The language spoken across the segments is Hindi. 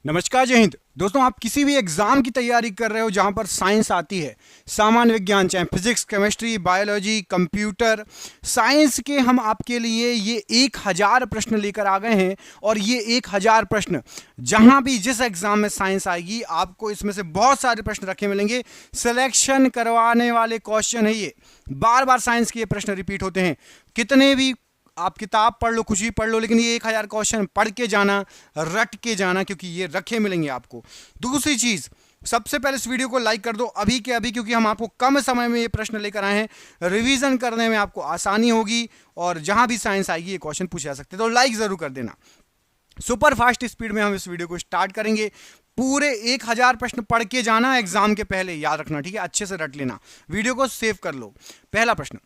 नमस्कार, जय हिंद। दोस्तों, आप किसी भी एग्जाम की तैयारी कर रहे हो जहां पर साइंस आती है, सामान्य विज्ञान, चाहे physics, chemistry, biology, computer science के, हम आपके लिए ये 1000 प्रश्न लेकर आ गए हैं। और ये 1000 प्रश्न जहां भी जिस एग्जाम में साइंस आएगी, आपको इसमें से बहुत सारे प्रश्न रखे मिलेंगे। सिलेक्शन करवाने वाले क्वेश्चन है ये। बार बार साइंस के ये प्रश्न रिपीट होते हैं। कितने भी आप किताब पढ़ लो, कुछ भी पढ़ लो, लेकिन ये 1000 क्वेश्चन पढ़ के जाना, रट के जाना, क्योंकि ये रखे मिलेंगे आपको। दूसरी चीज, सबसे पहले इस वीडियो को लाइक कर दो अभी के अभी, क्योंकि हम आपको कम समय में ये प्रश्न लेकर आए हैं। रिवीजन करने में आपको आसानी होगी और जहां भी साइंस आएगी ये क्वेश्चन पूछे जा सकते हैं, तो लाइक जरूर कर देना। सुपर फास्ट स्पीड में हम इस वीडियो को स्टार्ट करेंगे। पूरे 1000 प्रश्न पढ़ के जाना एग्जाम के पहले, याद रखना, ठीक है? अच्छे से रट लेना, वीडियो को सेव कर लो। पहला प्रश्न,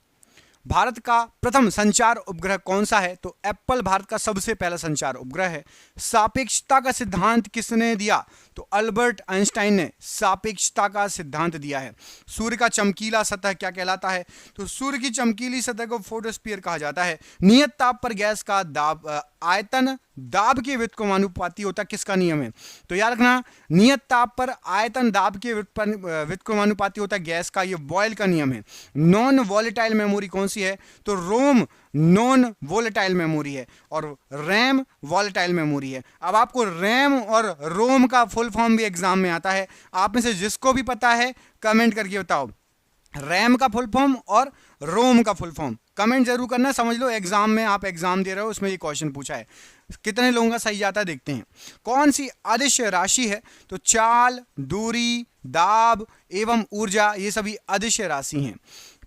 भारत का प्रथम संचार उपग्रह कौन सा है? तो एप्पल भारत का सबसे पहला संचार उपग्रह है। सापेक्षता का सिद्धांत किसने दिया? तो अल्बर्ट आइंस्टाइन ने सापेक्षता का सिद्धांत दिया है। सूर्य का चमकीला सतह क्या कहलाता है? तो सूर्य की चमकीली सतह को फोटोस्फीयर कहा जाता है। नियत ताप पर गैस का दाब आयतन दाब के व्युत्क्रमानुपाती होता है। किसका नियम है? तो याद रखना, नियत ताप पर आयतन दाब के व्युत्क्रमानुपाती होता है गैस का। ये बॉयल का नियम है। नॉन वॉलेटाइल मेमोरी कौन सी है? तो रोम नॉन वॉलेटाइल मेमोरी है और रैम वॉलेटाइल मेमोरी है। अब आपको रैम और रोम का फुल फॉर्म भी एग्जाम में आता है। आप में से जिसको भी पता है कमेंट करके बताओ, रैम का फुल फॉर्म और रोम का फुल फॉर्म। कमेंट जरूर करना, समझ लो एग्जाम में, आप एग्जाम दे रहे हो, उसमें ये क्वेश्चन पूछा है। कितने लोगों का सही जाता है देखते हैं। कौन सी अदिश राशि है? तो चाल, दूरी, दाब एवं ऊर्जा, ये सभी अदिश राशि हैं।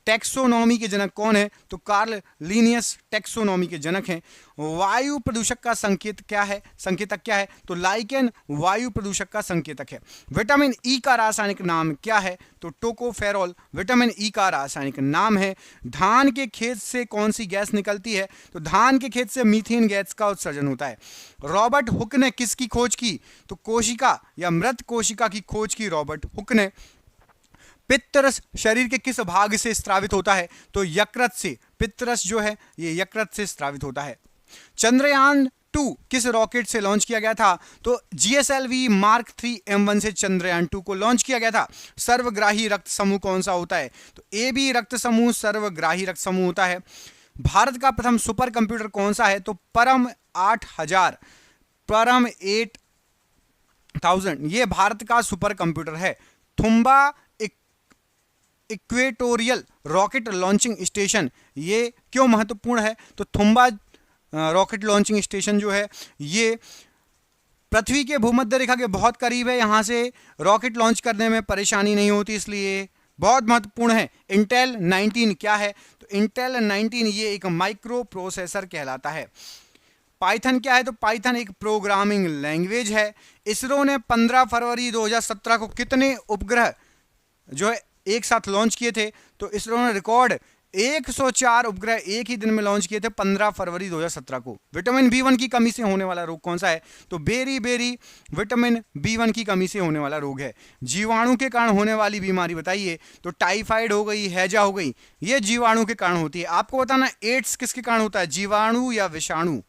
टैक्सोनॉमी के जनक कौन है? तो कार्ल लिनियस टैक्सोनॉमी के जनक हैं। वायु प्रदूषक का संकेतक क्या है? तो लाइकेन वायु प्रदूषक का संकेतक है। विटामिन ई का रासायनिक नाम क्या है? तो टोकोफेरॉल विटामिन ई का रासायनिक नाम है। धान के खेत से कौन सी गैस निकलती है? तो धान के खेत से मीथेन गैस का उत्सर्जन होता है। रॉबर्ट हुक ने किसकी खोज की? तो कोशिका या मृत कोशिका की खोज की रॉबर्ट हुक ने। पित्तरस शरीर के किस भाग से स्रावित होता है? तो यकृत से। पित्तरस जो है ये यकृत से स्रावित होता है। चंद्रयान 2 किस रॉकेट से लॉन्च किया गया था? तो GSLV Mark 3 M1 से चंद्रयान 2 को लॉन्च किया गया था। सर्वग्राही रक्त समूह कौन सा होता है? तो AB रक्त समूह सर्वग्राही रक्त समूह होता है। भारत का प्रथम सुपर कंप्यूटर कौन सा है? तो परम 8000, परम 8000 ये भारत का सुपर कंप्यूटर है। Thumba equatorial rocket launching station ये क्यों महत्वपूर्ण है? तो थुम्बा रॉकेट लॉन्चिंग स्टेशन जो है ये पृथ्वी के भूमध्य रेखा के बहुत करीब है। यहां से रॉकेट लॉन्च करने में परेशानी नहीं होती, इसलिए बहुत महत्वपूर्ण है। इंटेल 19 क्या है? तो इंटेल 19 ये एक माइक्रो प्रोसेसर कहलाता है। पाइथन क्या है? तो पाइथन एक प्रोग्रामिंग लैंग्वेज है। इसरो ने 15 फरवरी 2017 को कितने उपग्रह जो है एक साथ लॉन्च किए थे? तो इसरो ने रिकॉर्ड 104 उपग्रह एक ही दिन में लॉन्च किए थे 15 फरवरी 2017 को। विटामिन B1 की कमी से होने वाला रोग कौन सा है? तो बेरी बेरी विटामिन B1 की कमी से होने वाला रोग है। जीवाणु के कारण होने वाली बीमारी बताइए। तो टाइफाइड हो गई, हैजा हो गई, ये जीवाणु के कारण होती है। आपको बताना एड्स किसके कारण होता है, जीवाणु या विषाणु?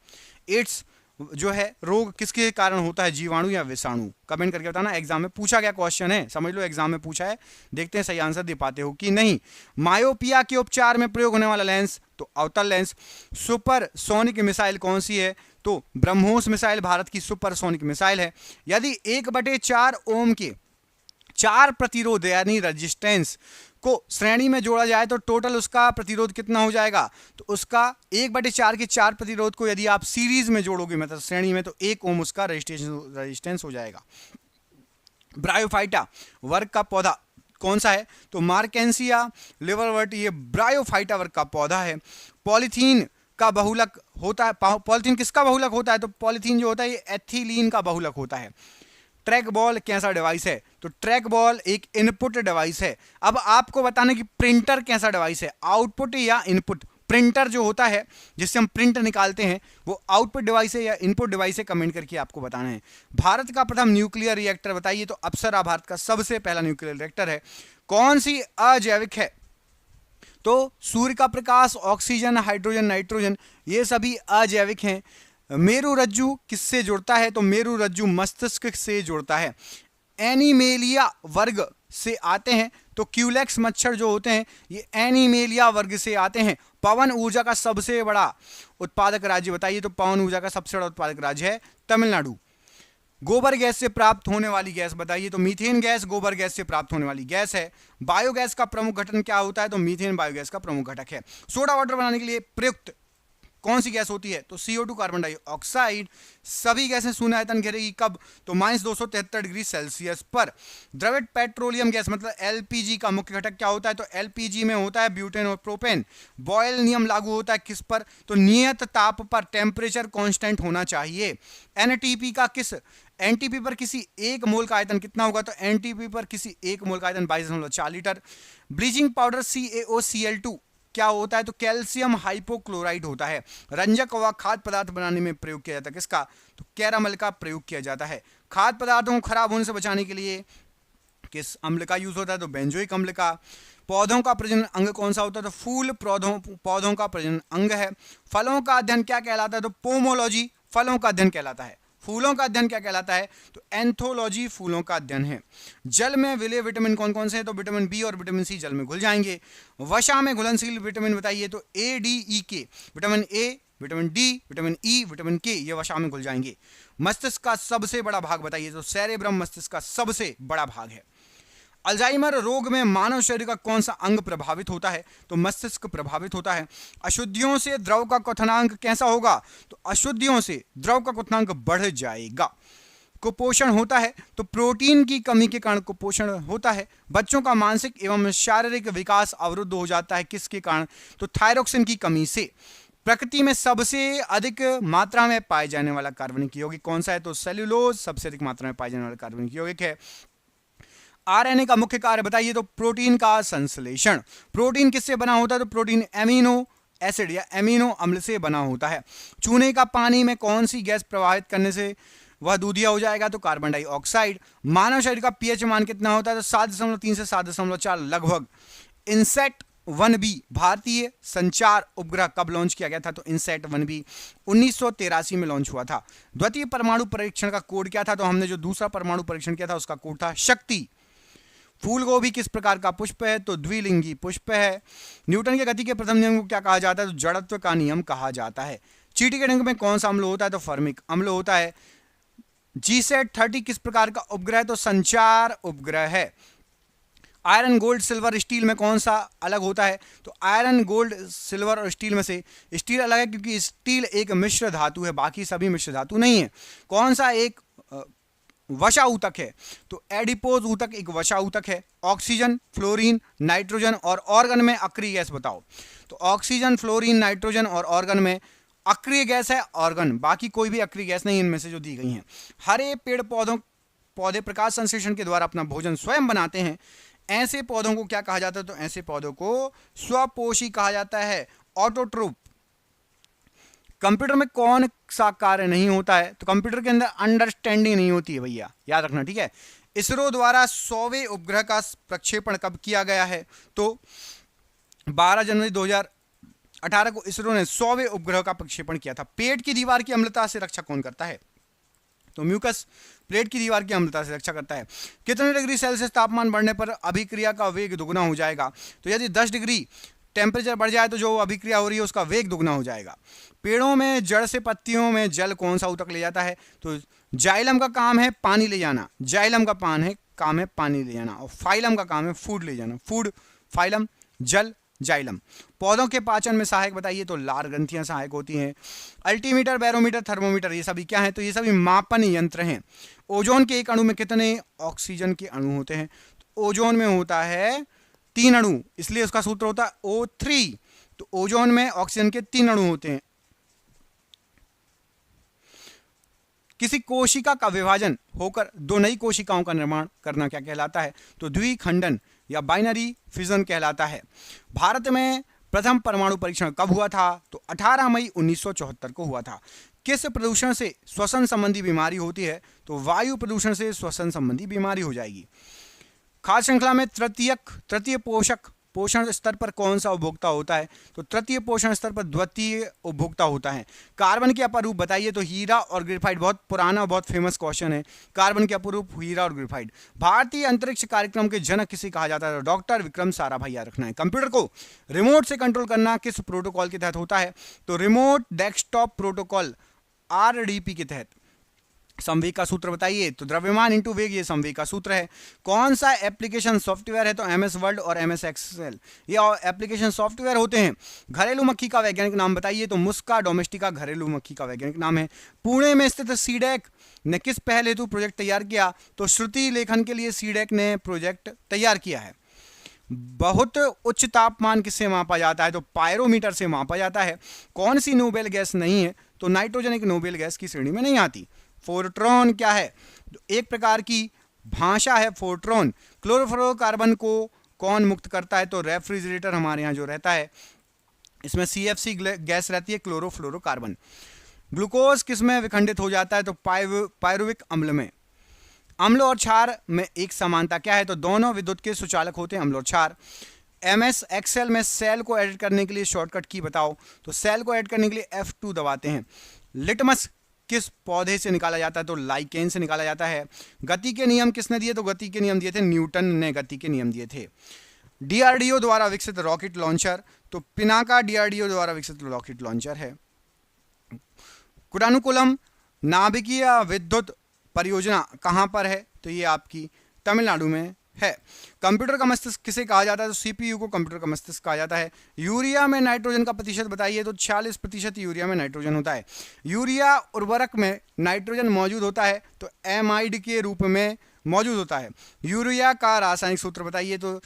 एड्स जो है रोग किसके कारण होता है, जीवाणु या विषाणु? कमेंट करके बताना। एग्जाम में पूछा गया क्वेश्चन है, समझ लो एग्जाम में पूछा है। देखते हैं सही आंसर दे पाते हो कि नहीं। मायोपिया के उपचार में प्रयोग होने वाला लेंस? तो अवतल लेंस। सुपर सोनिक मिसाइल कौन सी है? तो ब्रह्मोस मिसाइल भारत की सुपर सोनिक मिसाइल है। यदि 1/4 ओम के 4 प्रतिरोध यानी रेजिस्टेंस को श्रेणी में जोड़ा जाए तो टोटल उसका प्रतिरोध कितना हो जाएगा? तो उसका 1/4 के 4 प्रतिरोध को यदि आप सीरीज में जोड़ोगे, मतलब श्रेणी में, तो 1 ओम उसका रेजिस्टेंस हो जाएगा। ब्रायोफाइटा वर्ग का पौधा कौन सा है? तो मार्केंसिया लिवरवर्ट ये ब्रायोफाइटा वर्ग का पौधा है। पॉलीथीन का बहुलक होता है। पॉलीथीन किसका बहुलक होता है? तो पॉलीथीन जो होता है ये एथिलीन का बहुलक होता है। ट्रैक बॉल कैसा डिवाइस है? तो ट्रैक बॉल एक इनपुट डिवाइस है। अब आपको बताना कि प्रिंटर कैसा डिवाइस है, आउटपुट या इनपुट? प्रिंटर जो होता है जिससे हम प्रिंट निकालते हैं वो आउटपुट डिवाइस है या इनपुट डिवाइस है? कमेंट करके आपको बताना है। भारत का प्रथम न्यूक्लियर रिएक्टर बताइए। तो अप्सरा भारत का सबसे पहला न्यूक्लियर रिएक्टर है। कौन सी अजैविक है? तो सूर्य का प्रकाश, ऑक्सीजन, हाइड्रोजन, नाइट्रोजन ये सभी अजैविक हैं। मेरुरज्जु किससे जुड़ता है? तो मेरुरज्जु मस्तिष्क से जुड़ता है। एनिमेलिया वर्ग से आते हैं, तो क्यूलेक्स मच्छर जो होते हैं ये एनिमेलिया वर्ग से आते हैं। पवन ऊर्जा का सबसे बड़ा उत्पादक राज्य बताइए? तो पवन ऊर्जा का सबसे बड़ा उत्पादक राज्य है तमिलनाडु। गोबर गैस से प्राप्त होने वाली गैस बताइए? तो मीथेन गैस गोबर गैस से प्राप्त होने वाली गैस है। बायोगैस का प्रमुख घटक क्या होता है? तो मीथेन बायोगैस का प्रमुख घटक है। सोडा वाटर बनाने के लिए प्रयुक्त कौन सी गैस होती है? तो CO2 कार्बन डाइऑक्साइड। सभी गैसें शून्य आयतन घेरेगी कब? तो -273 डिग्री सेल्सियस पर। द्रवित पेट्रोलियम गैस मतलब LPG का मुख्य घटक क्या होता है? तो LPG में होता है ब्यूटेन और प्रोपेन। बॉयल नियम लागू होता है किस पर? तो नियत ताप पर, टेम्परेचर कांस्टेंट होना चाहिए। NTP का किस NTP पर किसी एक मोल का आयतन कितना होगा? तो NTP पर किसी एक मोल का आयतन 22.4 लीटर। ब्लीचिंग पाउडर CaOCl2 क्या होता है? तो कैल्शियम हाइपोक्लोराइड होता है। रंजक व खाद्य पदार्थ बनाने में प्रयोग किया जाता है किसका? तो कैरामल का प्रयोग किया जाता है। खाद्य पदार्थों को खराब होने से बचाने के लिए किस अम्ल का यूज होता है? तो बेंजोइक अम्ल का। पौधों का प्रजनन अंग कौन सा होता है? तो फूल पौधों का प्रजनन अंग है। फलों का अध्ययन क्या कहलाता है? तो पोमोलॉजी फलों का अध्ययन कहलाता है। फूलों का अध्ययन क्या कहलाता है? तो एंथोलॉजी फूलों का अध्ययन है। जल में विलेय विटामिन कौन कौन से हैं? तो विटामिन बी और विटामिन सी जल में घुल जाएंगे। वसा में घुलनशील विटामिन बताइए? तो ADEK, vitamin A, vitamin D, vitamin E, vitamin के, ये वसा में घुल जाएंगे। मस्तिष्क का सबसे बड़ा भाग बताइए? तो सेरेब्रम मस्तिष्क का सबसे बड़ा भाग है। अल्जाइमर रोग में मानव शरीर का कौन सा अंग प्रभावित होता है? तो मस्तिष्क प्रभावित होता है। अशुद्धियों से द्रव का क्वथनांक कैसा होगा? तो अशुद्धियों से द्रव का क्वथनांक बढ़ जाएगा। कुपोषण होता है, तो प्रोटीन की कमी के कारण कुपोषण होता है। बच्चों का मानसिक एवं शारीरिक विकास अवरुद्ध हो जाता है किसके कारण? तो थायरोक्सिन की कमी से। प्रकृति में सबसे अधिक मात्रा में पाए जाने वाला कार्बनिक यौगिक कौन सा है? तो सेल्यूलोज सबसे अधिक मात्रा में पाए जाने वाला कार्बनिक यौगिक है। RNA का मुख्य कार्य बताइए? तो प्रोटीन का संश्लेषण। प्रोटीन किससे बना होता है? तो प्रोटीन एमिनो एसिड या एमिनो अम्ल से बना होता है। चूने का पानी में कौन सी गैस प्रवाहित करने से वह दूधिया हो जाएगा? तो कार्बन डाइऑक्साइड। मानव शरीर का pH मान कितना होता है? तो 7.3 से 7.4 लगभग। इनसेट 1B भारतीय संचार उपग्रह कब लॉन्च किया गया था? तो इनसेट 1B 1983 में लॉन्च हुआ था। द्वितीय परमाणु परीक्षण का कोड क्या था? तो हमने जो दूसरा परमाणु परीक्षण किया था उसका कोड था शक्ति। फूल गोभी किस प्रकार का पुष्प है? तो द्विलिंगी पुष्प है। न्यूटन के गति के प्रथम नियम को क्या कहा जाता है? तो जड़त्व का नियम कहा जाता है। चींटी के डंक में कौन सा अम्ल होता है? तो फर्मिक अम्ल होता है। GSAT-30 किस प्रकार का उपग्रह? तो संचार उपग्रह है। आयरन गोल्ड सिल्वर स्टील में कौन सा अलग होता है? तो आयरन गोल्ड सिल्वर और स्टील में से स्टील अलग है क्योंकि स्टील एक मिश्र धातु है, बाकी सभी मिश्र धातु नहीं है। कौन सा एक वसा ऊतक है? तो एडिपोज ऊतक एक वसा ऊतक है। ऑक्सीजन, फ्लोरीन, नाइट्रोजन और ऑर्गन में अक्रिय गैस बताओ? तो ऑक्सीजन, फ्लोरीन, नाइट्रोजन और ऑर्गन में अक्रिय गैस है ऑर्गन, बाकी कोई भी अक्रिय गैस नहीं इनमें से जो दी गई हैं। हरे पेड़ पौधे प्रकाश संश्लेषण के द्वारा अपना भोजन स्वयं बनाते हैं। ऐसे पौधों को क्या कहा जाता है? तो ऐसे पौधों को स्वपोषी कहा जाता है, ऑटोट्रोप। कंप्यूटर में कौन सा कार्य नहीं होता है? तो कंप्यूटर के अंदर अंडरस्टैंडिंग नहीं होती है भैया, याद रखना, ठीक है। इसरो द्वारा 100वें उपग्रह का प्रक्षेपण कब किया गया है? तो 12 जनवरी 2018 को इसरो ने 100वें उपग्रह का प्रक्षेपण किया था। पेट की दीवार की अम्लता से रक्षा कौन करता है? तो म्यूकस प्लेट की दीवार की अम्लता से रक्षा करता है। कितने डिग्री सेल्सियस तापमान बढ़ने पर अभिक्रिया का वेग दुगना हो जाएगा? तो यदि 10 डिग्री टेम्परेचर बढ़ जाए तो जो अभिक्रिया हो रही है उसका वेग दुगना हो जाएगा। पेड़ों में जड़ से पत्तियों में जल कौन सा ऊतक ले जाता है? तो जाइलम का काम है पानी ले जाना, जाइलम का काम है पानी ले जाना, और फाइलम का काम है फूड ले जाना। फूड, फाइलम, जल, जाइलम। पौधों के पाचन में सहायक बताइए? तो लार ग्रंथियां सहायक होती हैं। अल्टीमीटर, बैरोमीटर, थर्मोमीटर ये सभी क्या है? तो ये सभी मापन यंत्र हैं। ओजोन के एक अणु में कितने ऑक्सीजन के अणु होते हैं? तो ओजोन में होता है 3 अणु, इसलिए उसका सूत्र होता है O3। तो ओजोन में ऑक्सीजन के 3 अणु होते हैं। किसी कोशिका का विभाजन होकर 2 नई कोशिकाओं का निर्माण करना क्या कहलाता है? तो द्विखंडन या बाइनरी फिजन कहलाता है। भारत में प्रथम परमाणु परीक्षण कब हुआ था? तो 18 मई 1974 को हुआ था। किस प्रदूषण से श्वसन संबंधी बीमारी होती है? तो वायु प्रदूषण से श्वसन संबंधी बीमारी हो जाएगी। खाद्य श्रृंखला में तृतीय पोषक पोषण स्तर पर कौन सा उपभोक्ता होता है? तो तृतीय पोषण स्तर पर द्वितीय उपभोक्ता होता है। कार्बन के अपरूप बताइए। तो हीरा और ग्रेफाइट, बहुत पुराना और बहुत फेमस क्वेश्चन है। कार्बन के अपरूप हीरा और ग्रेफाइट। भारतीय अंतरिक्ष कार्यक्रम के जनक किसे कहा जाता है? डॉक्टर विक्रम साराभाई याद रखना है। कंप्यूटर को रिमोट से कंट्रोल करना किस प्रोटोकॉल के तहत होता है? तो रिमोट डेस्कटॉप प्रोटोकॉल, RDP के तहत। संवेग का सूत्र बताइए। तो द्रव्यमान इंटू वेग, ये संवेग का सूत्र है। कौन सा एप्लीकेशन सॉफ्टवेयर है? तो MS वर्ड और MS एक्सेल, ये एप्लीकेशन सॉफ्टवेयर होते हैं। घरेलू मक्खी का वैज्ञानिक नाम बताइए। तो मुस्का डोमेस्टिका घरेलू मक्खी का वैज्ञानिक नाम है। पुणे में स्थित सीडेक ने किस पहल हेतु प्रोजेक्ट तैयार किया? तो श्रुति लेखन के लिए सीडेक ने प्रोजेक्ट तैयार किया है। बहुत उच्च तापमान किससे मापा जाता है? तो पायरोमीटर से मापा जाता है। कौन सी नोबेल गैस नहीं है? तो नाइट्रोजन एक नोबेल गैस की श्रेणी में नहीं आती। फोर्ट्रॉन क्या है? एक प्रकार की भाषा है फोर्ट्रॉन। क्लोरोफ्लोरोकार्बन को कौन मुक्त करता है? तो रेफ्रिजरेटर हमारे यहाँ जो रहता है, इसमें CFC गैस रहती है, क्लोरोफ्लोरोकार्बन। ग्लूकोज किस में विखंडित हो जाता है? तो पायरुविक अम्ल में। अम्ल और क्षार में एक समानता क्या है? तो दोनों विद्युत के सुचालक होते हैं, अम्ल और क्षार। MS एक्सेल में सेल को एडिट करने के लिए शॉर्टकट की बताओ। तो सेल को एडिट करने के लिए F2 दबाते हैं। लिटमस किस पौधे से निकाला जाता है? तो लाइकेन से निकाला जाता है। गति के नियम किसने दिए? तो गति के नियम दिए थे न्यूटन ने, गति के नियम दिए थे। DRDO द्वारा विकसित रॉकेट लॉन्चर, तो पिनाका DRDO द्वारा विकसित रॉकेट लॉन्चर है। कुडानुकुलम नाभिकीय विद्युत परियोजना कहां पर है? तो ये आपकी तमिलनाडु में है। कंप्यूटर का मस्तिष्क किसे कहा जाता है? तो CPU को कंप्यूटर का मस्तिष्क कहा जाता है। यूरिया में नाइट्रोजन का प्रतिशत बताइए। तो 46% यूरिया में नाइट्रोजन होता है। यूरिया उर्वरक में नाइट्रोजन मौजूद होता है, तो एमाइड के रूप में मौजूद होता है। यूरिया का रासायनिक सूत्र बताइए। तो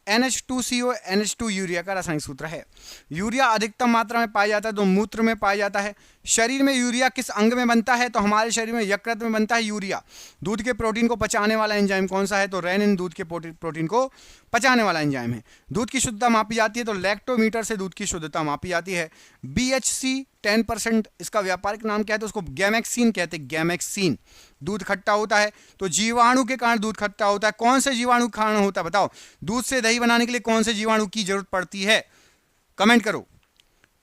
NH2CO NH2 यूरिया का रासायनिक सूत्र है। यूरिया अधिकतम मात्रा में पाया जाता है, तो मूत्र में पाया जाता है। शरीर में यूरिया किस अंग में बनता है? तो हमारे शरीर में यकृत में बनता है यूरिया। दूध के प्रोटीन को पचाने वाला एंजाइम कौन सा है? तो रेनिन दूध के प्रोटीन को पचाने वाला एंजाइम है। दूध की शुद्धता मापी जाती है, तो लैक्टोमीटर से दूध की शुद्धता मापी जाती है। BHC 10%, इसका व्यापारिक नाम क्या है? तो उसको गैमेक्सिन कहते हैं, गैमेक्सिन। दूध खट्टा होता है, तो जीवाणु के कारण दूध खट्टा होता है। कौन से जीवाणु के कारण होता है बताओ? दूध से दही बनाने के लिए कौन से जीवाणु की जरूरत पड़ती है? कमेंट करो।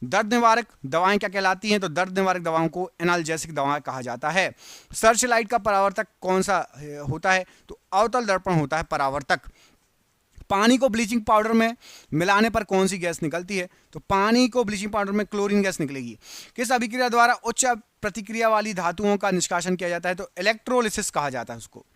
दर्द निवारक दवाएं क्या कहलाती हैं? तो दर्द निवारक दवाओं को एनाल्जेसिक दवाएं कहा जाता है। सर्च लाइट का परावर्तक कौन सा होता है? तो अवतल दर्पण होता है परावर्तक। पानी को ब्लीचिंग पाउडर में मिलाने पर कौन सी गैस निकलती है? तो पानी को ब्लीचिंग पाउडर में क्लोरीन गैस निकलेगी। किस अभिक्रिया द्वारा उच्च प्रतिक्रिया वाली धातुओं का निष्कासन किया जाता है? तो इलेक्ट्रोलिसिस कहा जाता है उसको।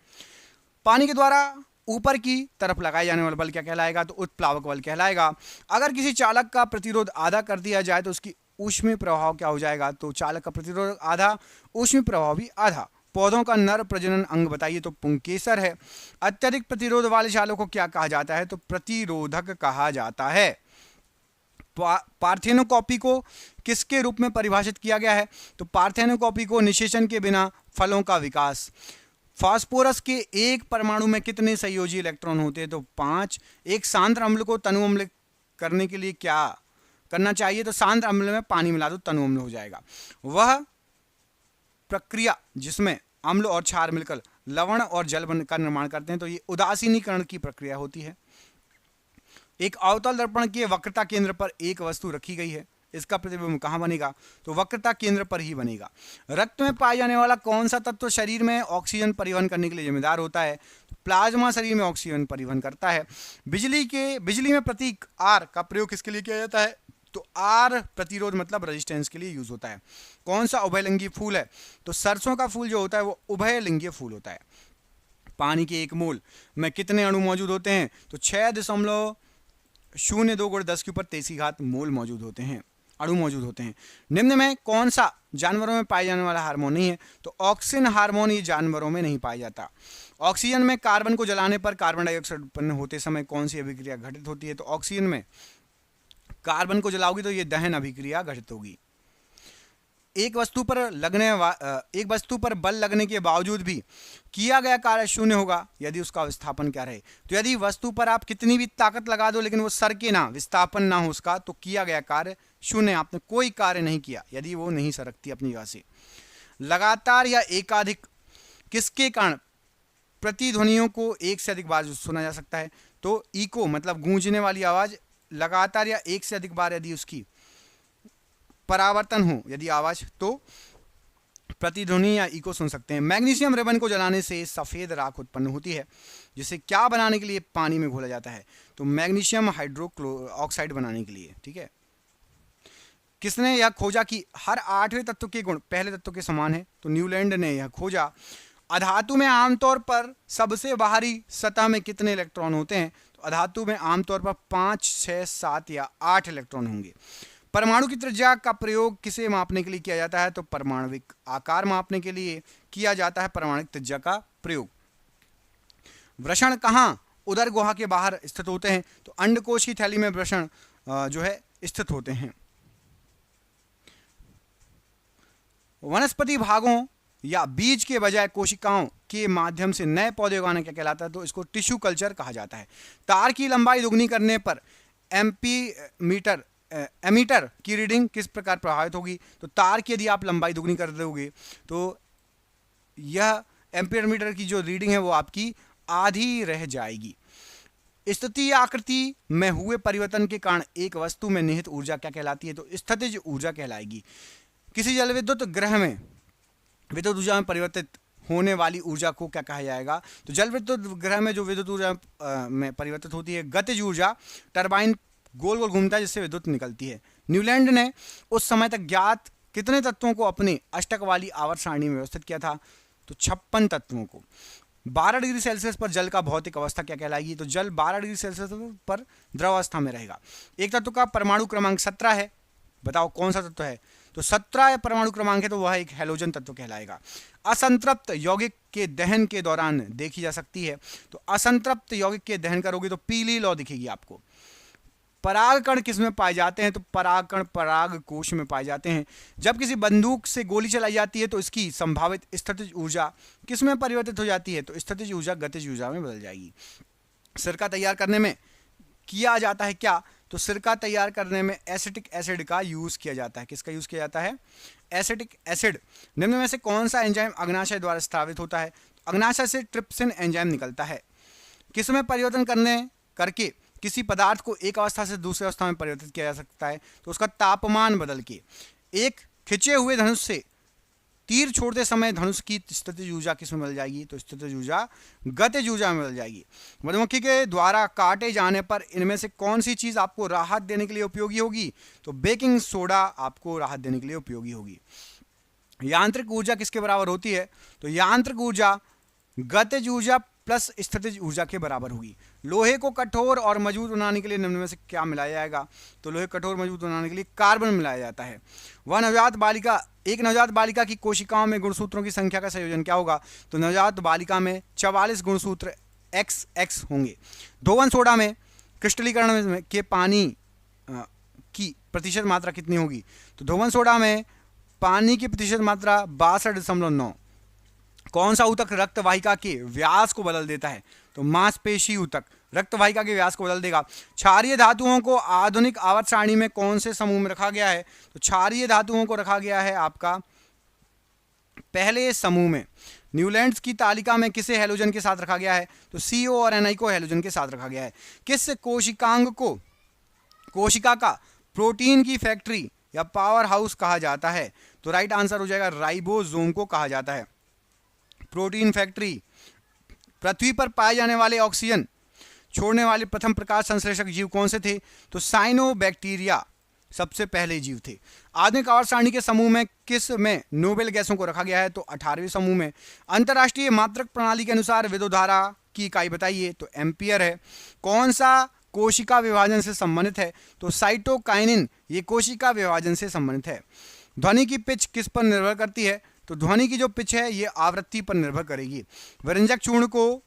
पानी के द्वारा ऊपर की तरफ लगाए जाने वाला बल क्या कहलाएगा? तो उत्प्लावक बल कहलाएगा। अगर किसी चालक का प्रतिरोध आधा कर दिया जाए तो उसकी ऊष्मीय प्रभाव क्या हो जाएगा? तो चालक का प्रतिरोध आधा, ऊष्मीय प्रभाव भी आधा। पौधों का नर प्रजनन अंग बताइए। तो पुंकेसर है। अत्यधिक प्रतिरोध वाले चालक को क्या कहा जाता है? तो प्रतिरोधक कहा जाता है। पार्थेनोकॉपी को किसके रूप में परिभाषित किया गया है? तो पार्थेनोकॉपी को निषेचन के बिना फलों का विकास। फास्फोरस के एक परमाणु में कितने संयोजी इलेक्ट्रॉन होते हैं? तो 5। एक सांद्र अम्ल को तनु अम्ल करने के लिए क्या करना चाहिए? तो सांद्र अम्ल में पानी मिला दो, तनु अम्ल हो जाएगा। वह प्रक्रिया जिसमें अम्ल और क्षार मिलकर लवण और जल का निर्माण करते हैं, तो ये उदासीनीकरण की प्रक्रिया होती है। एक अवतल दर्पण के वक्रता केंद्र पर एक वस्तु रखी गई है, इसका प्रतिबिंब कहाँ बनेगा? तो वक्रता केंद्र पर ही बनेगा। रक्त में पाया जाने वाला कौन सा तत्व शरीर में ऑक्सीजन परिवहन करने के लिए जिम्मेदार होता है? प्लाज्मा शरीर में ऑक्सीजन परिवहन करता है। बिजली में प्रतीक R का प्रयोग किसके लिए किया जाता है? तो R प्रतिरोध मतलब रेजिस्टेंस के लिए यूज होता है। कौन सा उभयलिंगी फूल है? तो सरसों का फूल जो होता है वो उभयलिंगी फूल होता है। पानी के एक मोल में कितने अणु मौजूद होते हैं? तो 6.02 × 10⁻³ मोल मौजूद होते हैं, अणु मौजूद होते हैं। निम्न में कौन सा जानवरों में पाए जाने वाला हार्मोन नहीं है? तो ऑक्सिन हार्मोन ये जानवरों में नहीं पाया जाता। ऑक्सीजन में कार्बन को जलाने पर कार्बन डाइऑक्साइड उत्पन्न होते समय कौन सी अभिक्रिया घटित होती है? तो ऑक्सीजन में कार्बन को जलाओगी तो ये दहन अभिक्रिया घटित होगी। एक वस्तु पर बल लगने के बावजूद भी किया गया कार्य शून्य होगा यदि उसका विस्थापन क्या रहे? तो यदि वस्तु पर आप कितनी भी ताकत लगा दो लेकिन वो सरके ना, विस्थापन ना हो उसका, तो किया गया कार्य शून्य। आपने कोई कार्य नहीं किया यदि वो नहीं सरकती अपनी जगह से। लगातार या एकाधिक किसके कारण प्रतिध्वनियों को एक से अधिक बार सुना जा सकता है? तो इको मतलब गूंजने वाली आवाज लगातार या एक से अधिक बार यदि उसकी परावर्तन हो यदि आवाज, तो प्रतिध्वनि या इको सुन सकते हैं। मैग्नीशियम रिबन को जलाने से सफेद राख उत्पन्न होती है, जिसे क्या बनाने के लिए पानी में घोला जाता है, तो मैग्नीशियम हाइड्रोक्साइड बनाने के लिए। ठीक है, किसने यह खोजा कि हर 8वें तत्व के गुण पहले तत्व के समान है, तो न्यूलैंड ने यह खोजा। अधातु में आमतौर पर सबसे बाहरी सतह में कितने इलेक्ट्रॉन होते हैं, तो अधातु में आमतौर पर 5, 6, 7 या 8 इलेक्ट्रॉन होंगे। परमाणु की त्रिज्या का प्रयोग किसे मापने के लिए किया जाता है, तो परमाणविक आकार मापने के लिए किया जाता है परमाणुक त्रिज्या का प्रयोग। वृषण कहाँ उदर गुहा के बाहर स्थित होते हैं, तो अंडकोश की थैली में वृषण जो है स्थित होते हैं। वनस्पति भागों या बीज के बजाय कोशिकाओं के माध्यम से नए पौधे उगाना क्या कहलाता है, तो इसको टिश्यू कल्चर कहा जाता है। तार की लंबाई दुगनी करने पर एमीटर की रीडिंग किस प्रकार प्रभावित होगी, तो तार की यदि आप लंबाई दुगनी कर दोगे तो यह एम्पीयर मीटर की जो रीडिंग है वो आपकी आधी रह जाएगी। स्थिति या आकृति में हुए परिवर्तन के कारण एक वस्तु में निहित ऊर्जा क्या कहलाती है, तो स्थितिज ऊर्जा कहलाएगी। किसी जल विद्युत ग्रह में विद्युत ऊर्जा में परिवर्तित होने वाली ऊर्जा को क्या कहा जाएगा, तो जल विद्युत ग्रह में जो विद्युत ऊर्जा में परिवर्तित होती है गतिज ऊर्जा, टरबाइन गोल गोल घूमता है जिससे विद्युत निकलती है। न्यूलैंड ने उस समय तक ज्ञात कितने तत्वों को अपने अष्टक वाली आवर्त सारणी में व्यवस्थित किया था, तो 56 तत्वों को। 12 डिग्री सेल्सियस पर जल का भौतिक अवस्था क्या कहलाएगी, तो जल 12 डिग्री सेल्सियस पर द्रवावस्था में रहेगा। एक तत्व का परमाणु क्रमांक 17 है, बताओ कौन सा तत्व है, तो 17 परमाणु क्रमांक है, तो वह एक हैलोजन तत्व कहलाएगा। असंतृप्त यौगिक के दहन के दौरान देखी जा सकती है, तो असंतृप्त यौगिक के दहन करोगे तो पीली लौ दिखेगी आपको। परागकण किस में पाए जाते हैं, तो परागकण पराग कोश में पाए जाते हैं। जब किसी बंदूक से गोली चलाई जाती है तो इसकी संभावित स्थितिज ऊर्जा किस में परिवर्तित हो जाती है, तो स्थितिज ऊर्जा गतिज ऊर्जा में बदल जाएगी। सिरका तैयार करने में किया जाता है क्या, तो सिरका तैयार करने में एसिटिक एसिड का यूज किया जाता है। किसका यूज किया जाता है, एसिटिक एसिड। निम्न में से कौन सा एंजाइम अग्नाशय द्वारा स्रावित होता है, तो अग्नाशय से ट्रिप्सिन एंजाइम निकलता है। किसमें परिवर्तन करके किसी पदार्थ को एक अवस्था से दूसरी अवस्था में परिवर्तित किया जा सकता है, तो उसका तापमान बदल के। एक खिंचे हुए धनुष से तीर छोड़ते समय धनुष की स्थितिज ऊर्जा किसमें बदल जाएगी, तो स्थितिज ऊर्जा गतिज ऊर्जा में बदल जाएगी। मधुमक्खी के द्वारा काटे जाने पर इनमें से कौन सी चीज आपको राहत देने के लिए उपयोगी होगी, तो बेकिंग सोडा आपको राहत देने के लिए उपयोगी होगी। यांत्रिक ऊर्जा किसके बराबर होती है, तो यांत्रिक ऊर्जा गतिज ऊर्जा प्लस स्थितिज ऊर्जा के बराबर होगी। लोहे को कठोर और मजबूत बनाने के लिए निम्न में से क्या मिलाया जाएगा, तो लोहे कठोर मजबूत बनाने के लिए कार्बन मिलाया जाता है। एक नवजात बालिका की कोशिकाओं में गुणसूत्रों की संख्या का संयोजन क्या होगा, तो नवजात बालिका में 44 गुणसूत्र XX होंगे। धोवन सोडा में क्रिस्टलीकरण के पानी की प्रतिशत मात्रा कितनी होगी, तो धोवन सोडा में पानी की प्रतिशत मात्रा 62.9। कौन सा ऊतक रक्त वाहिका के व्यास को बदल देता है, तो मांसपेशी ऊतक रक्त वाहिका के व्यास को बदल देगा। क्षारीय धातुओं को आधुनिक आवर्त सारणी में कौन से समूह में रखा गया है, तो क्षारीय धातुओं को रखा गया है आपका पहले समूह में। न्यूलैंड्स की तालिका में किसे हैलोजन के साथ रखा गया है, तो CO और Na को हैलोजन के साथ रखा गया है। किस कोशिकांग को कोशिका का प्रोटीन की फैक्ट्री या पावर हाउस कहा जाता है, तो राइट आंसर हो जाएगा राइबोसोम को कहा जाता है प्रोटीन फैक्ट्री। पृथ्वी पर पाए जाने वाले ऑक्सीजन छोड़ने वाले प्रथम प्रकाश संश्लेषक जीव कौन से थे, तो साइनोबैक्टीरिया सबसे पहले जीव थे। आधुनिक आवर्त सारणी के समूह में किस में नोबेल गैसों को रखा गया है, तो 18वें समूह में। अंतरराष्ट्रीय मात्रक प्रणाली के अनुसार विद्युत धारा की इकाई बताइए, तो एम्पियर है। कौन सा कोशिका विभाजन से संबंधित है, तो साइटोकाइनिन ये कोशिका विभाजन से संबंधित है। ध्वनि की पिच किस पर निर्भर करती है, तो ध्वनि की जो पिच है ये आवृत्ति पर निर्भर करेगी। विरंजक चूर्ण को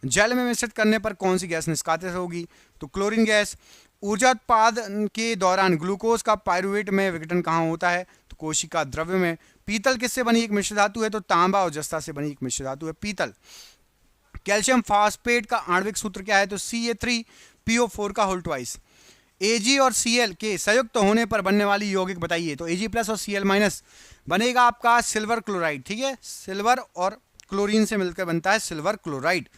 जल में मिश्रित करने पर कौन सी गैस निष्कासित होगी, तो क्लोरीन गैस। ऊर्जा उत्पादन के दौरान ग्लूकोज का पायरुवेट में विघटन कहाँ होता है, तो कोशिका द्रव्य में। पीतल किससे बनी एक मिश्र धातु है, तो तांबा और जस्ता से बनी एक मिश्र धातु है पीतल। कैल्शियम फास्फेट का आणविक सूत्र क्या है, तो Ca3PO4 का होल ट्वाइस। Ag और Cl के संयुक्त होने पर बनने वाली यौगिक बताइए, तो Ag+ और Cl- बनेगा आपका सिल्वर क्लोराइड। ठीक है, सिल्वर और क्लोरीन से मिलकर बनता है सिल्वर क्लोराइड।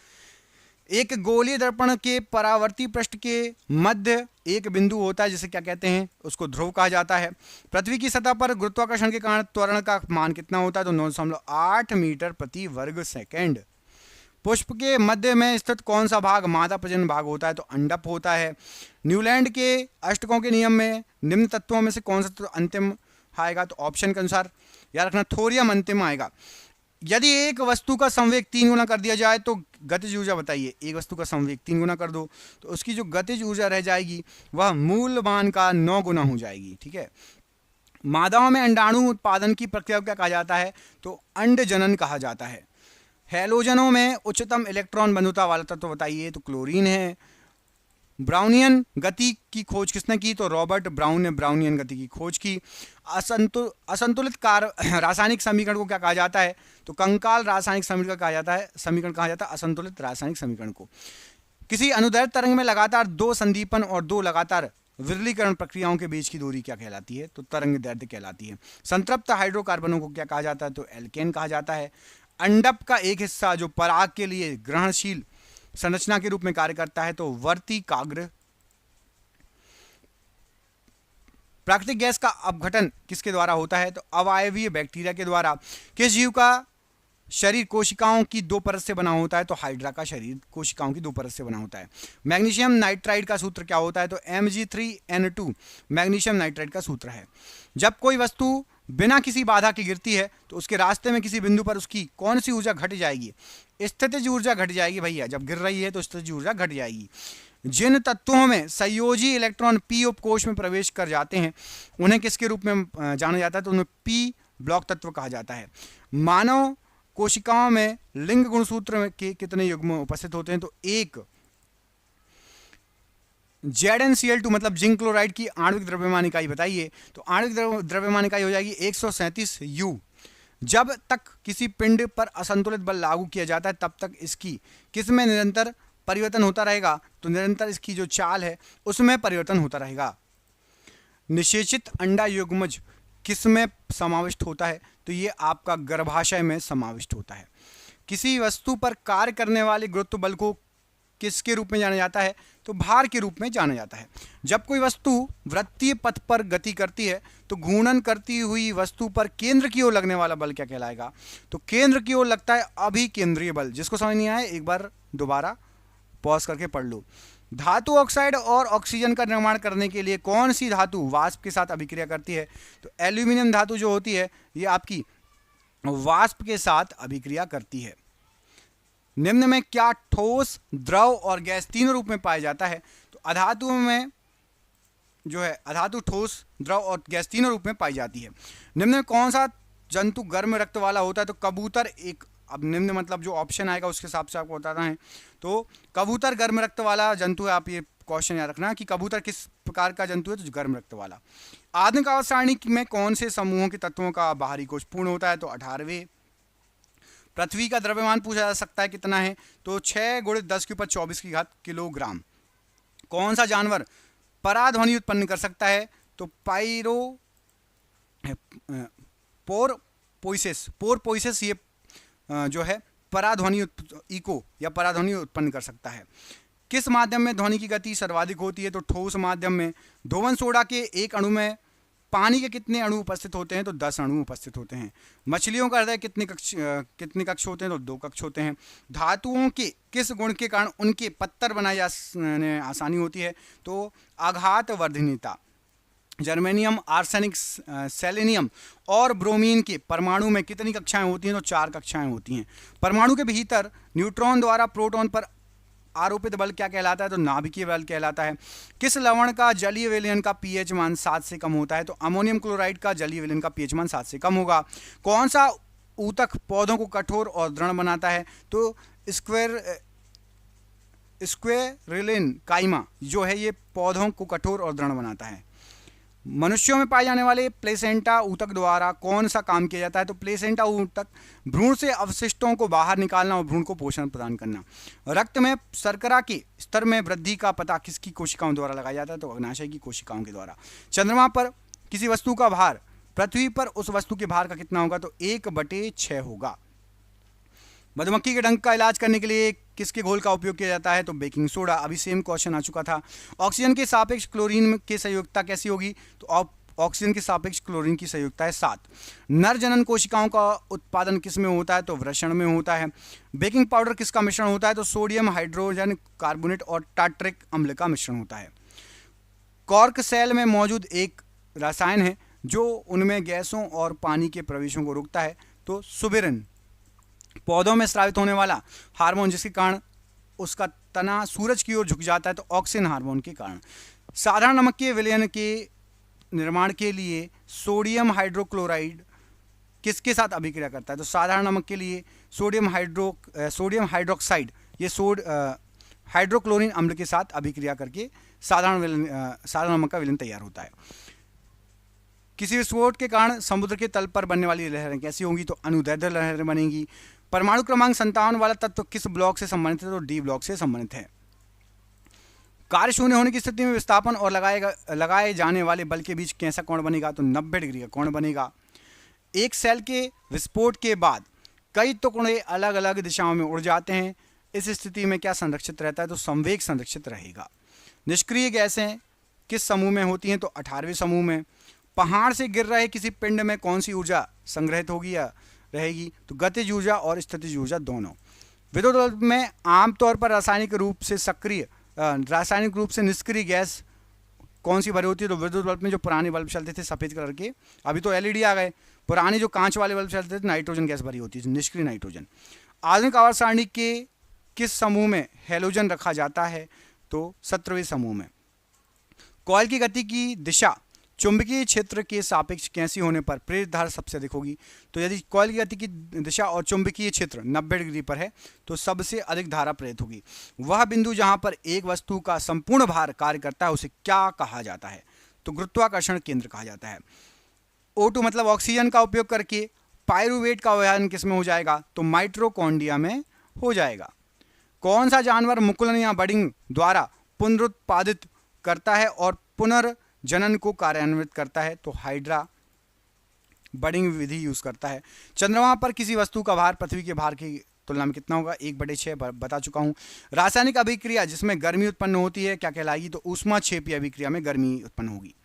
एक गोलीय दर्पण के परावर्ती पृष्ठ के मध्य एक बिंदु होता है जिसे क्या कहते हैं, उसको ध्रुव कहा जाता है। पृथ्वी की सतह पर गुरुत्वाकर्षण के कारण त्वरण का मान कितना होता है, तो 9.8 मीटर प्रति वर्ग सेकंड। पुष्प के मध्य में स्थित कौन सा भाग मादा प्रजनन भाग होता है, तो अंडप होता है। न्यूलैंड के अष्टकों के नियम में निम्न तत्वों में से कौन सा तत्व अंतिम आएगा, तो ऑप्शन के अनुसार याद रखना थोरियम अंतिम आएगा। यदि एक वस्तु का संवेग 3 गुना कर दिया जाए तो गतिज ऊर्जा बताइए। एक वस्तु का संवेग 3 गुना कर दो तो उसकी जो गतिज ऊर्जा रह जाएगी वह मूल मान का 9 गुना हो जाएगी। ठीक है। मादाओं में अंडाणु उत्पादन की प्रक्रिया को क्या कहा जाता है, तो अंड जनन कहा जाता है। हैलोजनों में उच्चतम इलेक्ट्रॉन बंधुता वाला तत्व बताइए, तो क्लोरीन है। ब्राउनियन गति की खोज किसने की, तो रॉबर्ट ब्राउन ने ब्राउनियन गति की खोज की। असंतुलित रासायनिक समीकरण को क्या कहा जाता है, तो कंकाल रासायनिक समीकरण कहा जाता है असंतुलित रासायनिक समीकरण को। किसी अनुदैर्ध्य तरंग में लगातार 2 संदीपन और 2 लगातार विरलीकरण प्रक्रियाओं के बीच की दूरी क्या कहलाती है, तो तरंग दैर्ध्य कहलाती है। संतृप्त हाइड्रोकार्बनों को क्या कहा जाता है, तो एल्केन कहा जाता है। अंडप का एक हिस्सा जो पराग के लिए ग्रहणशील संरचना के रूप में कार्य करता है, तो वर्तिकाग्र। प्राकृतिक गैस का अपघटन किसके द्वारा होता है, तो अवायवीय बैक्टीरिया के द्वारा। किस जीव का शरीर कोशिकाओं की 2 परत से बना होता है, तो हाइड्रा का शरीर कोशिकाओं की 2 परत से बना होता है। मैग्नीशियम नाइट्राइड का सूत्र क्या होता है, तो Mg3N2 मैग्नीशियम नाइट्राइड का सूत्र है। जब कोई वस्तु बिना किसी बाधा के गिरती है तो उसके रास्ते में किसी बिंदु पर उसकी कौन सी ऊर्जा घट जाएगी, स्थितिज ऊर्जा घट जाएगी भैया। जब गिर रही है तो स्थितिज ऊर्जा घट जाएगी। जिन तत्वों में संयोजी इलेक्ट्रॉन p उपकोष में प्रवेश कर जाते हैं उन्हें किसके रूप में जाना जाता है, तो उन्हें p ब्लॉक तत्व कहा जाता है। मानव कोशिकाओं में लिंग गुणसूत्र के कितने युग्म उपस्थित होते हैं, तो 1। ZnCl2 मतलब जिंक क्लोराइड की आणविक द्रव्यमान इकाई बताइए, तो आणविक द्रव्यमान इकाई हो जाएगी 137 U। जब तक किसी पिंड पर असंतुलित बल लागू किया जाता है तब तक इसकी किसमें निरंतर परिवर्तन होता रहेगा, तो निरंतर इसकी जो चाल है उसमें परिवर्तन होता रहेगा। निषेचित अंडा युग्मज किसमें समाविष्ट होता है, तो ये आपका गर्भाशय में समाविष्ट होता है। किसी वस्तु पर कार्य करने वाले गुरुत्व बल को किसके रूप में जाना जाता है, तो भार के रूप में जाना जाता है। जब कोई वस्तु वृत्तीय पथ पर गति करती है तो घूर्णन करती हुई वस्तु पर केंद्र की ओर लगने वाला बल क्या कहलाएगा, तो केंद्र की ओर लगता है अभिकेंद्रीय बल। जिसको समझ नहीं आया एक बार दोबारा पॉज करके पढ़ लो। धातु ऑक्साइड और ऑक्सीजन का निर्माण करने के लिए कौन सी धातु वाष्प के साथ अभिक्रिया करती है, तो एल्यूमिनियम धातु जो होती है ये आपकी वाष्प के साथ अभिक्रिया करती है। निम्न में क्या ठोस, द्रव और गैस तीनों रूप में पाया जाता है, तो अधातुओं में जो है अधातु, ठोस, द्रव और गैस तीनों रूप में पाई जाती है। निम्न में कौन सा जंतु गर्म रक्त वाला होता है, तो कबूतर एक। अब निम्न मतलब जो ऑप्शन आएगा उसके हिसाब से आपको बताना है। तो कबूतर गर्म रक्त वाला जंतु है। आप ये क्वेश्चन याद रखना कि कबूतर किस प्रकार का जंतु है, तो गर्म रक्त वाला। आधुनिक आवर्त सारणी में कौन से समूहों के तत्वों का बाहरी कोश पूर्ण होता है, तो 18वें। पृथ्वी का द्रव्यमान पूछा जा सकता है कितना है, तो 6 × 10⁻24 किलोग्राम। कौन सा जानवर पराध्वनि उत्पन्न कर सकता है, तो पोरपोइसेस ये जो है पराध्वनि इको या पराध्वनि उत्पन्न कर सकता है। किस माध्यम में ध्वनि की गति सर्वाधिक होती है, तो ठोस माध्यम में। धोवन सोडा के एक अणु में पानी के कितने अणु उपस्थित होते हैं, तो 10 अणु उपस्थित होते हैं। मछलियों का हृदय कितने कक्ष होते हैं, तो 2 कक्ष होते हैं। धातुओं के किस गुण के कारण उनके पत्थर बनाए जाने आसानी होती है, तो आघात वर्धनीयता। जर्मेनियम, आर्सेनिक, सेलेनियम और ब्रोमीन के परमाणु में कितनी कक्षाएं होती हैं, तो 4 कक्षाएं होती हैं। परमाणु के भीतर न्यूट्रॉन द्वारा प्रोटॉन पर आरोपित बल क्या कहलाता है, तो नाभिकीय बल कहलाता है। किस लवण का जलीय विलयन का पीएच मान 7 से कम होता है, तो अमोनियम क्लोराइड का जलीय विलयन का पीएच मान 7 से कम होगा। कौन सा ऊतक पौधों को कठोर और दृढ़ बनाता है, तो स्क्वेरुलिन काइमा जो है ये पौधों को कठोर और दृढ़ बनाता है। मनुष्यों में पाए जाने वाले प्लेसेंटा ऊतक द्वारा कौन सा काम किया जाता है, तो प्लेसेंटा ऊतक भ्रूण से अवशिष्टों को बाहर निकालना और भ्रूण को पोषण प्रदान करना। रक्त में शर्करा के स्तर में वृद्धि का पता किसकी कोशिकाओं द्वारा लगाया जाता है, तो अग्नाशय की कोशिकाओं के द्वारा। चंद्रमा पर किसी वस्तु का भार पृथ्वी पर उस वस्तु के भार का कितना होगा, तो 1/6 होगा। मधुमक्खी के डंक का इलाज करने के लिए किसके घोल का उपयोग किया जाता है? तो बेकिंग सोडा। अभी सेम क्वेश्चन आ चुका था। ऑक्सीजन के सापेक्ष क्लोरीन की संयोजकता कैसी होगी? तो ऑक्सीजन के सापेक्ष क्लोरीन की संयोजकता है 7। नर जनन कोशिकाओं का उत्पादन किस में होता है? तो वृषण में होता है। बेकिंग पाउडर किसका मिश्रण होता है? तो सोडियम हाइड्रोजन कार्बोनेट और टार्टरिक अम्ल का मिश्रण होता है। कॉर्क सेल में मौजूद एक रसायन है जो उनमें गैसों और पानी के प्रवेशों को रोकता है। तो सुबेरिन। पौधों में स्रावित होने वाला हार्मोन जिसके कारण उसका तना सूरज की ओर झुक जाता है, तो ऑक्सिन हार्मोन के कारण। साधारण नमक के विलयन के निर्माण के लिए सोडियम हाइड्रोक्लोराइड किसके साथ अभिक्रिया करता है? तो साधारण नमक के लिए सोडियम हाइड्रोक्साइड ये हाइड्रोक्लोरिन अम्ल के साथ अभिक्रिया करके साधारण नमक का विलयन तैयार होता है। किसी विस्फोट के कारण समुद्र के तल पर बनने वाली लहरें कैसी होंगी? तो अनुदैर्ध्य लहरें बनेंगी। परमाणु क्रमांक 57 वाला तत्व किस ब्लॉक से संबंधित है? तो डी ब्लॉक से संबंधित है। कार्य शून्य होने की स्थिति में विस्थापन और लगाए जाने वाले बल के बीच कैसा कोण बनेगा? तो 90 डिग्री का कोण बनेगा। एक सेल के विस्फोट के बाद कई टुकड़े अलग अलग दिशाओं में उड़ जाते हैं। इस स्थिति में क्या संरक्षित रहता है? तो संवेग संरक्षित रहेगा। निष्क्रिय गैसें किस समूह में होती हैं? तो 18वें समूह में। पहाड़ से गिर रहे किसी पिंड में कौन सी ऊर्जा संग्रहित होगी या रहेगी? तो गतिज ऊर्जा और स्थितिज ऊर्जा दोनों। विद्युत बल्ब में आमतौर पर रासायनिक रूप से निष्क्रिय गैस कौन सी भरी होती है? तो विद्युत बल्ब में जो पुराने बल्ब चलते थे सफेद कलर के, अभी तो एलईडी आ गए, पुराने जो कांच वाले बल्ब चलते थे नाइट्रोजन गैस भरी होती है, निष्क्रिय नाइट्रोजन। आधुनिक आवर्त सारणी के किस समूह में हैलोजन रखा जाता है? तो 17वें समूह में। कॉइल की गति की दिशा चुंबकीय क्षेत्र के सापेक्ष कैसी होने पर प्रेरित धारा सबसे अधिक होगी? तो यदि कॉइल की गति की दिशा और चुंबकीय क्षेत्र 90 डिग्री पर है तो सबसे अधिक धारा प्रेरित होगी। वह बिंदु जहां पर एक वस्तु का संपूर्ण भार कार्य करता है उसे क्या कहा जाता है? तो गुरुत्वाकर्षण केंद्र कहा जाता है। O2 मतलब ऑक्सीजन का उपयोग करके पायरुवेट का अवयन किसमें हो जाएगा? तो माइटोकॉन्ड्रिया में हो जाएगा। कौन सा जानवर मुकुलन या बडिंग द्वारा पुनरुत्पादित करता है और पुनर्जनन को कार्यान्वित करता है? तो हाइड्रा बडिंग विधि यूज करता है। चंद्रमा पर किसी वस्तु का भार पृथ्वी के भार की तुलना में कितना होगा? 1/6 बता चुका हूं। रासायनिक अभिक्रिया जिसमें गर्मी उत्पन्न होती है क्या कहलाएगी? तो ऊष्माक्षेपीय अभिक्रिया में गर्मी उत्पन्न होगी।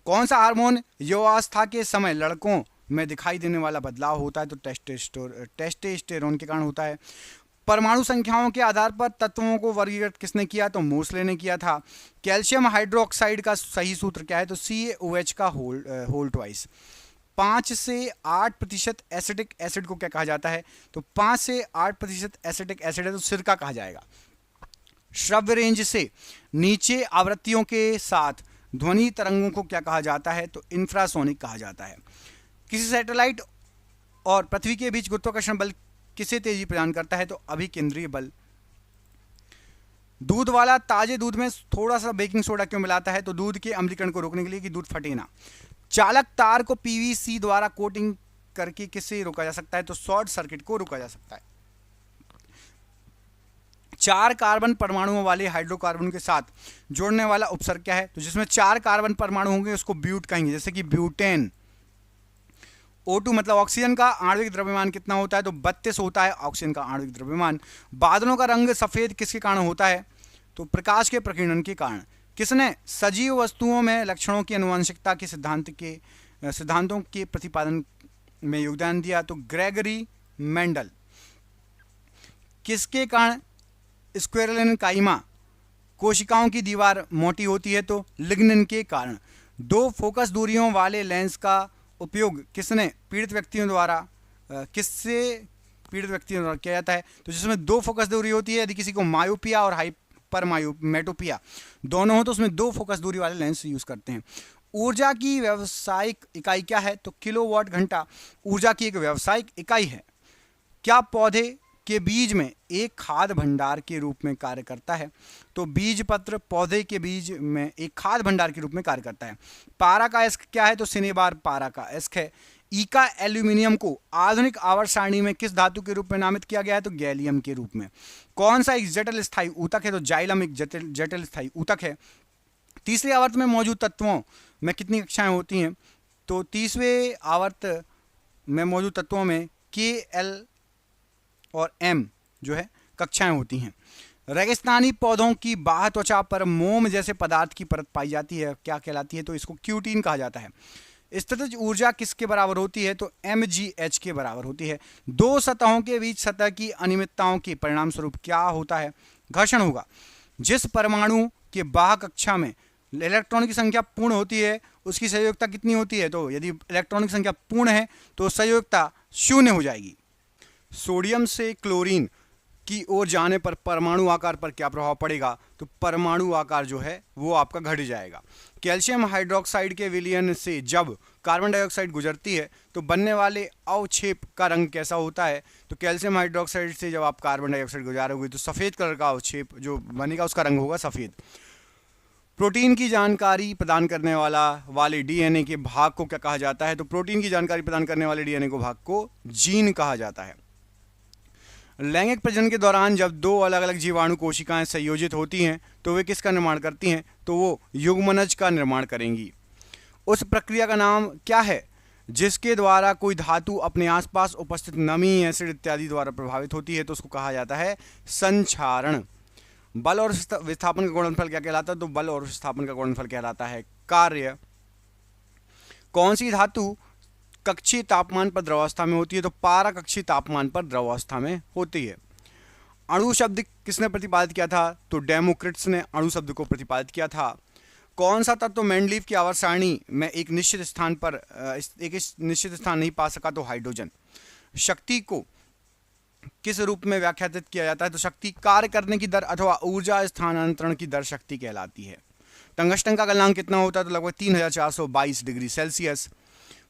कौन सा हार्मोन युवावस्था के समय लड़कों में दिखाई देने वाला बदलाव होता है? तो टेस्टोस्टेरोन के कारण होता है। परमाणु संख्याओं के आधार पर तत्वों को वर्गीकृत किसने किया? तो मोसले ने किया था। कैल्शियम हाइड्रोक्साइड का सही सूत्र क्या है? तो CaOH का होल ट्वाइस। 5 से 8% एसिटिक एसिड को क्या कहा जाता है? तो 5 से 8% एसिटिक एसिड है तो सिरका कहा जाएगा। श्रव्य रेंज से नीचे आवृत्तियों के साथ ध्वनि तरंगों को क्या कहा जाता है? तो इंफ्रासोनिक कहा जाता है। किसी सैटेलाइट और पृथ्वी के बीच गुरुत्वाकर्षण बल किसे तेजी प्रदान करता है? तो अभिकेंद्रीय बल। दूध वाला ताजे दूध में थोड़ा सा बेकिंग सोडा क्यों मिलाता है? तो दूध के अम्लीकरण को रोकने के लिए कि दूध फटे ना। चालक तार को PVC द्वारा कोटिंग करके किससे रोका जा सकता है? तो शॉर्ट सर्किट को रोका जा सकता है। 4 कार्बन परमाणुओं वाले हाइड्रोकार्बन के साथ जोड़ने वाला उपसर्ग क्या है? तो जिसमें 4 कार्बन परमाणु होंगे उसको ब्यूट कहेंगे, जैसे कि ब्यूटेन। O2 मतलब ऑक्सीजन का आणविक द्रव्यमान कितना होता है? तो 32 होता है ऑक्सीजन का आणविक द्रव्यमान। बादलों का रंग सफेद किसके कारण होता है? तो प्रकाश के प्रकीर्णन के कारण। किसने सजीव वस्तुओं में लक्षणों की आनुवंशिकता के सिद्धांतों के प्रतिपादन में योगदान दिया? तो ग्रेगरी मेंडल। किसके कारण स्क्वेरलिन काइमा कोशिकाओं की दीवार मोटी होती है? तो लिग्निन के कारण। 2 फोकस दूरियों वाले लेंस का उपयोग किससे पीड़ित व्यक्तियों द्वारा किया जाता है? तो जिसमें 2 फोकस दूरी होती है, यदि किसी को मायोपिया और हाइपरमेटोपिया दोनों हो तो उसमें 2 फोकस दूरी वाले लेंस यूज करते हैं। ऊर्जा की व्यावसायिक इकाई क्या है? तो किलोवाट घंटा ऊर्जा की एक व्यावसायिक इकाई है। क्या पौधे के बीज में एक खाद्य भंडार के रूप में कार्य करता है? तो बीज पत्र पौधे के बीज में एक खाद्य भंडार के रूप में कार्य करता है। पारा का एस्क क्या है? तो सिनेबार पारा का एस्क है। ईका एल्यूमिनियम को आधुनिक आवर्त सारणी में किस धातु के रूप में नामित किया गया है? तो गैलियम के रूप में। कौन सा एक जटिल स्थायी ऊतक है? तो जाइलम एक जटिल स्थायी ऊतक है। तीसरे आवर्त में मौजूद तत्वों में कितनी कक्षाएं होती हैं? तो 30वें आवर्त में मौजूद तत्वों में K, L और M जो है कक्षाएं होती हैं। रेगिस्तानी पौधों की बाह्य त्वचा पर मोम जैसे पदार्थ की परत पाई जाती है, क्या कहलाती है? तो इसको क्यूटीन कहा जाता है। स्थितिज ऊर्जा किसके बराबर होती है? तो mgh के बराबर होती है। दो सतहों के बीच सतह की अनियमितताओं के परिणाम स्वरूप क्या होता है? घर्षण होगा। जिस परमाणु के बाह्य कक्षा में इलेक्ट्रॉन की संख्या पूर्ण होती है उसकी संयोजकता कितनी होती है? तो यदि इलेक्ट्रॉन की संख्या पूर्ण है तो संयोजकता 0 हो जाएगी। सोडियम से क्लोरीन की ओर जाने पर परमाणु आकार पर क्या प्रभाव पड़ेगा? तो परमाणु आकार जो है वो आपका घट जाएगा। कैल्शियम हाइड्रोक्साइड के विलयन से जब कार्बन डाइऑक्साइड गुजरती है तो बनने वाले अवक्षेप का रंग कैसा होता है? तो कैल्शियम हाइड्रोक्साइड से जब आप कार्बन डाइऑक्साइड गुजारोगे तो सफ़ेद कलर का अवक्षेप जो बनेगा उसका रंग होगा सफ़ेद। प्रोटीन की जानकारी प्रदान करने वाले डीएनए के भाग को क्या कहा जाता है? तो प्रोटीन की जानकारी प्रदान करने वाले डीएनए को भाग को जीन कहा जाता है। लैंगिक प्रजनन के दौरान जब दो अलग अलग जीवाणु कोशिकाएं संयोजित होती हैं तो वे किसका निर्माण करती हैं? तो वो युग्मनज का निर्माण करेंगी। उस प्रक्रिया का नाम क्या है जिसके द्वारा कोई धातु अपने आसपास उपस्थित नमी, एसिड इत्यादि द्वारा प्रभावित होती है? तो उसको कहा जाता है संक्षारण। बल और विस्थापन का गुणनफल क्या कहलाता है? तो बल और विस्थापन का गुणनफल कहलाता है कार्य। कौन सी धातु कक्षीय तापमान पर द्रवावस्था में होती है? तो पारा कक्षीय तापमान पर द्रवावस्था में होती है। अणु शब्द किसने प्रतिपादित किया था? तो डेमोक्रिटस ने अणु शब्द को प्रतिपादित किया था। कौन सा तत्व मेंडलीव की आवर्त सारणी में एक निश्चित स्थान नहीं पा सका? तो हाइड्रोजन। शक्ति को किस रूप में व्याख्यात किया जाता है? तो शक्ति कार्य करने की दर अथवा ऊर्जा स्थानांतरण की दर शक्ति कहलाती है। टंगस्टन का गलनांक कितना होता है? तो लगभग 3422 डिग्री सेल्सियस।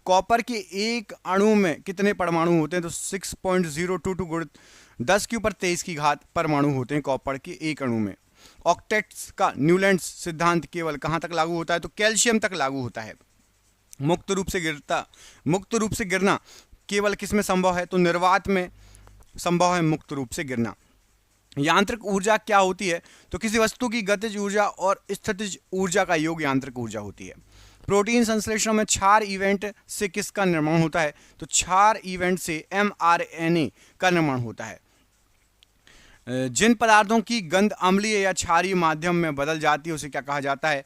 कॉपर के एक अणु में कितने परमाणु होते हैं? तो 6.022 गुणित 10 के ऊपर 23 की घात परमाणु होते हैं कॉपर के एक अणु में। ऑक्टेट्स का न्यूलैंड्स सिद्धांत केवल कहां तक लागू होता है? तो कैल्शियम तक लागू होता है। मुक्त रूप से गिरना केवल किस में संभव है? तो निर्वात में संभव है मुक्त रूप से गिरना। यांत्रिक ऊर्जा क्या होती है? तो किसी वस्तु की गतिज ऊर्जा और स्थितिज ऊर्जा का योग यांत्रिक ऊर्जा होती है। प्रोटीन संश्लेषण में क्षार इवेंट से किसका निर्माण होता है? तो क्षार इवेंट से mRNA का निर्माण होता है। जिन पदार्थों की गंध अम्लीय या क्षारीय माध्यम में बदल जाती है उसे क्या कहा जाता है?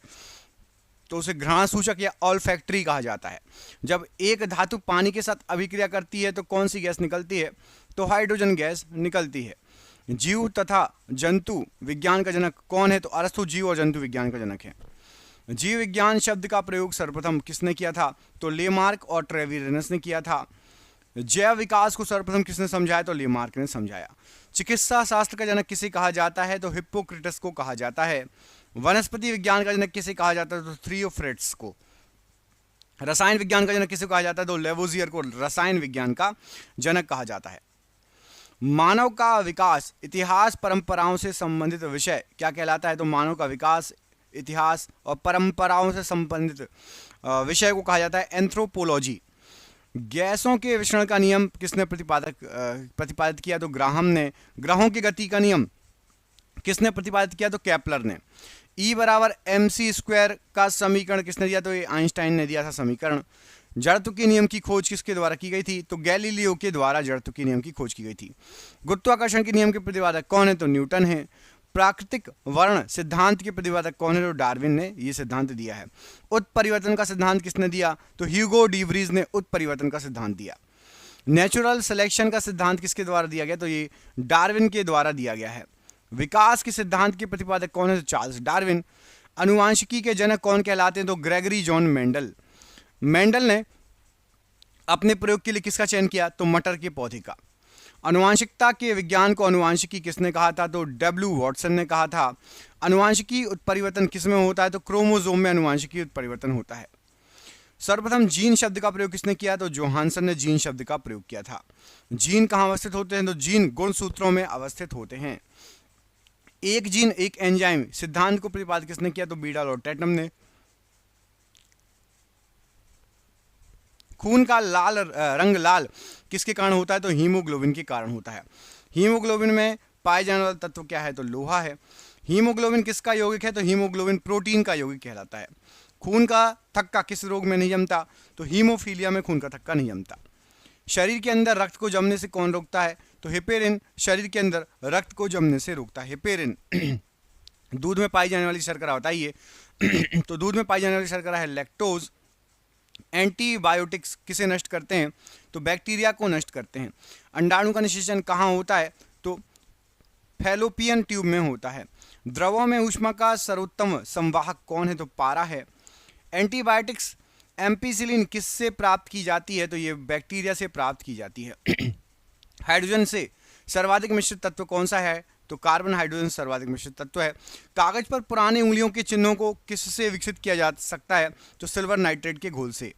तो उसे घ्राण सूचक या ऑल्फैक्टरी कहा जाता है। जब एक धातु पानी के साथ अभिक्रिया करती है तो कौन सी गैस निकलती है? तो हाइड्रोजन गैस निकलती है। जीव तथा जंतु विज्ञान का जनक कौन है? तो अरस्तु जीव और जंतु विज्ञान का जनक है। जीव विज्ञान शब्द का प्रयोग सर्वप्रथम किसने किया था? तो लेमार्क और ट्रेविरनस ने किया था। जैव विकास को सर्वप्रथम किसने समझाया? तो लेमार्क ने समझाया। चिकित्सा शास्त्र का जनक किसे कहा जाता है? तो हिप्पोक्रेटस को कहा जाता है। वनस्पति विज्ञान का जनक किसे कहा जाता है? तो थियोफ्रेट्स को। रसायन विज्ञान का जनक किसे कहा जाता है? तो लेवोजियर को रसायन विज्ञान का जनक कहा जाता है। मानव का विकास इतिहास परंपराओं से संबंधित विषय क्या कहलाता है? तो मानव का विकास इतिहास और परंपराओं से संबंधित विषय को कहा जाता है एंथ्रोपोलॉजी। गैसों के विचरण का नियम किसने प्रतिपादित किया? तो ग्राहम ने। ग्रहों की गति का नियम किसने प्रतिपादित किया? तो केपलर ने। E बराबर mc² का समीकरण किसने दिया? तो ये आइंस्टाइन ने दिया था समीकरण। जड़त्व के नियम की खोज किसके द्वारा की गई थी? तो गैलीलियो के द्वारा जड़त्व के नियम की खोज की गई थी। गुरुत्वाकर्षण के नियम के प्रतिपादक कौन है? तो न्यूटन है। प्राकृतिक वर्ण सिद्धांत के प्रतिपादक कौन है? तो डार्विन ने ये सिद्धांत दिया है। उत्परिवर्तन का सिद्धांत किसने दिया? तो ह्यूगो डी व्रीज ने उत्परिवर्तन का सिद्धांत दिया। नेचुरल सिलेक्शन का सिद्धांत किसके द्वारा दिया गया? तो ये डार्विन के द्वारा दिया गया है। विकास के सिद्धांत के प्रतिपादक कौन है? तो चार्ल्स डार्विन। अनुवांशिकी के जनक कौन कहलाते हैं? तो ग्रेगरी जॉन मेंडल। मेंडल ने अपने प्रयोग के लिए किसका चयन किया? तो मटर के पौधे का। अनुवांशिकता के विज्ञान को अनुवांशिकी किसने कहा था? तो डब्ल्यू वॉटसन ने कहा था। अनुवांशिकी उत्परिवर्तन किसमें होता है? तो क्रोमोसोम में अनुवांशिकी उत्परिवर्तन होता है। सर्वप्रथम जीन शब्द का प्रयोग किसने किया? तो जोहानसन ने जीन शब्द का प्रयोग किया था। जीन कहाँ अवस्थित होते हैं? तो जीन गुणसूत्रों में अवस्थित होते हैं। एक जीन एक एंजाइम सिद्धांत को प्रतिपादित किसने किया? तो बीडल और टेटम ने। खून का रंग लाल किसके कारण होता है? तो हीमोग्लोबिन के कारण होता है। हीमोग्लोबिन में पाए जाने वाला तत्व क्या है? तो लोहा है। हीमोग्लोबिन किसका यौगिक है? तो हीमोग्लोबिन प्रोटीन का यौगिक कहलाता है। खून का थक्का किस रोग में नहीं जमता? तो हीमोफीलिया में खून का थक्का नहीं जमता। शरीर के अंदर रक्त को जमने से कौन रोकता है? तो हेपेरिन शरीर के अंदर रक्त को जमने से रोकता है। हेपेरिन दूध में पाई जाने वाली शर्करा बताइए। तो दूध में पाई जाने वाली शर्करा है लैक्टोज। एंटीबायोटिक्स किसे नष्ट करते हैं? तो बैक्टीरिया को नष्ट करते हैं। अंडाणु का निषेचन कहाँ होता है? तो फैलोपियन ट्यूब में होता है। द्रवों में ऊष्मा का सर्वोत्तम संवाहक कौन है? तो पारा है। एंटीबायोटिक्स एम्पिसिलिन किससे प्राप्त की जाती है? तो ये बैक्टीरिया से प्राप्त की जाती है। हाइड्रोजन से सर्वाधिक मिश्रित तत्व कौन सा है? तो कार्बन हाइड्रोजन सर्वाधिक मिश्रित तत्व है। कागज पर पुराने उंगलियों के चिन्हों को किससे विकसित किया जा सकता है? तो सिल्वर नाइट्रेट के घोल से।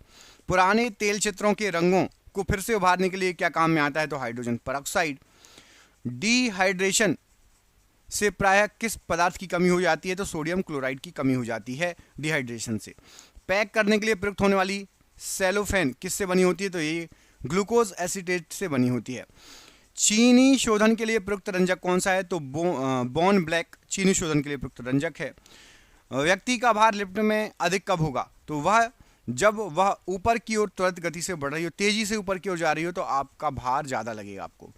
पुराने तेल चित्रों के रंगों को फिर से उभारने के लिए क्या काम में आता है? तो हाइड्रोजन परऑक्साइड। डिहाइड्रेशन से प्रायः किस पदार्थ की कमी हो जाती है? तो सोडियम क्लोराइड की कमी हो जाती है डिहाइड्रेशन से। पैक करने के लिए प्रयुक्त होने वाली सेलोफेन किससे बनी होती है? तो ये ग्लूकोज एसीटेट से बनी होती है। चीनी शोधन के लिए प्रयुक्त रंजक कौन सा है? तो बोन ब्लैक चीनी शोधन के लिए प्रयुक्त रंजक है। व्यक्ति का भार लिफ्ट में अधिक कब होगा? तो वह जब वह ऊपर की ओर त्वरित गति से बढ़ रही हो, तेजी से ऊपर की ओर जा रही हो, तो आपका भार ज्यादा लगेगा आपको।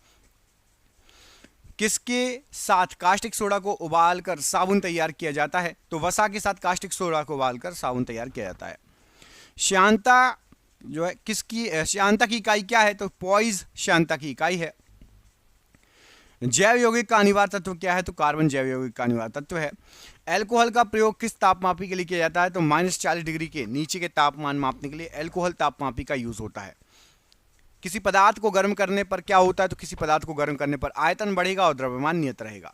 किसके साथ कास्टिक सोडा को उबालकर साबुन तैयार किया जाता है? तो वसा के साथ कास्टिक सोडा को उबालकर साबुन तैयार किया जाता है। श्यानता जो है किसकी, श्यानता की इकाई क्या है? तो पॉइज श्यानता की इकाई है। जैव यौगिक का अनिवार्य तत्व क्या है? तो कार्बन जैव यौगिक का अनिवार्य तत्व है। अल्कोहल का प्रयोग किस तापमापी के लिए किया जाता है? तो -40 डिग्री के नीचे के तापमान मापने के लिए अल्कोहल तापमापी का यूज होता है। किसी पदार्थ को गर्म करने पर क्या होता है? तो किसी पदार्थ को गर्म करने पर आयतन बढ़ेगा और द्रव्यमान नियत रहेगा।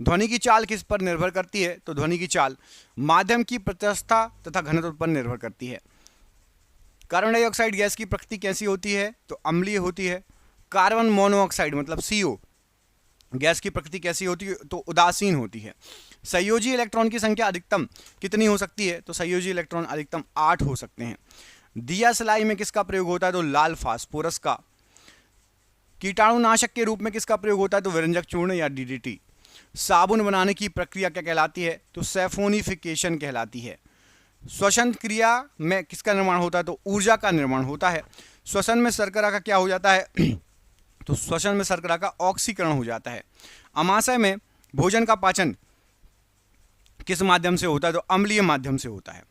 ध्वनि की चाल किस पर निर्भर करती है? तो ध्वनि की चाल माध्यम की प्रत्यस्थता तथा घनत्व पर निर्भर करती है। कार्बन डाइऑक्साइड गैस की प्रकृति कैसी होती है? तो अम्लीय होती है। कार्बन मोनोऑक्साइड मतलब CO गैस की प्रकृति कैसी होती है? तो उदासीन होती है। संयोजी इलेक्ट्रॉन की संख्या अधिकतम कितनी हो सकती है? तो संयोजी इलेक्ट्रॉन अधिकतम 8 हो सकते हैं। दिया सलाई में किसका प्रयोग होता है? तो लाल फास्फोरस का। कीटाणुनाशक के रूप में किसका प्रयोग होता है? तो विरंजक चूर्ण या DDT। साबुन बनाने की प्रक्रिया क्या कहलाती है? तो सैफोनिफिकेशन कहलाती है। श्वसन क्रिया में किसका निर्माण होता है? तो ऊर्जा का निर्माण होता है। श्वसन में शर्करा का क्या हो जाता है? तो श्वसन में शर्करा का ऑक्सीकरण हो जाता है। अमाशय में भोजन का पाचन किस माध्यम से होता है? तो अम्लीय माध्यम से होता है।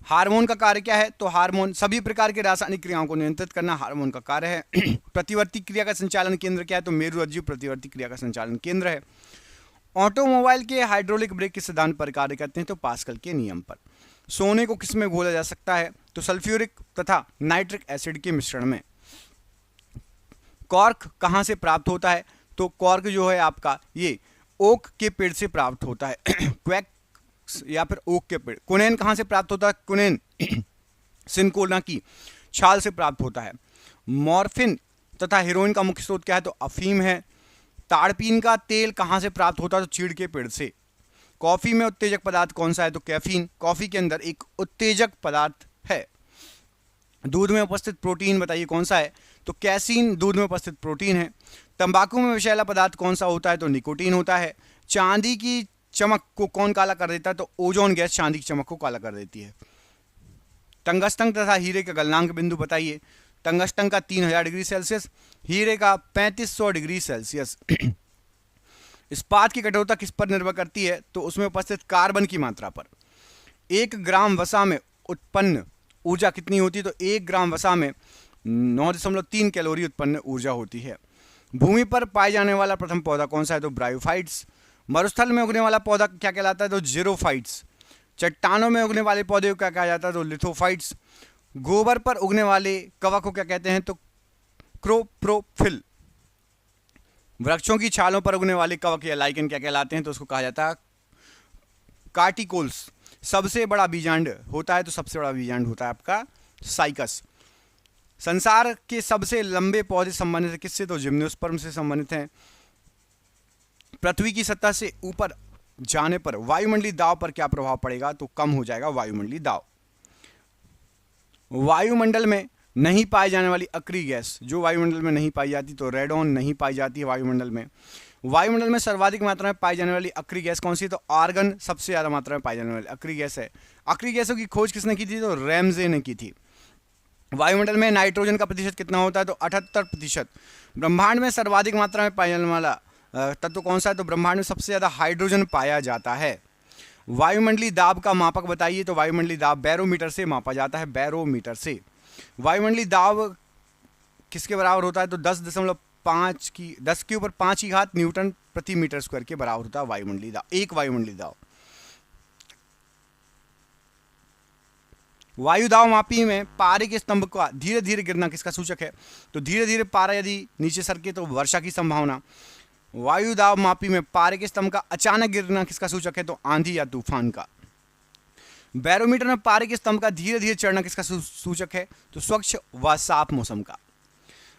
हार्मोन का कार्य क्या है? तो हार्मोन सभी प्रकार के रासायनिक क्रियाओं को नियंत्रित करना हार्मोन का कार्य है। प्रतिवर्ती क्रिया का संचालन केंद्र क्या है? तो मेरुरज्जु प्रतिवर्ती क्रिया का संचालन केंद्र है। ऑटोमोबाइल के हाइड्रोलिक ब्रेक किस सिद्धांत पर कार्य करते हैं? तो पास्कल के नियम पर। सोने को किस में घोला जा सकता है? तो सल्फ्यूरिक तथा नाइट्रिक एसिड के मिश्रण में। कॉर्क कहाँ से प्राप्त होता है? तो कॉर्क जो है आपका ये ओक के पेड़ से प्राप्त होता है। क्वैक या फिर ओक के पेड़। कुनेन कहाँ से प्राप्त होता है? कुनेन सिनकोना की छाल से प्राप्त होता है। मॉर्फिन तथा हीरोइन का मुख्य स्रोत क्या है? तो अफीम है। ताड़पीन का तेल कहाँ से प्राप्त होता है? तो चीड़ के पेड़ से। कॉफी में उत्तेजक पदार्थ कौन सा है? तो कैफीन कॉफी के अंदर एक उत्तेजक पदार्थ है। दूध में उपस्थित प्रोटीन बताइए कौन सा है? तो कैसीन दूध में उपस्थित प्रोटीन है। तंबाकू में विषैला पदार्थ कौन सा होता है? तो निकोटीन होता है। चांदी की चमक को कौन काला कर देता है? तो ओजोन गैस चांदी की चमक को काला कर देती है। टंगस्टन तथा हीरे का गलनांक बिंदु बताइए। टंगस्टन का 3000 डिग्री सेल्सियस, हीरे का 3500 डिग्री सेल्सियस। इस्पात की कठोरता किस पर निर्भर करती है? तो उसमें उपस्थित कार्बन की मात्रा पर। 1 ग्राम वसा में उत्पन्न ऊर्जा कितनी होती है? तो 1 ग्राम वसा में 9.3 कैलोरी उत्पन्न ऊर्जा होती है। भूमि पर पाए जाने वाला प्रथम पौधा कौन सा है? तो ब्रायोफाइट्स। मरुस्थल में उगने वाला पौधा क्या कहलाता है? तो जीरोफाइट्स। चट्टानों में उगने वाले पौधे को क्या कहा जाता है? तो लिथोफाइट्स। गोबर पर उगने वाले कवक को क्या कहते हैं? तो क्रोप्रोफिल। वृक्षों की छालों पर उगने वाले कवक या लाइकन क्या कहलाते हैं? तो उसको कहा जाता है कार्टिकोल्स। सबसे बड़ा बीजांड होता है? तो सबसे बड़ा बीजांड होता है आपका साइकस। संसार के सबसे लंबे पौधे संबंधित है किससे? तो जिम्नोस्पर्म से संबंधित हैं। पृथ्वी की सतह से ऊपर जाने पर वायुमंडलीय दाब पर क्या प्रभाव पड़ेगा? तो कम हो जाएगा वायुमंडलीय दाब। वायुमंडल में नहीं पाई जाने वाली अक्रिय गैस जो वायुमंडल में नहीं पाई जाती, तो रेडॉन नहीं पाई जाती है वायुमंडल में। वायुमंडल में सर्वाधिक मात्रा में पाई जाने वाली अक्रिय गैस कौन सी है? तो आर्गन सबसे ज्यादा मात्रा में पाई जाने वाली अक्रिय गैस है। अक्रिय गैसों की खोज किसने की थी? तो रैमजे ने की थी। वायुमंडल में नाइट्रोजन का प्रतिशत कितना होता है? तो 78%। ब्रह्मांड में सर्वाधिक मात्रा में पाया जाने वाला तत्व कौन सा है? तो ब्रह्मांड में सबसे ज्यादा हाइड्रोजन पाया जाता है। वायुमंडलीय दाब का मापक बताइए। तो वायुमंडलीय दाब बैरोमीटर से मापा जाता है, बैरोमीटर से। वायुमंडलीय दाब किसके बराबर होता है? तो 10 के ऊपर 5 की घात न्यूटन प्रति मीटर स्क्वायर के बराबर होता है वायुमंडलीय दाब, एक वायुमंडलीय दाब। वायु दाब मापी में पारे के स्तंभ का धीरे धीरे गिरना किसका सूचक है? तो धीरे धीरे पारा यदि नीचे सरके तो वर्षा की संभावना। वायु दाब मापी में पारे के स्तंभ का अचानक गिरना किसका सूचक है? तो आंधी या तूफान का। बैरोमीटर में पारे के स्तंभ का धीरे धीरे चढ़ना किसका सूचक है? तो स्वच्छ व साफ मौसम का।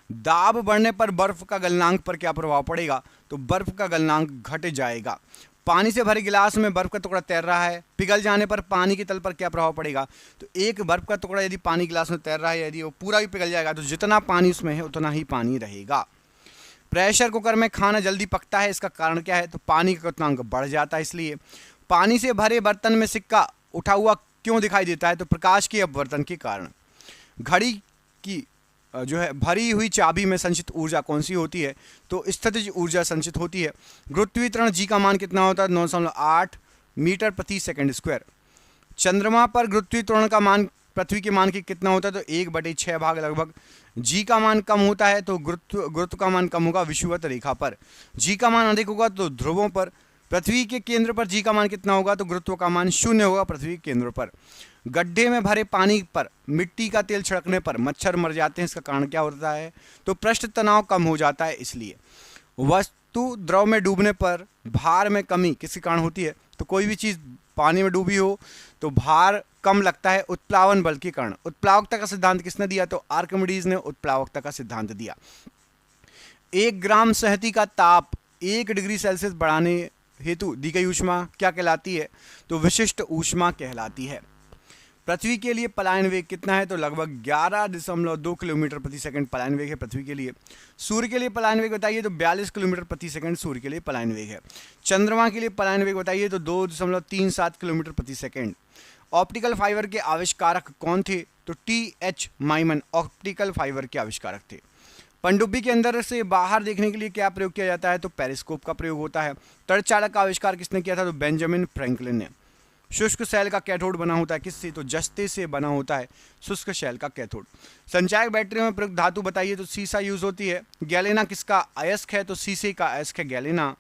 दाब बढ़ने पर बर्फ का गलनांक पर क्या प्रभाव पड़ेगा? तो बर्फ का गलनांक घट जाएगा। पानी से भरे गिलास में बर्फ का टुकड़ा तैर रहा है, पिघल जाने पर पानी के तल पर क्या प्रभाव पड़ेगा? तो एक बर्फ का टुकड़ा यदि पानी गिलास में तैर रहा है, यदि वो पूरा भी पिघल जाएगा तो जितना पानी उसमें है उतना ही पानी रहेगा। प्रेशर कुकर में खाना जल्दी पकता है, इसका कारण क्या है? तो पानी का क्वथनांक बढ़ जाता है इसलिए। पानी से भरे बर्तन में सिक्का उठा हुआ क्यों दिखाई देता है? तो प्रकाश के अपवर्तन के कारण। घड़ी की जो है भरी हुई चाबी में संचित ऊर्जा कौन सी होती है? तो स्थितिज ऊर्जा संचित होती है। गुरुत्वीकरण जी का मान कितना होता है? 9.8 मीटर प्रति सेकंड स्क्वायर। चंद्रमा पर गुरुत्वीकरण का मान पृथ्वी के मान की कितना होता है? तो 1/6 भाग लगभग। जी का मान कम होता है तो गुरुत्व का मान कम होगा विषुवत रेखा पर। जी का मान अधिक होगा तो ध्रुवों पर। पृथ्वी के केंद्र पर जी का मान कितना होगा? तो गुरुत्व का मान 0 होगा पृथ्वी के केंद्र पर। गड्ढे में भरे पानी पर मिट्टी का तेल छिड़कने पर मच्छर मर जाते हैं, इसका कारण क्या होता है? तो पृष्ठ तनाव कम हो जाता है इसलिए। वस्तु द्रव में डूबने पर भार में कमी किसके कारण होती है? तो कोई भी चीज पानी में डूबी हो तो भार कम लगता है उत्प्लावन बल के कारण। उत्प्लावकता का सिद्धांत किसने दिया? तो आर्किमिडीज ने उत्प्लावकता का सिद्धांत दिया। 1 ग्राम शहदी का ताप 1 डिग्री सेल्सियस बढ़ाने हेतु दी गई ऊष्मा क्या कहलाती है? तो विशिष्ट ऊष्मा कहलाती है। पृथ्वी के लिए पलायन वेग कितना है? तो लगभग 11.2 किलोमीटर प्रति सेकंड पलायन वेग है पृथ्वी के लिए। सूर्य के लिए पलायन वेग बताइए। तो 42 किलोमीटर प्रति सेकंड सूर्य के लिए पलायन वेग है। चंद्रमा के लिए पलायन वेग बताइए। तो 2.37 किलोमीटर प्रति सेकंड। ऑप्टिकल फाइबर के आविष्कारक कौन थे? तो टी.एच. माइमन ऑप्टिकल फाइबर के आविष्कारक थे। पनडुब्बी के अंदर से बाहर देखने के लिए क्या प्रयोग किया जाता है? तो पेरिस्कोप का प्रयोग होता है। तड़चालक का आविष्कार किसने किया था? तो बेंजामिन फ्रैंकलिन ने। शुष्क शैल का कैथोड बना होता है किससे? तो जस्ते से बना होता है शुष्क शैल का कैथोड। संचायक बैटरी में प्रयुक्त धातु बताइए। तो सीसा यूज होती है। गैलेना किसका अयस्क है? तो सीसे का अयस्क है गैलेना।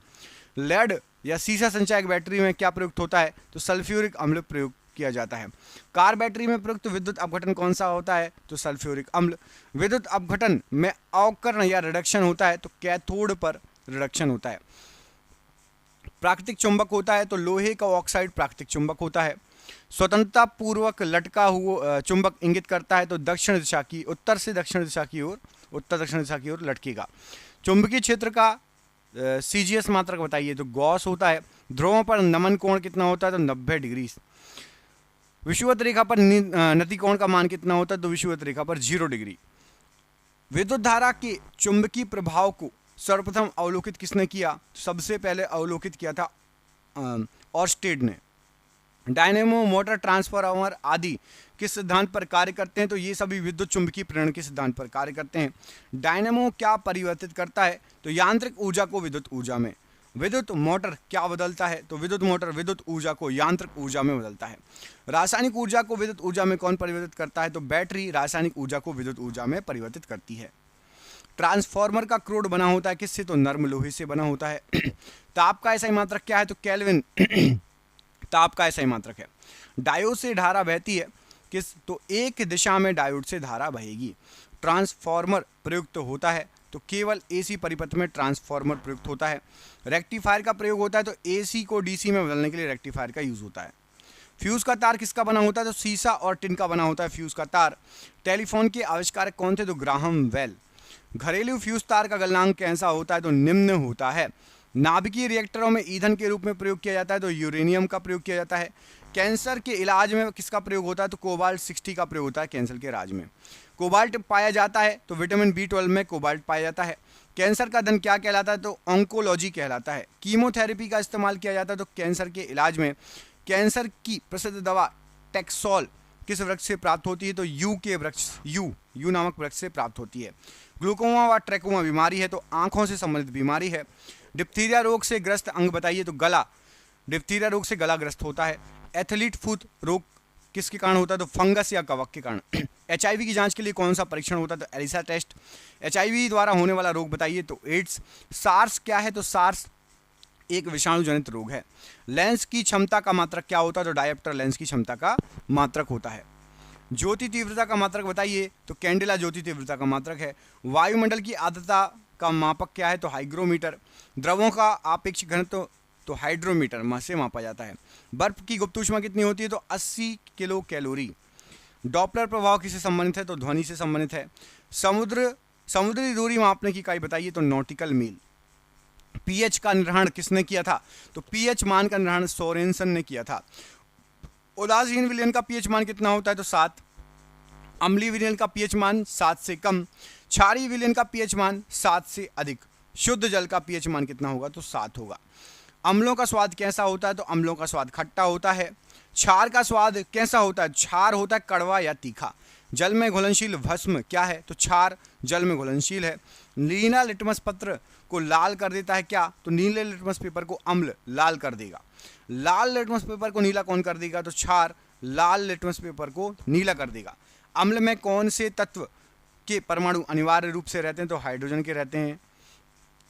लेड या सीसा संचायक बैटरी में क्या प्रयुक्त होता है? तो सल्फ्यूरिक अम्ल प्रयोग किया जाता है। कार बैटरी में प्रयुक्त विद्युत अपघटन कौन सा होता है? तो सल्फ्यूरिक अम्ल। विद्युत अपघटन में अवकर्ण या रिडक्शन होता है तो कैथोड पर रिडक्शन होता है। प्राकृतिक चुंबक होता है तो लोहे का ऑक्साइड प्राकृतिक चुंबक होता है। स्वतंत्रता पूर्वक लटका हुआ चुंबक इंगित करता है तो दक्षिण दिशा की, उत्तर से दक्षिण दिशा की ओर, उत्तर दक्षिण दिशा की ओर लटकेगा। चुंबकीय क्षेत्र का सीजीएस मात्रक बताइए। तो गॉस होता है। ध्रुवों पर नमन कोण कितना होता है? तो 90 डिग्री। विषुवत रेखा पर नति कोण का मान कितना होता है? तो विषुवत रेखा पर 0 डिग्री। विद्युत धारा के चुंबकीय प्रभाव को सर्वप्रथम अवलोकित किसने किया? सबसे पहले अवलोकित किया था ऑर्स्टेड ने। डायनेमो, मोटर, ट्रांसफार्मर आदि किस सिद्धांत पर कार्य करते हैं? तो ये सभी विद्युत चुंबकीय प्रेरण के सिद्धांत पर कार्य करते हैं। डायनेमो क्या परिवर्तित करता है? तो यांत्रिक ऊर्जा को विद्युत ऊर्जा में। विद्युत मोटर क्या बदलता है? तो विद्युत मोटर विद्युत ऊर्जा को यांत्रिक ऊर्जा में बदलता है। रासायनिक ऊर्जा को विद्युत ऊर्जा में कौन परिवर्तित करता है? तो बैटरी रासायनिक ऊर्जा को विद्युत ऊर्जा में परिवर्तित करती है। ट्रांसफार्मर का क्रोड बना होता है किससे? तो नर्म लोहे से बना होता है। ताप का ऐसा मात्रक क्या है? तो केल्विन ताप का ऐसा मात्रक है। डायोड से धारा बहती है किस? तो एक दिशा में डायोड से धारा बहेगी। ट्रांसफार्मर प्रयुक्त होता है तो केवल एसी परिपथ में ट्रांसफार्मर प्रयुक्त होता है। रेक्टिफायर का प्रयोग होता है तो एसी को डीसी में बदलने के लिए रेक्टिफायर का यूज होता है। फ्यूज का तार किसका बना होता है? तो सीसा और टिन का बना होता है फ्यूज का तार। टेलीफोन के आविष्कारक कौन थे? तो ग्राहम बेल। घरेलू फ्यूज तार का गलनांक कैसा होता है? तो निम्न होता है। नाभिकीय रिएक्टरों में ईंधन के रूप में प्रयोग किया जाता है तो यूरेनियम का प्रयोग किया जाता है। कैंसर के इलाज में किसका प्रयोग होता है? तो कोबाल्ट 60 का प्रयोग होता है कैंसर के इलाज में। कोबाल्ट पाया जाता है तो विटामिन B12 में कोबाल्ट पाया जाता है। कैंसर का धन क्या कहलाता है? तो ऑन्कोलॉजी कहलाता है। कीमोथेरेपी का इस्तेमाल किया जाता है तो कैंसर के इलाज में। कैंसर की प्रसिद्ध दवा टैक्सोल किस वृक्ष से प्राप्त होती है? तो यू के वृक्ष, यू नामक वृक्ष से प्राप्त होती है। ग्लूकोमा व ट्रैकोमा बीमारी है तो आंखों से संबंधित बीमारी है। डिप्थीरिया रोग से ग्रस्त अंग बताइए? तो गला, डिप्थीरिया रोग से गला ग्रस्त होता है। एथलीट फुट रोग किसके कारण होता है? तो फंगस या कवक के कारण। HIV की जांच के लिए कौन सा परीक्षण होता है? तो एलिसा टेस्ट। HIV द्वारा होने वाला रोग बताइए? तो एड्स। सार्स क्या है? तो सार्स एक विषाणु जनित रोग है। लेंस की क्षमता का मात्रक क्या होता है? तो डायप्टर लेंस की क्षमता का मात्रक होता है। ज्योति तीव्रता का मात्रक बताइए? तो कैंडेला ज्योति तीव्रता का मात्रक है। वायुमंडल की आर्द्रता का मापक क्या है? तो हाइग्रोमीटर। द्रवों का आपेक्षिक घनत्व तो हाइड्रोमीटर से मापा जाता है। बर्फ की गुप्त ऊष्मा कितनी होती है? तो 80 किलो कैलोरी। डॉपलर प्रभाव किससे संबंधित है? तो ध्वनि से संबंधित है। समुद्री दूरी मापने की इकाई बताइए? तो नॉटिकल मील। पीएच का निर्धारण किसने किया था? तो पीएच मान का निर्धारण सोरेनसन ने किया था। उदासीन विलयन का पीएच मान कितना होता है? तो 7। अम्लीय विलयन का पीएच मान 7 से कम। क्षारीय विलयन का पीएच मान 7 से अधिक। शुद्ध जल का पीएच मान कितना होगा? तो 7 होगा। अम्लों का स्वाद कैसा होता है? तो अम्लों का स्वाद खट्टा होता है। क्षार का स्वाद कैसा होता है? क्षार होता है कड़वा या तीखा। जल में घुलनशील भस्म क्या है? तो क्षार जल में घुलनशील है। नीला लिटमस पत्र को लाल कर देता है क्या? तो नीले लिटमस पेपर को अम्ल लाल कर देगा। लाल लिटमस पेपर को नीला कौन कर देगा? तो क्षार लाल लिटमस पेपर को नीला कर देगा। अम्ल में कौन से तत्व के परमाणु अनिवार्य रूप से रहते हैं? तो हाइड्रोजन के रहते हैं।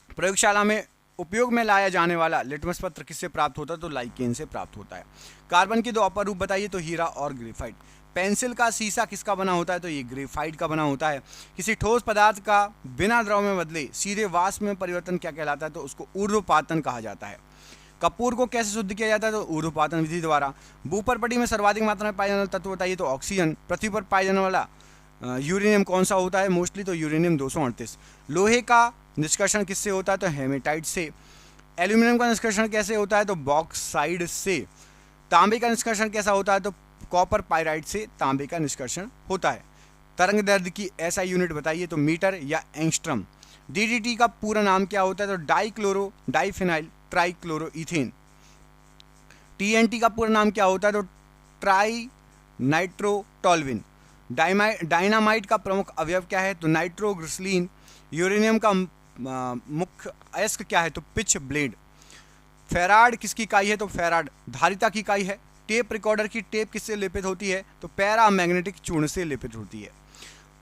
प्रयोगशाला में उपयोग में लाया जाने वाला लिटमस पत्र किससे प्राप्त होता है? तो लाइकेन से प्राप्त होता है। कार्बन के दो अपर रूप बताइए? तो हीरा और ग्रेफाइट। पेंसिल का शीशा किसका बना होता है? तो ये ग्रेफाइट का बना होता है। किसी ठोस पदार्थ का बिना द्रव में बदले सीधे वाष्प में परिवर्तन क्या कहलाता है? तो उसको ऊर्ध्वपातन कहा जाता है। कपूर को कैसे शुद्ध किया जाता है? तो ऊर्ध्वपातन विधि द्वारा। भूपर्पटी में सर्वाधिक मात्रा में पाया जाने वाला तत्व बताइए? तो ऑक्सीजन। पृथ्वी पर पाया जाने वाला यूरेनियम कौन सा होता है मोस्टली? तो यूरेनियम 238। लोहे का निष्कर्षण किससे होता है? तो हेमेटाइट से। एल्यूमिनियम का निष्कर्षण कैसे होता है? तो बॉक्साइड से। तांबे का निष्कर्षण कैसा होता है? तो कॉपर पाइराइट से तांबे का निष्कर्षण होता है। तरंग दैर्ध्य की ऐसा यूनिट बताइए? तो मीटर या एंगस्ट्रम। डीडीटी का पूरा नाम क्या होता है? तो डाइक्लोरो डाइफिनाइल ट्राइक्लोरोइथेन। टीएनटी का पूरा नाम क्या होता है? तो ट्राई नाइट्रोटोल्विन। डायनामाइट का प्रमुख अवयव क्या है? तो नाइट्रोग्लिसरीन। यूरेनियम का मुख्य अयस्क क्या है? तो पिच ब्लेड। फेराड किसकी इकाई है? तो फेराड धारिता की इकाई है। टेप रिकॉर्डर की टेप किससे लेपित होती है? तो पैरा मैग्नेटिक चूर्ण से लेपित होती है।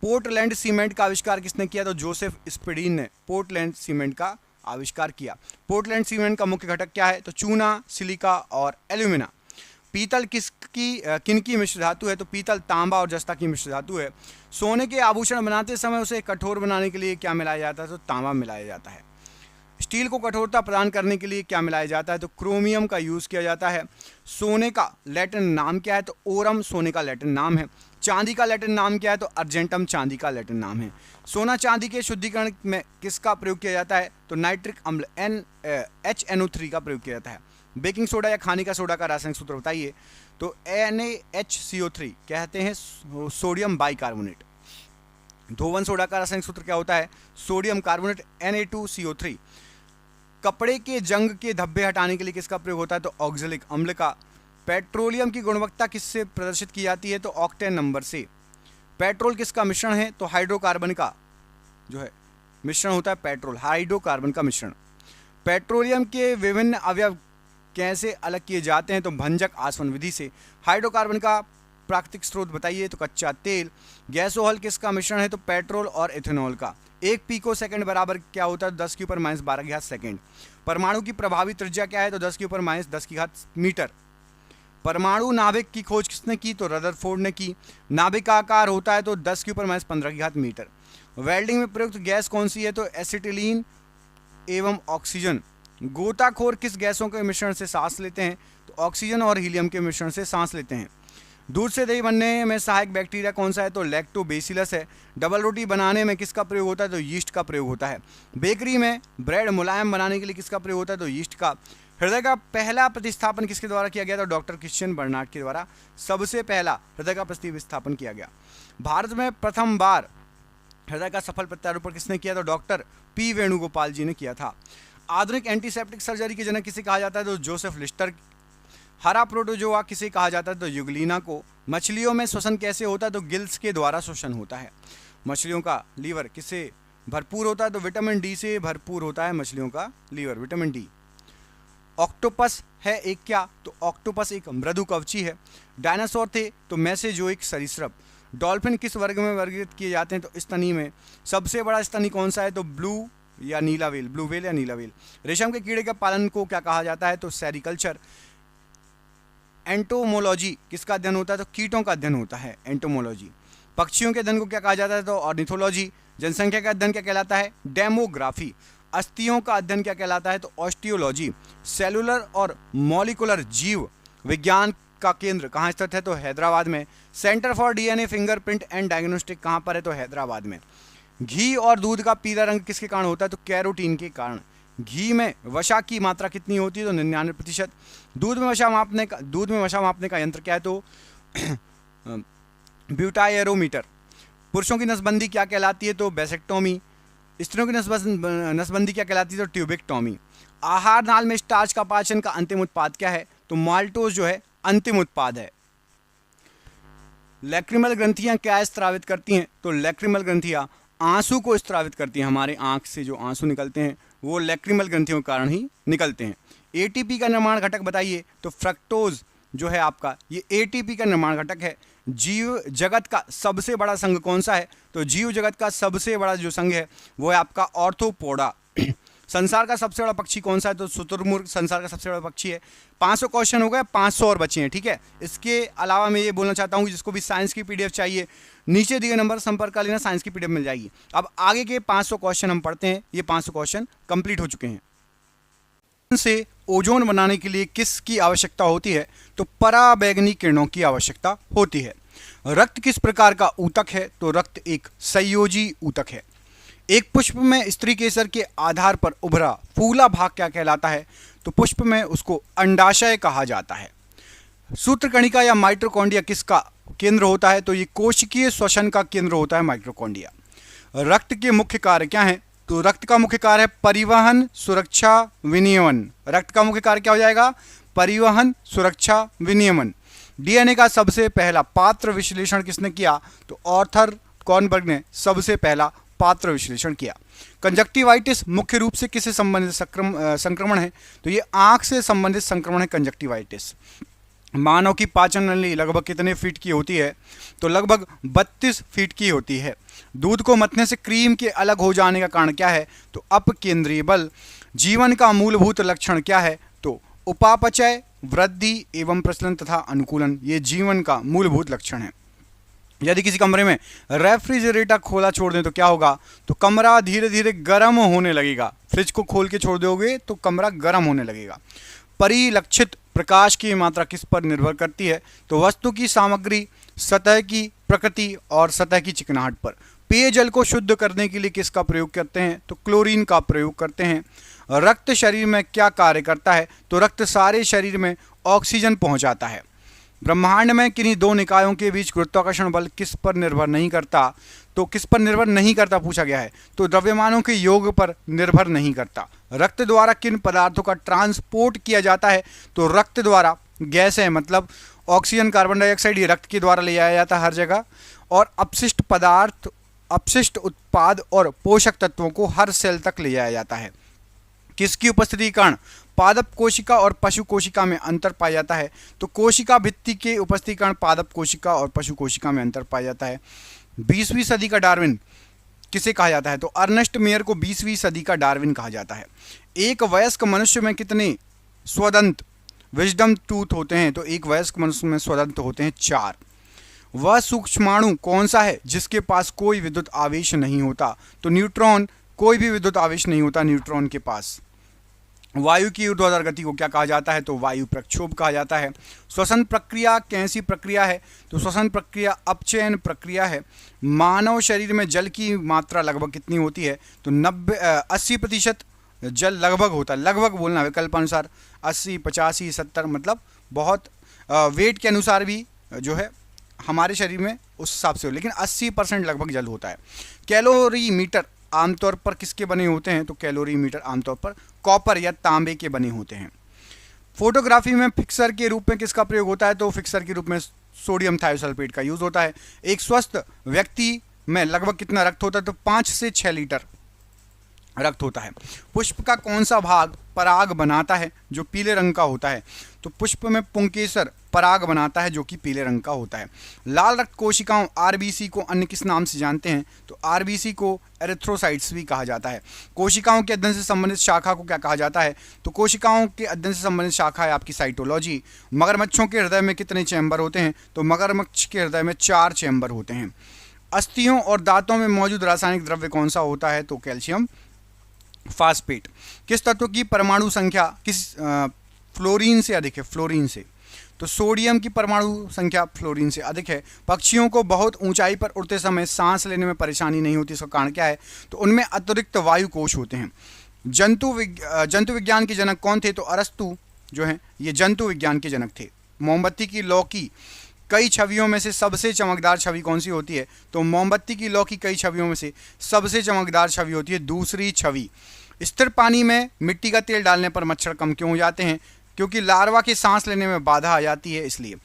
पोर्टलैंड सीमेंट का आविष्कार किसने किया? तो जोसेफ स्पेडिन ने पोर्टलैंड सीमेंट का आविष्कार किया। पोर्टलैंड सीमेंट का मुख्य घटक क्या है? तो चूना, सिलिका और एल्यूमिना। पीतल किनकी मिश्र धातु है? तो पीतल तांबा और जस्ता की मिश्र धातु है। सोने के आभूषण बनाते समय उसे कठोर बनाने के लिए क्या मिलाया जाता है? तो तांबा मिलाया जाता है। स्टील को कठोरता प्रदान करने के लिए क्या मिलाया जाता है? तो क्रोमियम का यूज किया जाता है। सोने का लैटिन नाम क्या है? तो ओरम सोने का लैटिन नाम है। चांदी का लैटिन नाम क्या है? तो अर्जेंटम चांदी का लैटिन नाम है। सोना चांदी के शुद्धिकरण में किसका प्रयोग किया जाता है? तो नाइट्रिक अम्ल HNO3 का प्रयोग किया जाता है। बेकिंग सोडा या खाने का सोडा का रासायनिक सूत्र बताइए? तो NaHCO3 कहते हैं सोडियम बाइकार्बोनेट। धोवन सोडा का रासायनिक सूत्र क्या होता है? Sodium carbonate Na2CO3। कपड़े के जंग के धब्बे हटाने के लिए किसका प्रयोग होता है? तो ऑक्जेलिक अम्ल का। पेट्रोलियम की गुणवत्ता किससे प्रदर्शित की जाती है? तो ऑक्टेन नंबर से। पेट्रोल किसका मिश्रण है? तो हाइड्रोकार्बन का जो है मिश्रण होता है पेट्रोल, हाइड्रोकार्बन का मिश्रण। पेट्रोलियम के विभिन्न अवयव कैसे अलग किए जाते हैं? तो भंजक आसवन विधि से। हाइड्रोकार्बन का प्राकृतिक स्रोत बताइए? तो कच्चा तेल। गैसोहल किसका मिश्रण है? तो पेट्रोल और इथेनॉल का। 1 पिको सेकंड बराबर क्या होता है? 10 की ऊपर -12 की घात सेकंड। परमाणु की प्रभावी त्रिज्या क्या है? तो 10 की ऊपर -10 की घात मीटर। परमाणु नाभिक की खोज किसने की? तो रदरफोर्ड ने की। नाभिक का आकार होता है तो 10 की ऊपर -15 की घात मीटर। वेल्डिंग में प्रयुक्त गैस कौन सी है? तो एसिटिलीन एवं ऑक्सीजन। गोताखोर किस गैसों के मिश्रण से सांस लेते हैं? तो ऑक्सीजन और हीलियम के मिश्रण से सांस लेते हैं। दूध से दही बनने में सहायक बैक्टीरिया कौन सा है? तो लैक्टोबैसिलस है। डबल रोटी बनाने में किसका प्रयोग होता है? तो यीस्ट का प्रयोग होता है। बेकरी में ब्रेड मुलायम बनाने के लिए किसका प्रयोग होता है? तो यीस्ट का। हृदय का पहला प्रतिस्थापन किसके द्वारा किया गया? तो डॉक्टर क्रिश्चियन बर्नार्ड के द्वारा सबसे पहला हृदय का प्रतिस्थापन किया गया। भारत में प्रथम बार हृदय का सफल प्रत्यारोपण किसने किया? तो डॉक्टर P वेणुगोपाल जी ने किया था। आधुनिक एंटीसेप्टिक सर्जरी के जनक किसे कहा जाता है? तो जोसेफ लिस्टर। हरा प्रोटोजोआ किसे कहा जाता है? तो यूग्लिना को। मछलियों में श्वसन कैसे होता है? तो गिल्स के द्वारा श्वसन होता है। मछलियों का लीवर किससे भरपूर होता है? तो विटामिन डी से भरपूर होता है मछलियों का लीवर, विटामिन डी। ऑक्टोपस है एक क्या? तो ऑक्टोपस एक मृदुकवची है। डायनासोर थे तो मेसेजोइक सरीसृप। डॉल्फिन किस वर्ग में वर्गीकृत किए जाते हैं? तो स्तनी में। सबसे बड़ा स्तनी कौन सा है? तो ब्लू या नीला व्हेल, ब्लू व्हेल या नीला व्हेल। रेशम के कीड़े के पालन को क्या कहा जाता है? तो सेरिकल्चर। एंटोमोलॉजी किसका अध्ययन होता है? तो कीटों का अध्ययन होता है एंटोमोलॉजी। पक्षियों के अध्ययन को क्या कहा जाता है? तो ऑर्निथोलॉजी। जनसंख्या का अध्ययन क्या कहलाता है? डेमोग्राफी। अस्थियों का अध्ययन क्या कहलाता है? तो ऑस्टियोलॉजी। सेलुलर और मॉलिकुलर जीव विज्ञान का केंद्र कहाँ स्थित है? तो हैदराबाद में। Centre for DNA fingerprint and diagnostic कहाँ पर है? तो हैदराबाद में। घी और दूध का पीला रंग किसके कारण होता है? तो कैरोटीन के कारण। घी में वसा की मात्रा कितनी होती है? तो 99%। दूध में वसा मापने का यंत्र क्या है? तो ब्यूटायरोमीटर। पुरुषों की नसबंदी क्या कहलाती है? तो बेसेक्टोमी। स्त्रियों की नसबंदी क्या कहलाती है? तो ट्यूबेक्टोमी। आहार नाल में स्टार्च का पाचन का अंतिम उत्पाद क्या है? तो माल्टोज जो है अंतिम उत्पाद है। लैक्रिमल ग्रंथियां क्या स्त्रावित करती हैं? तो लैक्रिमल ग्रंथियां आंसू को स्त्रावित करती हैं। हमारे आंख से जो आंसू निकलते हैं वो लैक्रिमल ग्रंथियों के कारण ही निकलते हैं। एटीपी का निर्माण घटक बताइए। तो फ्रक्टोज जो है आपका, ये एटीपी का निर्माण घटक है। जीव जगत का सबसे बड़ा संघ कौन सा है? तो जीव जगत का सबसे बड़ा जो संघ है वो है आपका ऑर्थोपोडा। संसार का सबसे बड़ा पक्षी कौन सा है? तो शुतुरमुर्ग संसार का सबसे बड़ा पक्षी है। 500 क्वेश्चन हो गए, 500 और बचे हैं, ठीक है। इसके अलावा मैं ये बोलना चाहता हूँ कि जिसको भी साइंस की पीडीएफ चाहिए नीचे दिए नंबर संपर्क कर लेना, साइंस की पीडीएफ मिल जाएगी। अब आगे के 500 क्वेश्चन हम पढ़ते हैं। ये 500 क्वेश्चन कंप्लीट हो चुके हैं। से ओजोन बनाने के लिए किसकी आवश्यकता होती है? तो पराबैंगनी किरणों की आवश्यकता होती है। रक्त किस प्रकार का ऊतक है? तो रक्त एक संयोजी ऊतक है। एक पुष्प में स्त्री केसर के आधार पर उभरा फूला भाग क्या कहलाता है? तो पुष्प में उसको अंडाशय कहा जाता है। सूत्रकणिका या माइटोकॉन्ड्रिया किसका केंद्र होता है? तो ये कोशिकीय श्वसन का केंद्र होता है माइटोकॉन्ड्रिया। रक्त के मुख्य कार्य क्या हैं? तो रक्त का मुख्य कार्य है परिवहन, सुरक्षा, विनियमन। रक्त का मुख्य कार्य क्या हो जाएगा? परिवहन, सुरक्षा, विनियमन। डीएनए का सबसे पहला पात्र विश्लेषण किसने किया? तो ऑर्थर कॉर्नबर्ग ने सबसे पहला पात्र विश्लेषण किया। कंजक्टिवाइटिस मुख्य रूप से किससे संबंधित संक्रमण है? तो ये आंख से संबंधित संक्रमण है कंजक्टिवाइटिस। मानव की पाचन नली लगभग कितने फीट की होती है? तो लगभग 32 फीट की होती है। दूध को मथने से क्रीम के अलग हो जाने का कारण क्या है? तो अपकेंद्रीय बल। जीवन का मूलभूत लक्षण क्या है? तो उपापचय, वृद्धि एवं प्रचलन तथा अनुकूलन, ये जीवन का मूलभूत लक्षण है। यदि किसी कमरे में रेफ्रिजरेटर खोला छोड़ दें तो क्या होगा? तो कमरा धीरे धीरे गर्म होने लगेगा। फ्रिज को खोल के छोड़ दोगे तो कमरा गर्म होने लगेगा। परिलक्षित प्रकाश की मात्रा किस पर निर्भर करती है? तो वस्तु की सामग्री, सतह की प्रकृति और सतह की चिकनाहट पर। पेयजल को शुद्ध करने के लिए किसका प्रयोग करते हैं? तो क्लोरीन का प्रयोग करते हैं। रक्त शरीर में क्या कार्य करता है? तो रक्त सारे शरीर में ऑक्सीजन पहुंचाता है। ब्रह्मांड में किन्हीं दो निकायों के बीच गुरुत्वाकर्षण बल किस पर निर्भर नहीं करता? तो किस पर निर्भर नहीं करता पूछा गया है? तो द्रव्यमानों के योग पर निर्भर नहीं करता। रक्त द्वारा किन पदार्थों का ट्रांसपोर्ट किया जाता है? तो रक्त द्वारा गैस है, मतलब ऑक्सीजन, कार्बन डाइऑक्साइड, ये रक्त के द्वारा ले जाया जाता है हर जगह। और अपशिष्ट पदार्थ, अपशिष्ट उत्पाद और पोषक तत्वों को हर सेल तक ले जाया जाता है। किसकी उपस्थिति के कारण पादप कोशिका और पशु कोशिका में अंतर पाया जाता है? तो कोशिका भित्ति के उपस्थिति के कारण पादप कोशिका और पशु कोशिका में अंतर पाया जाता है। 20वीं सदी का डार्विन किसे कहा जाता है? तो अर्नेस्ट मेयर को 20वीं सदी का डार्विन कहा जाता है। एक वयस्क मनुष्य में कितने स्वदंत, विजडम टूथ होते हैं? तो एक वयस्क मनुष्य में स्वदंत होते हैं 4। वह सूक्ष्माणु कौन सा है जिसके पास कोई विद्युत आवेश नहीं होता? तो न्यूट्रॉन, कोई भी विद्युत आवेश नहीं होता न्यूट्रॉन के पास। वायु की ऊर्ध्वाधर गति को क्या कहा जाता है? तो वायु प्रक्षोभ कहा जाता है। श्वसन प्रक्रिया कैसी प्रक्रिया है? तो श्वसन प्रक्रिया अपचयन प्रक्रिया है। मानव शरीर में जल की मात्रा लगभग कितनी होती है? तो 80% जल लगभग होता है। लगभग बोलना विकल्पानुसार 80, 85, 70, मतलब बहुत वेट के अनुसार भी जो है हमारे शरीर में उस हिसाब से हो, लेकिन 80% लगभग जल होता है। कैलोरी मीटर आमतौर पर किसके बने होते हैं? तो कैलोरी मीटर आमतौर पर कॉपर या तांबे के बने होते हैं। फोटोग्राफी में फिक्सर के रूप में किसका प्रयोग होता है? तो फिक्सर के रूप में सोडियम थायोसल्फेट का यूज होता है। एक स्वस्थ व्यक्ति में लगभग कितना रक्त होता है? तो 5 से 6 लीटर रक्त होता है। पुष्प का कौन सा भाग पराग बनाता है? जो पीले रंग का होता है। तो पुष्प में पुंकेसर पराग बनाता है जो कि पीले रंग का होता है। लाल रक्त कोशिकाओं आरबीसी को अन्य किस नाम से जानते हैं? तो आरबीसी को एरिथ्रोसाइट्स भी कहा जाता है। कोशिकाओं के अध्ययन से संबंधित शाखा को क्या कहा जाता है? तो कोशिकाओं के अध्ययन से संबंधित शाखा है आपकी साइटोलॉजी। मगरमच्छों के हृदय में कितने चैम्बर होते हैं? तो मगरमच्छ के हृदय में 4 चैम्बर होते हैं। अस्थियों और दांतों में मौजूद रासायनिक द्रव्य कौन सा होता है? तो कैल्शियम फास्फेट। किस तत्व की परमाणु संख्या किस फ्लोरीन से अधिक है? फ्लोरीन से। तो सोडियम की परमाणु संख्या फ्लोरीन से अधिक है। पक्षियों को बहुत ऊंचाई पर उड़ते समय सांस लेने में परेशानी नहीं होती, इसका कारण क्या है? तो उनमें अतिरिक्त वायु कोश होते हैं। जंतु विज्ञान के जनक कौन थे? तो अरस्तु जो है ये जंतु विज्ञान के जनक थे। मोमबत्ती की लौ की कई छवियों में से सबसे चमकदार छवि कौन सी होती है? तो मोमबत्ती की लौ की कई छवियों में से सबसे चमकदार छवि होती है दूसरी छवि। स्थिर पानी में मिट्टी का तेल डालने पर मच्छर कम क्यों हो जाते हैं? क्योंकि लार्वा के सांस लेने में बाधा आ जाती है, इसलिए।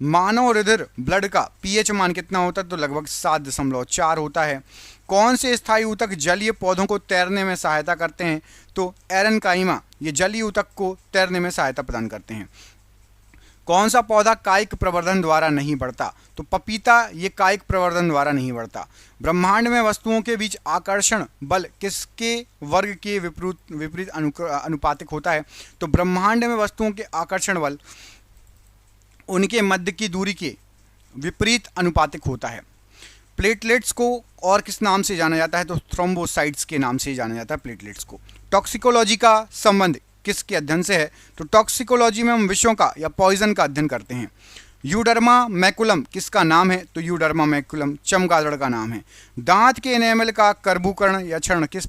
मानव रुधिर ब्लड का पीएच मान कितना होता है? तो लगभग 7.4 होता है। कौन से स्थायी ऊतक जलीय पौधों को तैरने में सहायता करते हैं? तो एरनकाइमा ये जलीय ऊतक को तैरने में सहायता प्रदान करते हैं। कौन सा पौधा कायिक प्रवर्धन द्वारा नहीं बढ़ता? तो पपीता ये कायिक प्रवर्धन द्वारा नहीं बढ़ता। ब्रह्मांड में वस्तुओं के बीच आकर्षण बल किसके वर्ग के विपरीत अनुपातिक होता है? तो ब्रह्मांड में वस्तुओं के आकर्षण बल उनके मध्य की दूरी के विपरीत अनुपातिक होता है। प्लेटलेट्स को और किस नाम से जाना जाता है? तो थ्रोम्बोसाइट्स के नाम से जाना जाता है प्लेटलेट्स को। टॉक्सिकोलॉजी का संबंध किसके अध्ययन से है? तो टॉक्सिकोलॉजी में हम विषयों का या पॉइजन का अध्ययन करते हैं। यूडर्मा मैकुलम किसका नाम है? तो यूडर्मा मैकुलम चमगादड़ का नाम है। दांत के एनेमल का कर्बूकरण या क्षरण किस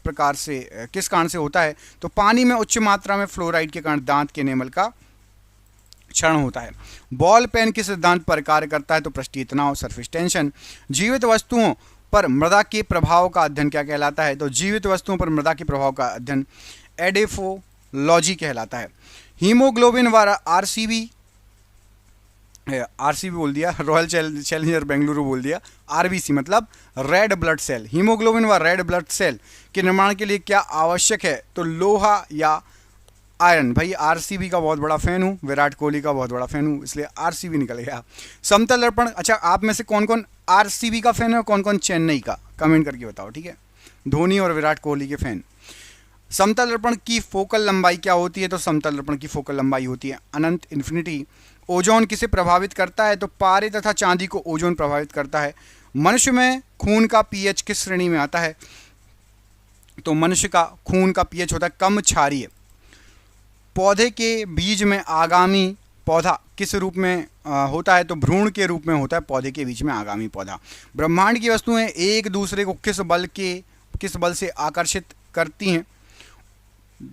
कारण से होता है? तो पानी में उच्च मात्रा में फ्लोराइड के कारण दांत के एनेमल का क्षरण होता है। बॉल पेन किस सिद्धांत पर कार्य करता है? तो पृष्ठीय तनाव, सरफेस टेंशन। जीवित वस्तुओं पर मृदा के प्रभाव का अध्ययन क्या कहलाता है? तो जीवित वस्तुओं पर मृदा के प्रभाव का अध्ययन एडेफोलॉजी कहलाता है। हीमोग्लोबिन व आरसीबी बोल दिया, रॉयल चैलेंजर बेंगलुरु बोल दिया। आरबीसी मतलब रेड ब्लड सेल। हीमोग्लोबिन व रेड ब्लड सेल के निर्माण के लिए क्या आवश्यक है? तो लोहा या आयरन। भाई आरसीबी का बहुत बड़ा फैन हूँ, विराट कोहली का बहुत बड़ा फैन हूँ, इसलिए आरसीबी निकल गया। समतल दर्पण, अच्छा आप में से कौन कौन आरसीबी का फैन है और कौन कौन चेन्नई का? कमेंट करके बताओ, ठीक है। धोनी और विराट कोहली के फैन। समतल दर्पण की फोकल लंबाई क्या होती है? तो समतल दर्पण की फोकल लंबाई होती है अनंत, इन्फिनिटी। ओजोन किसे प्रभावित करता है? तो पारे तथा चांदी को ओजोन प्रभावित करता है। मनुष्य में खून का पीएच किस श्रेणी में आता है? तो मनुष्य का खून का पीएच होता है कम क्षारीय। पौधे के बीज में आगामी पौधा किस रूप में होता है? तो भ्रूण के रूप में होता है पौधे के बीच में आगामी पौधा। ब्रह्मांड की वस्तुएं एक दूसरे को किस बल से आकर्षित करती हैं?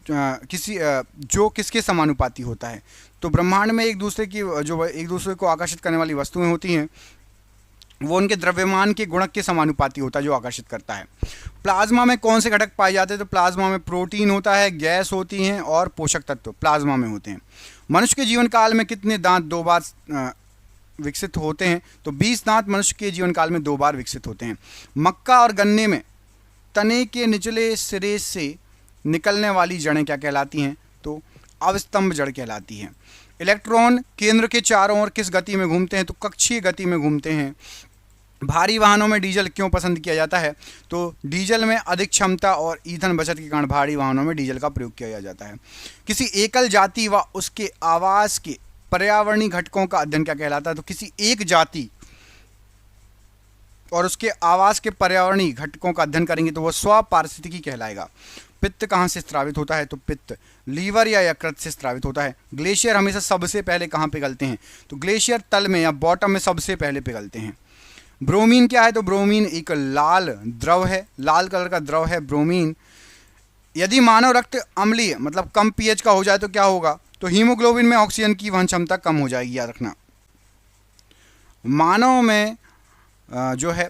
जो किसके समानुपाती होता है? तो ब्रह्मांड में एक दूसरे को आकर्षित करने वाली वस्तुएं होती हैं, वो उनके द्रव्यमान के गुणक के समानुपाती होता है जो आकर्षित करता है। प्लाज्मा में कौन से घटक पाए जाते हैं? तो प्लाज्मा में प्रोटीन होता है, गैस होती हैं और पोषक तत्व प्लाज्मा में होते हैं। मनुष्य के जीवन काल में कितने दांत 2 बार विकसित होते हैं? तो 20 दांत मनुष्य के जीवन काल में 2 बार विकसित होते हैं। मक्का और गन्ने में तने के निचले सिरे से निकलने वाली जड़ें क्या कहलाती हैं? तो अवस्तंभ जड़ कहलाती हैं। इलेक्ट्रॉन केंद्र के चारों ओर किस गति में घूमते हैं? तो कक्षीय गति में घूमते हैं। भारी वाहनों में डीजल क्यों पसंद किया जाता है? तो डीजल में अधिक क्षमता और ईंधन बचत के कारण भारी वाहनों में डीजल का प्रयोग किया जाता है। किसी एकल जाति व उसके आवास के पर्यावरणीय घटकों का अध्ययन क्या कहलाता है? तो किसी एक जाति और उसके आवास के पर्यावरणीय घटकों का अध्ययन करेंगे तो वह स्वपारिस्थितिकी कहलाएगा। पित्त कहाँ से स्रावित होता है? तो पित्त लीवर या यकृत से स्रावित होता है। ग्लेशियर हमेशा सबसे पहले कहाँ पिघलते हैं? तो ग्लेशियर तल में या बॉटम में सबसे पहले पिघलते हैं। ब्रोमीन क्या है? तो ब्रोमीन एक लाल द्रव है, लाल कलर का द्रव है ब्रोमीन। यदि मानव रक्त अम्लीय मतलब कम पीएच का हो जाए तो क्या होगा? तो हीमोग्लोबिन में ऑक्सीजन की वहन क्षमता कम हो जाएगी, याद रखना। मानव में जो है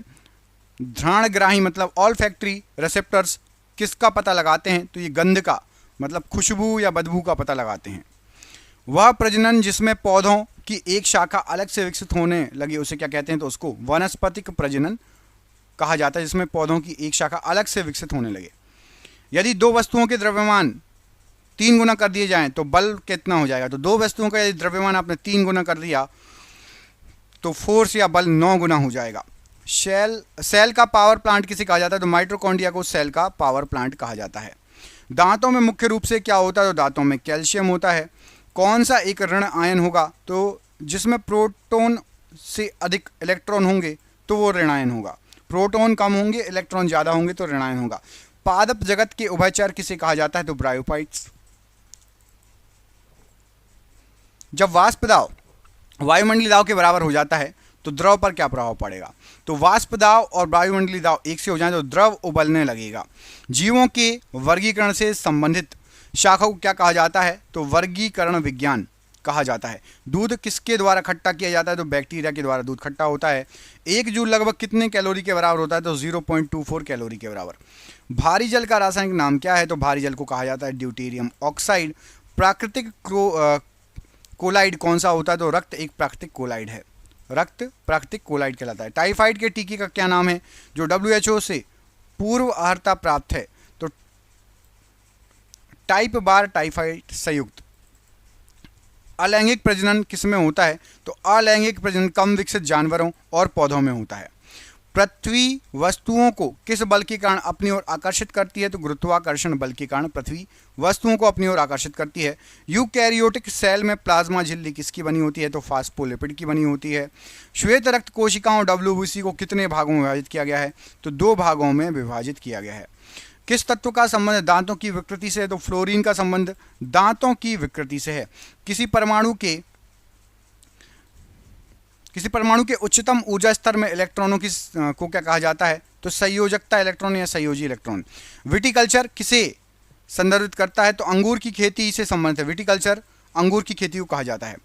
घ्राणग्राही मतलब ऑल्फैक्टरी रिसेप्टर्स किसका पता लगाते हैं? तो ये गंध का मतलब खुशबू या बदबू का पता लगाते हैं। वह प्रजनन जिसमें पौधों की एक शाखा अलग से विकसित होने लगी उसे क्या कहते हैं, तो उसको वानस्पतिक प्रजनन कहा जाता है, जिसमें पौधों की एक शाखा अलग से विकसित होने लगे। यदि दो वस्तुओं के द्रव्यमान 3 गुना कर दिए जाएं तो बल कितना हो जाएगा, तो दो वस्तुओं का यदि द्रव्यमान आपने 3 गुना कर दिया तो फोर्स या बल 9 गुना हो जाएगा। सेल का पावर प्लांट किसे कहा जाता है, तो माइटोकॉन्ड्रिया को सेल का पावर प्लांट कहा जाता है। दांतों में मुख्य रूप से क्या होता है, तो दांतों में कैल्शियम होता है। कौन सा एक ऋण आयन होगा, तो जिसमें प्रोटॉन से अधिक इलेक्ट्रॉन होंगे तो वो ऋण आयन होगा, प्रोटॉन कम होंगे इलेक्ट्रॉन ज़्यादा होंगे तो ऋण आयन होगा। पादप जगत के उभयचर किसे कहा जाता है, तो ब्रायोफाइट्स। जब वाष्प दाब वायुमंडलीय दाब के बराबर हो जाता है तो द्रव पर क्या प्रभाव पड़ेगा, तो वाष्प दाब और वायुमंडलीय दाब एक से हो जाए तो द्रव उबलने लगेगा। जीवों के वर्गीकरण से संबंधित शाखा को क्या कहा जाता है, तो वर्गीकरण विज्ञान कहा जाता है। दूध किसके द्वारा खट्टा किया जाता है, तो बैक्टीरिया के द्वारा दूध खट्टा होता है। 1 जूल लगभग कितने कैलोरी के बराबर होता है, तो 0.24 कैलोरी के बराबर। भारी जल का रासायनिक नाम क्या है, तो भारी जल को कहा जाता है ड्यूटेरियम ऑक्साइड। प्राकृतिक कोलाइड कौन सा होता है, तो रक्त एक प्राकृतिक कोलाइड है, रक्त प्राकृतिक कोलाइड कहलाता है। टाइफाइड के टीके का क्या नाम है, जो WHO से पूर्व अर्हता प्राप्त है, तो टाइप बार टाइफाइड संयुक्त। अलैंगिक प्रजनन किसमें होता है, तो अलैंगिक प्रजनन कम विकसित जानवरों और पौधों में होता है। पृथ्वी वस्तुओं को किस बल के कारण अपनी ओर आकर्षित करती है, तो गुरुत्वाकर्षण बल के कारण पृथ्वी वस्तुओं को अपनी ओर आकर्षित करती है। यूकैरियोटिक सेल में प्लाज्मा झिल्ली किसकी बनी होती है, तो फास्फोलिपिड की बनी होती है। श्वेत रक्त कोशिकाओं WBC को कितने भागों में विभाजित किया गया है, तो 2 भागों में विभाजित किया गया है। किस तत्व का संबंध दांतों की विकृति से है, तो फ्लोरीन का संबंध दांतों की विकृति से है। किसी परमाणु के उच्चतम ऊर्जा स्तर में इलेक्ट्रॉनों को क्या कहा जाता है, तो संयोजकता इलेक्ट्रॉन या संयोजी इलेक्ट्रॉन। विटिकल्चर किसे संदर्भित करता है, तो अंगूर की खेती से संबंधित है। विटिकल्चर अंगूर की खेती को कहा जाता है।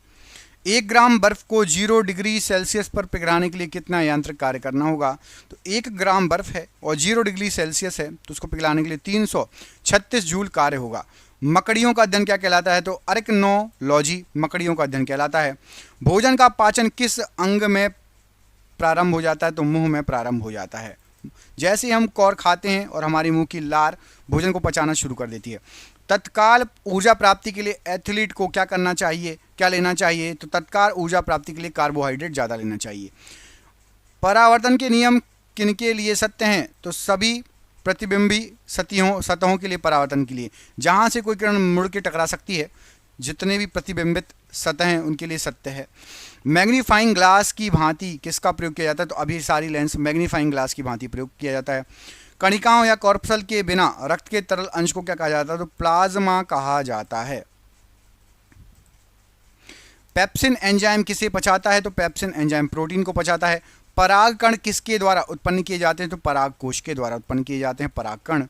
1 ग्राम बर्फ को 0 डिग्री सेल्सियस पर पिघलाने के लिए कितना यांत्रिक कार्य करना होगा, तो 1 ग्राम बर्फ है और 0 डिग्री सेल्सियस है तो उसको पिघलाने के लिए 336 जूल कार्य होगा। मकड़ियों का अध्ययन क्या कहलाता है, तो अरेक्नोलॉजी मकड़ियों का अध्ययन कहलाता है। भोजन का पाचन किस अंग में प्रारंभ हो जाता है, तो मुंह में प्रारंभ हो जाता है। जैसे ही हम कौर खाते हैं और हमारी मुंह की लार भोजन को पचाना शुरू कर देती है। तत्काल ऊर्जा प्राप्ति के लिए एथलीट को क्या करना चाहिए, क्या लेना चाहिए, तो तत्काल ऊर्जा प्राप्ति के लिए कार्बोहाइड्रेट ज़्यादा लेना चाहिए। परावर्तन के नियम किनके लिए सत्य हैं, तो सभी प्रतिबिंबी सतहों के लिए परावर्तन के लिए। जहाँ से कोई किरण मुड़ के टकरा सकती है, जितने भी प्रतिबिंबित सतह हैं उनके लिए सत्य है। मैग्नीफाइंग ग्लास की भांति किसका प्रयोग किया जाता है, तो अभी सारी लेंस मैग्नीफाइंग ग्लास की भांति प्रयोग किया जाता है। कणिकाओं या कॉर्पसल के बिना रक्त के तरल अंश को क्या कहा जाता है, तो प्लाज्मा कहा जाता है। पेप्सिन एंजाइम किसे पचाता है, तो पेप्सिन एंजाइम प्रोटीन को पचाता है। पराग कण किसके द्वारा उत्पन्न किए जाते हैं, तो पराग कोश के द्वारा उत्पन्न किए जाते हैं पराग कण।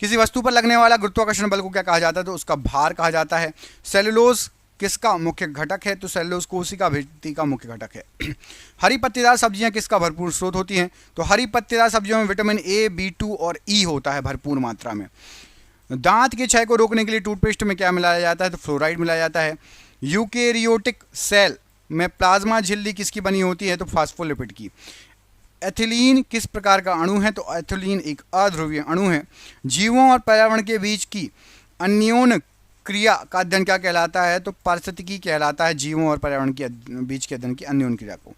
किसी वस्तु पर लगने वाला गुरुत्वाकर्षण बल को क्या कहा जाता है, तो उसका भार कहा जाता है। सेलुलोज किसका मुख्य घटक है, तो सेलुलोज कोशिका भित्ति का मुख्य घटक है। हरी पत्तेदार सब्जियां किसका भरपूर स्रोत होती हैं, तो हरी पत्तेदार सब्जियों में विटामिन A, B2 और E होता है भरपूर मात्रा में। दांत के क्षय को रोकने के लिए टूथपेस्ट में क्या मिलाया जाता है, तो फ्लोराइड मिलाया जाता है। यूकेरियोटिक सेल में प्लाज्मा झिल्ली किसकी बनी होती है, तो फास्फोलिपिड की। एथिलीन किस प्रकार का अणु है, तो एथिलीन एक अध्रुवीय अणु है। जीवों और पर्यावरण के बीच की अन्योन्य क्रिया का अध्ययन क्या कहलाता है, तो पारिस्थितिकी कहलाता है। जीवों और पर्यावरण के बीच के अध्ययन की अन्योन्य क्रिया को।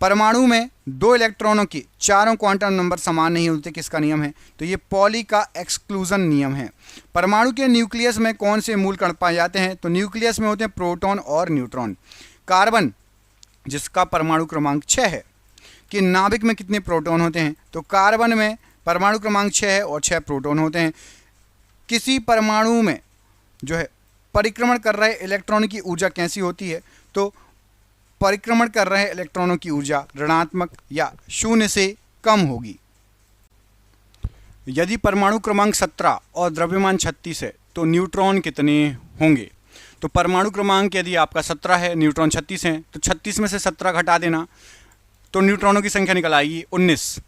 परमाणु में 2 इलेक्ट्रॉनों के चारों क्वांटम नंबर समान नहीं होते, किसका नियम है, तो ये पॉली का एक्सक्लूजन नियम है। परमाणु के न्यूक्लियस में कौन से मूल कण पाए जाते हैं, तो न्यूक्लियस में होते हैं प्रोटॉन और न्यूट्रॉन। कार्बन जिसका परमाणु क्रमांक 6 है, कि नाभिक में कितने प्रोटॉन होते हैं, तो कार्बन में परमाणु क्रमांक 6 है और 6 प्रोटॉन होते हैं। किसी परमाणु में जो है परिक्रमण कर रहे इलेक्ट्रॉन की ऊर्जा कैसी होती है, तो परिक्रमण कर रहे इलेक्ट्रॉनों की ऊर्जा ऋणात्मक या 0 से कम होगी। यदि परमाणु क्रमांक 17 और द्रव्यमान 36 है तो न्यूट्रॉन कितने होंगे, तो परमाणु क्रमांक यदि आपका 17 है, न्यूट्रॉन 36 हैं, तो 36 में से 17 घटा देना, तो न्यूट्रॉनों की संख्या निकल आएगी 19।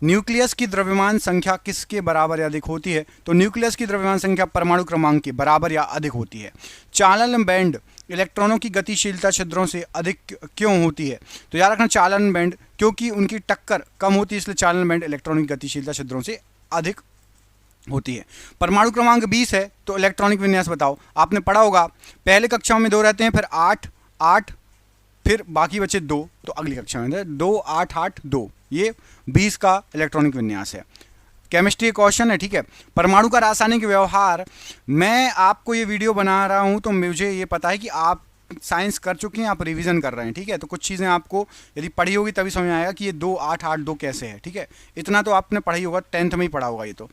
न्यूक्लियस की द्रव्यमान संख्या किसके बराबर या अधिक होती है? तो न्यूक्लियस की द्रव्यमान संख्या परमाणु क्रमांक के बराबर या अधिक होती है। चालन बैंड इलेक्ट्रॉनों की गतिशीलता छिद्रों से अधिक क्यों होती है? तो याद रखना चालन बैंड, क्योंकि उनकी टक्कर कम होती है इसलिए चालन बैंड इलेक्ट्रॉनों की गतिशीलता छिद्रों से अधिक होती है। परमाणु क्रमांक 20 है तो इलेक्ट्रॉनिक विन्यास बताओ। आपने पढ़ा होगा पहले कक्षा में 2 रहते हैं, फिर 8 8 फिर बाकी बचे 2, तो अगली कक्षा में 2 8 8 2, ये 20 का इलेक्ट्रॉनिक विन्यास है। केमिस्ट्री क्वेश्चन है, ठीक है। परमाणु का रासायनिक व्यवहार, मैं आपको ये वीडियो बना रहा हूँ तो मुझे ये पता है कि आप साइंस कर चुके हैं, आप रिवीजन कर रहे हैं, ठीक है। तो कुछ चीज़ें आपको यदि पढ़ी होगी तभी समझ में आएगा कि ये 2 8 8 2 कैसे है, ठीक है। इतना तो आपने पढ़ा ही होगा, 10th में ही पढ़ा होगा ये तो।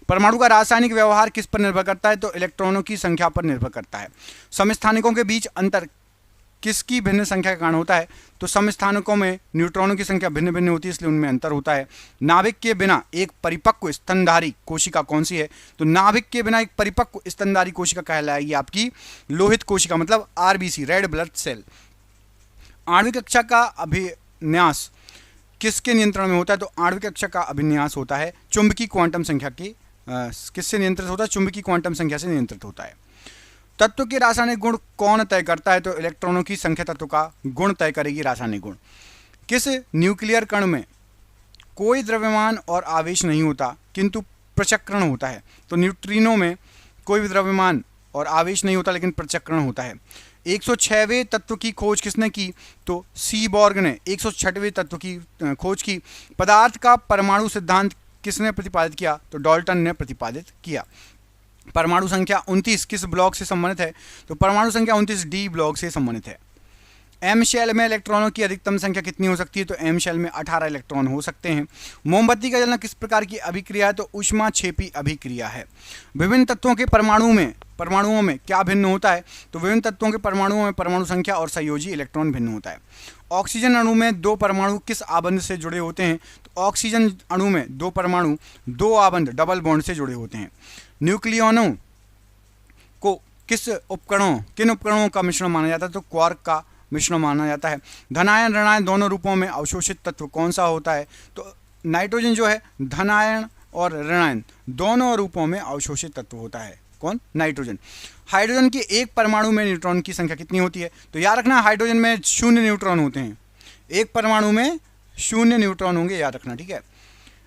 परमाणु का रासायनिक व्यवहार किस पर निर्भर करता है? तो इलेक्ट्रॉनों की संख्या पर निर्भर करता है। समस्थानिकों के बीच अंतर किसकी भिन्न संख्या के कारण होता है? तो समस्थानिकों में न्यूट्रॉनों की संख्या भिन्न भिन्न होती है इसलिए उनमें अंतर होता है। नाभिक के बिना एक परिपक्व स्तनधारी कोशिका कौन सी है? तो नाभिक के बिना एक परिपक्व स्तनधारी कोशिका कहलाएगी आपकी लोहित कोशिका, मतलब आरबीसी, रेड ब्लड सेल। आणविक कक्षा का अभिन्यास किसके नियंत्रण में होता है? तो आणविक कक्षा का अभिन्यास होता है चुंबकीय क्वांटम संख्या की किससे नियंत्रित होता है? चुंबकीय क्वांटम संख्या से नियंत्रित होता है। तत्व के रासायनिक गुण कौन तय करता है? तो इलेक्ट्रॉनों की संख्या तत्व का गुण तय करेगी रासायनिक गुण। किस न्यूक्लियर कण में कोई द्रव्यमान और आवेश नहीं होता किंतु प्रचक्रण होता है? तो न्यूट्रिनो में कोई भी द्रव्यमान और आवेश नहीं होता लेकिन प्रचक्रण होता है। 106वें तत्व की खोज किसने की? तो सीबॉर्ग ने 106वें तत्व की खोज की। पदार्थ का परमाणु सिद्धांत किसने प्रतिपादित किया? तो डाल्टन ने प्रतिपादित किया। परमाणु संख्या 29 किस ब्लॉक से संबंधित है? तो परमाणु संख्या 29 डी ब्लॉक से संबंधित है। एम शेल में इलेक्ट्रॉनों की अधिकतम संख्या कितनी हो सकती है? तो एम शेल में 18 इलेक्ट्रॉन हो सकते हैं। मोमबत्ती का जलना किस प्रकार की अभिक्रिया है? तो ऊष्माक्षेपी अभिक्रिया है। विभिन्न तत्वों के परमाणुओं में क्या भिन्न होता है? तो विभिन्न तत्वों के परमाणुओं में परमाणु संख्या और संयोजी इलेक्ट्रॉन भिन्न होता है। ऑक्सीजन अणु में 2 परमाणु किस आबंध से जुड़े होते हैं? तो ऑक्सीजन अणु में 2 परमाणु 2 आबंध डबल बॉन्ड से जुड़े होते हैं। न्यूक्लियनों को किन उपकरणों का मिश्रण माना जाता है? तो क्वार्क का मिश्रण माना जाता है। धनायन ऋणायन दोनों रूपों में अवशोषित तत्व कौन सा होता है? तो नाइट्रोजन जो है धनायन और ऋणायन दोनों रूपों में अवशोषित तत्व होता है। कौन? नाइट्रोजन। हाइड्रोजन के एक परमाणु में न्यूट्रॉन की संख्या कितनी होती है? तो याद रखना हाइड्रोजन में 0 न्यूट्रॉन होते हैं, एक परमाणु में 0 न्यूट्रॉन होंगे, याद रखना, ठीक है।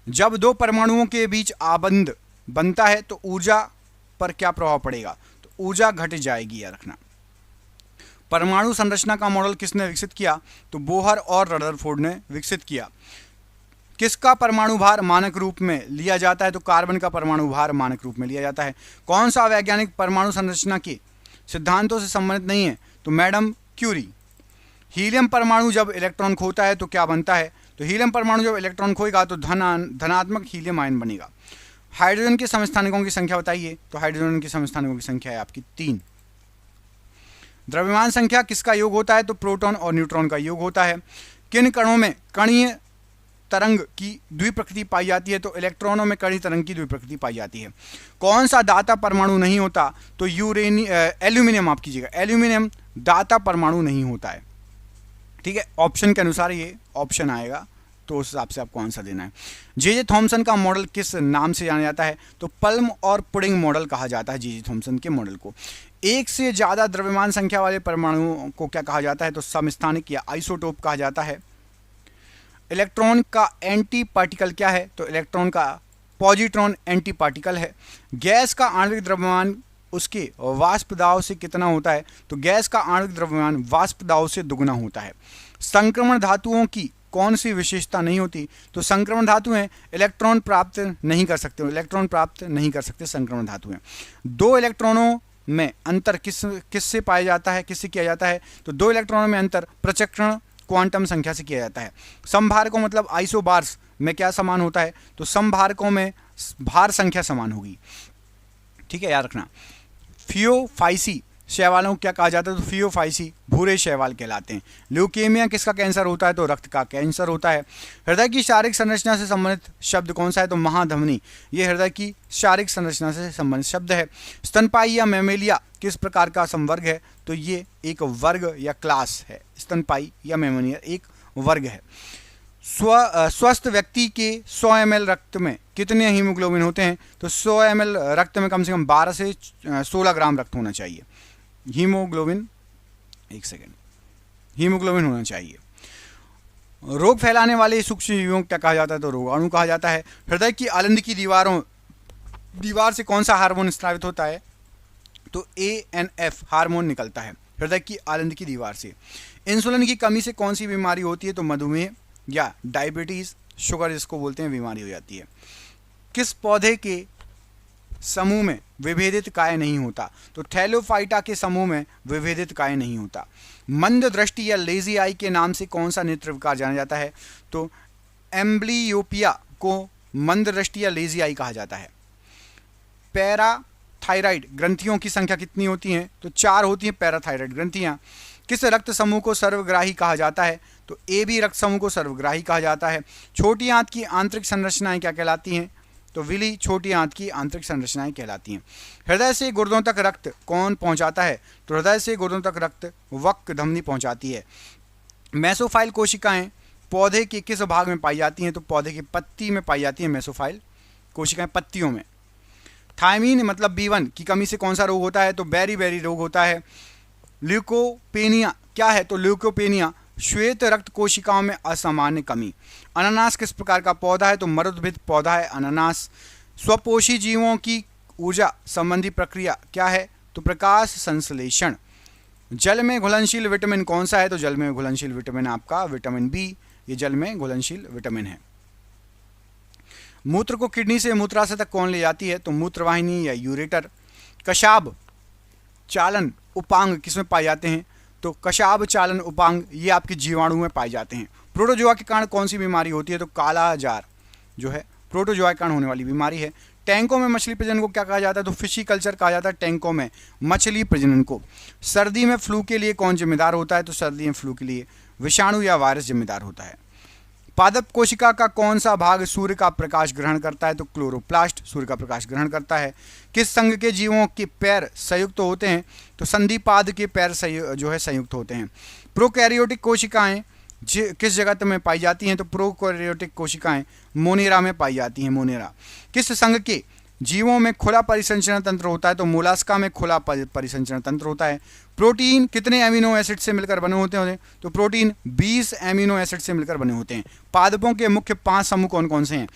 जब 2 परमाणुओं के बीच आबंध बनता है तो ऊर्जा पर क्या प्रभाव पड़ेगा? तो ऊर्जा घट जाएगी, याद रखना। परमाणु संरचना का मॉडल किसने विकसित किया? तो बोहर और रदरफोर्ड ने विकसित किया। किसका परमाणु भार मानक रूप में लिया जाता है? तो कार्बन का परमाणु भार मानक रूप में लिया जाता है। कौन सा वैज्ञानिक परमाणु संरचना के सिद्धांतों से संबंधित नहीं है? तो मैडम क्यूरी। हीलियम परमाणु जब इलेक्ट्रॉन खोता है तो क्या बनता है? तो हीलियम परमाणु जब इलेक्ट्रॉन खोएगा तो धनात्मक हीलियम आयन बनेगा। हाइड्रोजन के समस्थानिकों की संख्या बताइए। तो हाइड्रोजन के समस्थानिकों की संख्या है आपकी 3। द्रव्यमान संख्या किसका योग होता है? तो प्रोटॉन और न्यूट्रॉन का योग होता है। किन कणों में कणीय तरंग की द्विप्रकृति पाई जाती है? तो इलेक्ट्रॉनों में कणीय तरंग की द्विप्रकृति पाई जाती है। कौन सा दाता परमाणु नहीं होता? तो एल्यूमिनियम, माफ कीजिएगा, एल्यूमिनियम दाता परमाणु नहीं होता है, ठीक है। ऑप्शन के अनुसार ये ऑप्शन आएगा तो उस हिसाब से आपको आंसर देना है। जे थॉमसन का मॉडल किस नाम से जाना जाता है? तो पल्म और पुडिंग मॉडल कहा जाता है जे थॉमसन के मॉडल को। एक से ज्यादा द्रव्यमान संख्या वाले परमाणुओं को क्या कहा जाता है? तो समस्थानिक या आइसोटोप कहा जाता है। इलेक्ट्रॉन का एंटी पार्टिकल क्या है? तो इलेक्ट्रॉन का पॉजिट्रॉन एंटी पार्टिकल है। गैस का आणविक द्रव्यमान उसके वाष्प दाब से कितना होता है? तो गैस का आणविक द्रव्यमान वाष्प दाब से दुगुना होता है। संक्रमण धातुओं की कौन सी विशेषता नहीं होती? तो संक्रमण धातुएं इलेक्ट्रॉन प्राप्त नहीं कर सकते, संक्रमण धातुएं। 2 इलेक्ट्रॉनों में अंतर किससे पाया जाता है, किससे किया जाता है? तो 2 इलेक्ट्रॉनों में अंतर प्रचक्रण क्वांटम संख्या से किया जाता है। समभारकों मतलब आइसोबार्स में क्या समान होता है? तो समभारकों में भार संख्या समान होगी, ठीक है, याद रखना। फियोफाइसी शैवालों को क्या कहा जाता है? तो फियोफाइसी भूरे शैवाल कहलाते हैं। ल्यूकेमिया किसका कैंसर होता है? तो रक्त का कैंसर होता है। हृदय की शारीरिक संरचना से संबंधित शब्द कौन सा है? तो महाधमनी, ये हृदय की शारीरिक संरचना से संबंधित शब्द है। स्तनपाई या मैमेलिया किस प्रकार का संवर्ग है? तो ये एक वर्ग या क्लास है। स्तनपाई या मैमेलिया एक वर्ग है। स्वस्थ व्यक्ति के 100 ml रक्त में कितने हीमोग्लोबिन होते हैं? तो 100 ml रक्त में कम से कम 12 से 16 ग्राम रक्त होना चाहिए। हीमोग्लोबिन, एक सेकेंड, हीमोग्लोबिन होना चाहिए। रोग फैलाने वाले सूक्ष्म जीवों को क्या कहा जाता है? तो रोगाणु कहा जाता है। हृदय की आलंद की दीवार से कौन सा हार्मोन स्रावित होता है? तो ANF हार्मोन निकलता है हृदय की आलंद की दीवार से। इंसुलिन की कमी से कौन सी बीमारी होती है? तो मधुमेह या डायबिटीज, शुगर जिसको बोलते हैं, बीमारी हो जाती है। किस पौधे के समूह में विभेदित काय नहीं होता? तो थैलोफाइटा के समूह में विभेदित काय नहीं होता। मंद दृष्टि या लेजी आई के नाम से कौन सा नेत्र विकार जाना जाता है? तो एम्ब्लियोपिया को मंद दृष्टि या लेजी आई कहा जाता है। पैराथायराइड ग्रंथियों की संख्या कितनी होती है? तो 4 होती हैं पैराथायराइड ग्रंथियां। किस रक्त समूह को सर्वग्राही कहा जाता है? तो AB रक्त समूह को सर्वग्राही कहा जाता है। छोटी आंत की आंतरिक संरचनाएं क्या कहलाती हैं? तो विली छोटी आंत की आंतरिक संरचनाएं कहलाती हैं। हृदय से गुर्दों तक रक्त कौन पहुंचाता है? तो हृदय से गुर्दों तक रक्त वक्र धमनी पहुंचाती है। मेसोफाइल कोशिकाएं पौधे के किस भाग में पाई जाती हैं? तो पौधे की पत्ती में पाई जाती हैं मेसोफाइल कोशिकाएं, पत्तियों में। थायमीन मतलब B1 की कमी से कौन सा रोग होता है? तो बेरी रोग होता है। ल्यूकोपेनिया क्या है? तो ल्यूकोपेनिया श्वेत रक्त कोशिकाओं में असामान्य कमी। अनानास किस प्रकार का पौधा है? तो मरुद्भिद पौधा है अनानास। स्वपोषी जीवों की ऊर्जा संबंधी प्रक्रिया क्या है? तो प्रकाश संश्लेषण। जल में घुलनशील विटामिन कौन सा है? तो जल में घुलनशील विटामिन आपका विटामिन B, ये जल में घुलनशील विटामिन है। मूत्र को किडनी से मूत्राशय तक कौन ले जाती है? तो मूत्रवाहिनी या यूरेटर। कशाब चालन उपांग किसमें पाए जाते हैं? तो कशाब चालन उपांग ये आपके जीवाणु में पाए जाते हैं। प्रोटोजोआ के कारण कौन सी बीमारी होती है? तो काला जार जो है प्रोटोजोआ के कारण होने वाली बीमारी है। टैंकों में मछली प्रजनन को क्या कहा जाता है? तो फिशिकल्चर कहा जाता है टैंकों में मछली प्रजनन को। सर्दी में फ्लू के लिए कौन जिम्मेदार होता है? तो सर्दी में फ्लू के लिए विषाणु या वायरस जिम्मेदार होता है। पादप कोशिका का कौन सा भाग सूर्य का प्रकाश ग्रहण करता है? तो क्लोरोप्लास्ट सूर्य का प्रकाश ग्रहण करता है। किस संघ के जीवों के पैर संयुक्त होते हैं? तो संधिपाद के पैर जो है संयुक्त होते हैं। प्रोकैरियोटिक कोशिकाएं किस जगत में पाई जाती हैं? तो प्रोकैरियोटिक कोशिकाएं मोनेरा में पाई जाती हैं, मोनेरा। किस संघ के जीवों में खुला परिसंचरण तंत्र होता है? तो मोलास्का में खुला परिसंचरण तंत्र होता है। प्रोटीन कितने एमिनो एसिड से मिलकर बने होते हैं? तो प्रोटीन 20 एमिनो एसिड से मिलकर बने होते हैं। पादपों के मुख्य 5 समूह कौन कौन से हैं?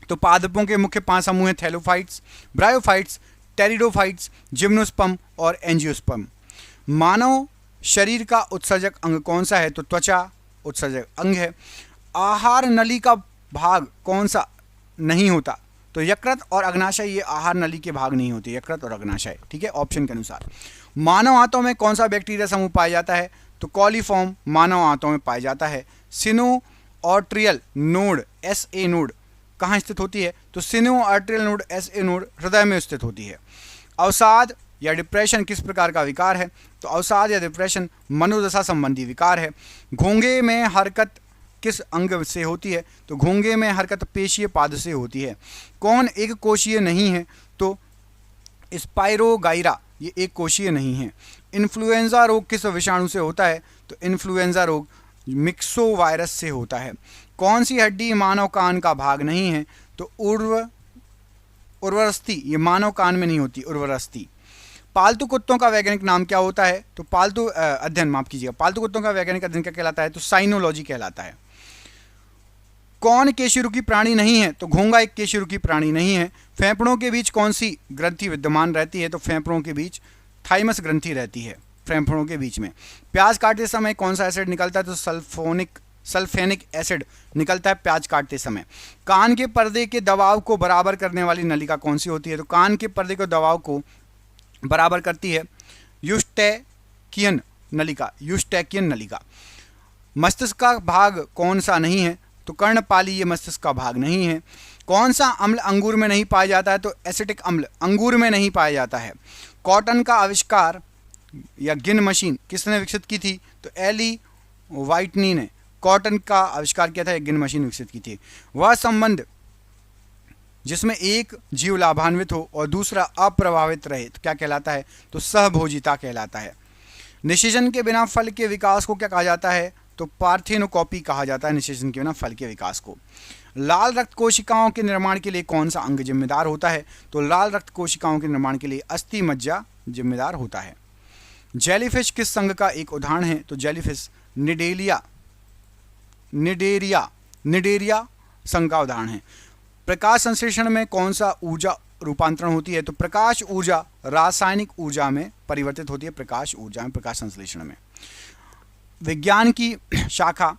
तो पादपों के मुख्य 5 समूह हैं थैलोफाइट्स, ब्रायोफाइट्स, टेरिडोफाइट्स, जिम्नोस्पर्म और एंजियोस्पर्म। मानव शरीर का उत्सर्जक अंग कौन सा है? तो त्वचा उत्सर्जक अंग है। आहार नली का भाग कौन सा नहीं होता? तो यकृत और अग्नाशय ये आहार नली के भाग नहीं होते, यकृत और अग्नाशय, ठीक है, ऑप्शन के अनुसार। मानव आंतों में कौन सा बैक्टीरिया समूह पाया जाता है? तो कॉलीफॉर्म मानव आंतों में पाया जाता है। सिनो-आर्टरियल नोड SA नोड कहाँ स्थित होती है? तो सिनो-आर्टरियल नोड SA नोड हृदय में स्थित होती है। अवसाद या डिप्रेशन किस प्रकार का विकार है? तो अवसाद या डिप्रेशन मनोदशा संबंधी विकार है। घोंघे में हरकत किस अंग से होती है? तो घोंघे में हरकत पेशीय पाद से होती है। कौन एक कोशीय नहीं है? तो स्पाइरोगाइरा ये एक कोशीय नहीं है। इन्फ्लुएंजा रोग किस विषाणु से होता है? तो इन्फ्लुएंजा रोग मिक्सो वायरस से होता है। कौन सी हड्डी मानव कान का भाग नहीं है? तो उर्वरस्थि ये मानव कान में नहीं होती, उर्वरस्थि। पालतू कुत्तों का वैज्ञानिक नाम क्या होता है? तो पालतू अध्ययन, माफ कीजिएगा, पालतू कुत्तों का वैज्ञानिक अध्ययन क्या कहलाता है? तो साइनोलॉजी कहलाता है। कौन केशिरुकी प्राणी नहीं है? तो घोंघा एक केशिरुकी प्राणी नहीं है। फेफड़ों के बीच कौन सी ग्रंथि विद्यमान रहती है? तो फेफड़ों के बीच थाइमस ग्रंथि रहती है, फेफड़ों के बीच में। प्याज काटते समय कौन सा एसिड निकलता है? तो सल्फेनिक एसिड निकलता है प्याज काटते समय। कान के पर्दे के दबाव को बराबर करने वाली नलिका कौन सी होती है? तो कान के पर्दे के दबाव को बराबर करती है यूस्टैकियन नलिका, यूस्टैकियन नलिका। मस्तिष्क का भाग कौन सा नहीं है? तो कर्णपाली ये मस्तिष्क का भाग नहीं है। कौन सा अम्ल अंगूर में नहीं पाया जाता है? तो एसिटिक अम्ल अंगूर में नहीं पाया जाता है। कॉटन का आविष्कार या गिन मशीन किसने विकसित की थी? तो एली व्हाइटनी ने कॉटन का आविष्कार किया था, एक गिन मशीन विकसित की थी। वह संबंध जिसमें एक जीव लाभान्वित हो और दूसरा अप्रभावित रहे तो क्या कहलाता है? तो सहभोजिता कहलाता है। निषेचन के बिना फल के विकास को क्या कहा जाता है? तो पार्थेनोकॉपी कहा जाता है निषेचन के बिना फल के विकास को। लाल रक्त कोशिकाओं के निर्माण के लिए कौन सा अंग जिम्मेदार होता है? तो लाल रक्त कोशिकाओं के निर्माण के लिए अस्थि मज्जा जिम्मेदार होता है। जेलीफिश किस संघ का एक उदाहरण है? तो जेलीफिश निडेरिया संघ का उदाहरण है। प्रकाश संश्लेषण में कौन सा ऊर्जा रूपांतरण होती है? तो प्रकाश ऊर्जा रासायनिक ऊर्जा में परिवर्तित होती है, प्रकाश ऊर्जा में, प्रकाश संश्लेषण में। विज्ञान की शाखा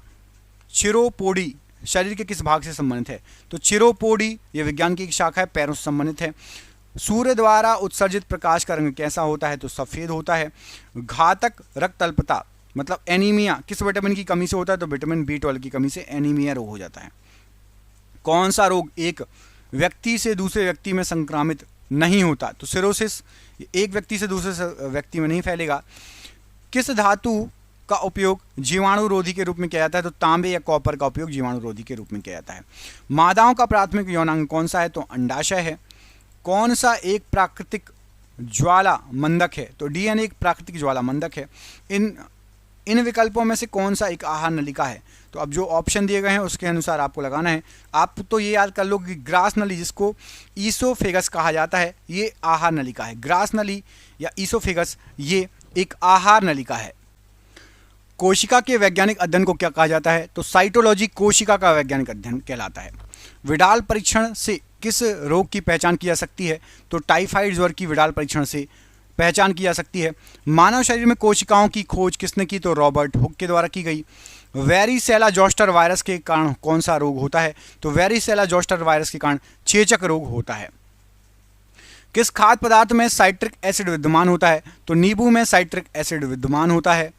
चिरोपोडी शरीर के किस भाग से संबंधित है? तो चिरोपोडी ये विज्ञान की एक शाखा है, पैरों से संबंधित है। सूर्य द्वारा उत्सर्जित प्रकाश का रंग कैसा होता है? तो सफेद होता है। घातक रक्त अल्पता मतलब एनीमिया किस विटामिन की कमी से होता है? तो विटामिन B12 की कमी से एनीमिया रोग हो जाता है। कौन सा रोग एक व्यक्ति से दूसरे व्यक्ति में संक्रामित नहीं होता? तो सिरोसिस एक व्यक्ति से दूसरे व्यक्ति में नहीं फैलेगा। किस धातु का उपयोग जीवाणुरोधी के रूप में किया जाता है? तो तांबे या कॉपर का उपयोग जीवाणुरोधी के रूप में किया जाता है। मादाओं का प्राथमिक यौनांग कौन सा है? तो अंडाशय है। कौन सा एक प्राकृतिक ज्वाला मंदक है? तो DNA एक प्राकृतिक ज्वाला मंदक है। इन विकल्पों में से कौन सा एक आहार नलिका है? तो अब जो ऑप्शन दिए गए हैं उसके अनुसार आपको लगाना है। आप तो ये याद कर लो कि ग्रास नली जिसको ईसोफेगस कहा जाता है ये आहार नलिका है। ग्रास नली या ईसोफेगस ये एक आहार नलिका है। कोशिका के वैज्ञानिक अध्ययन को क्या कहा जाता है? तो साइटोलॉजी कोशिका का वैज्ञानिक अध्ययन कहलाता है। विडाल परीक्षण से किस रोग की पहचान की जा सकती है? तो टाइफाइड ज्वर की विडाल परीक्षण से पहचान की जा सकती है। मानव शरीर में कोशिकाओं की खोज किसने की? तो रॉबर्ट हुक के द्वारा की गई। वेरिसेला जोस्टर वायरस के कारण कौन सा रोग होता है? तो वेरिसेला जोस्टर वायरस के कारण चेचक रोग होता है। किस खाद्य पदार्थ में साइट्रिक एसिड विद्यमान होता है? तो नींबू में साइट्रिक एसिड विद्यमान होता है।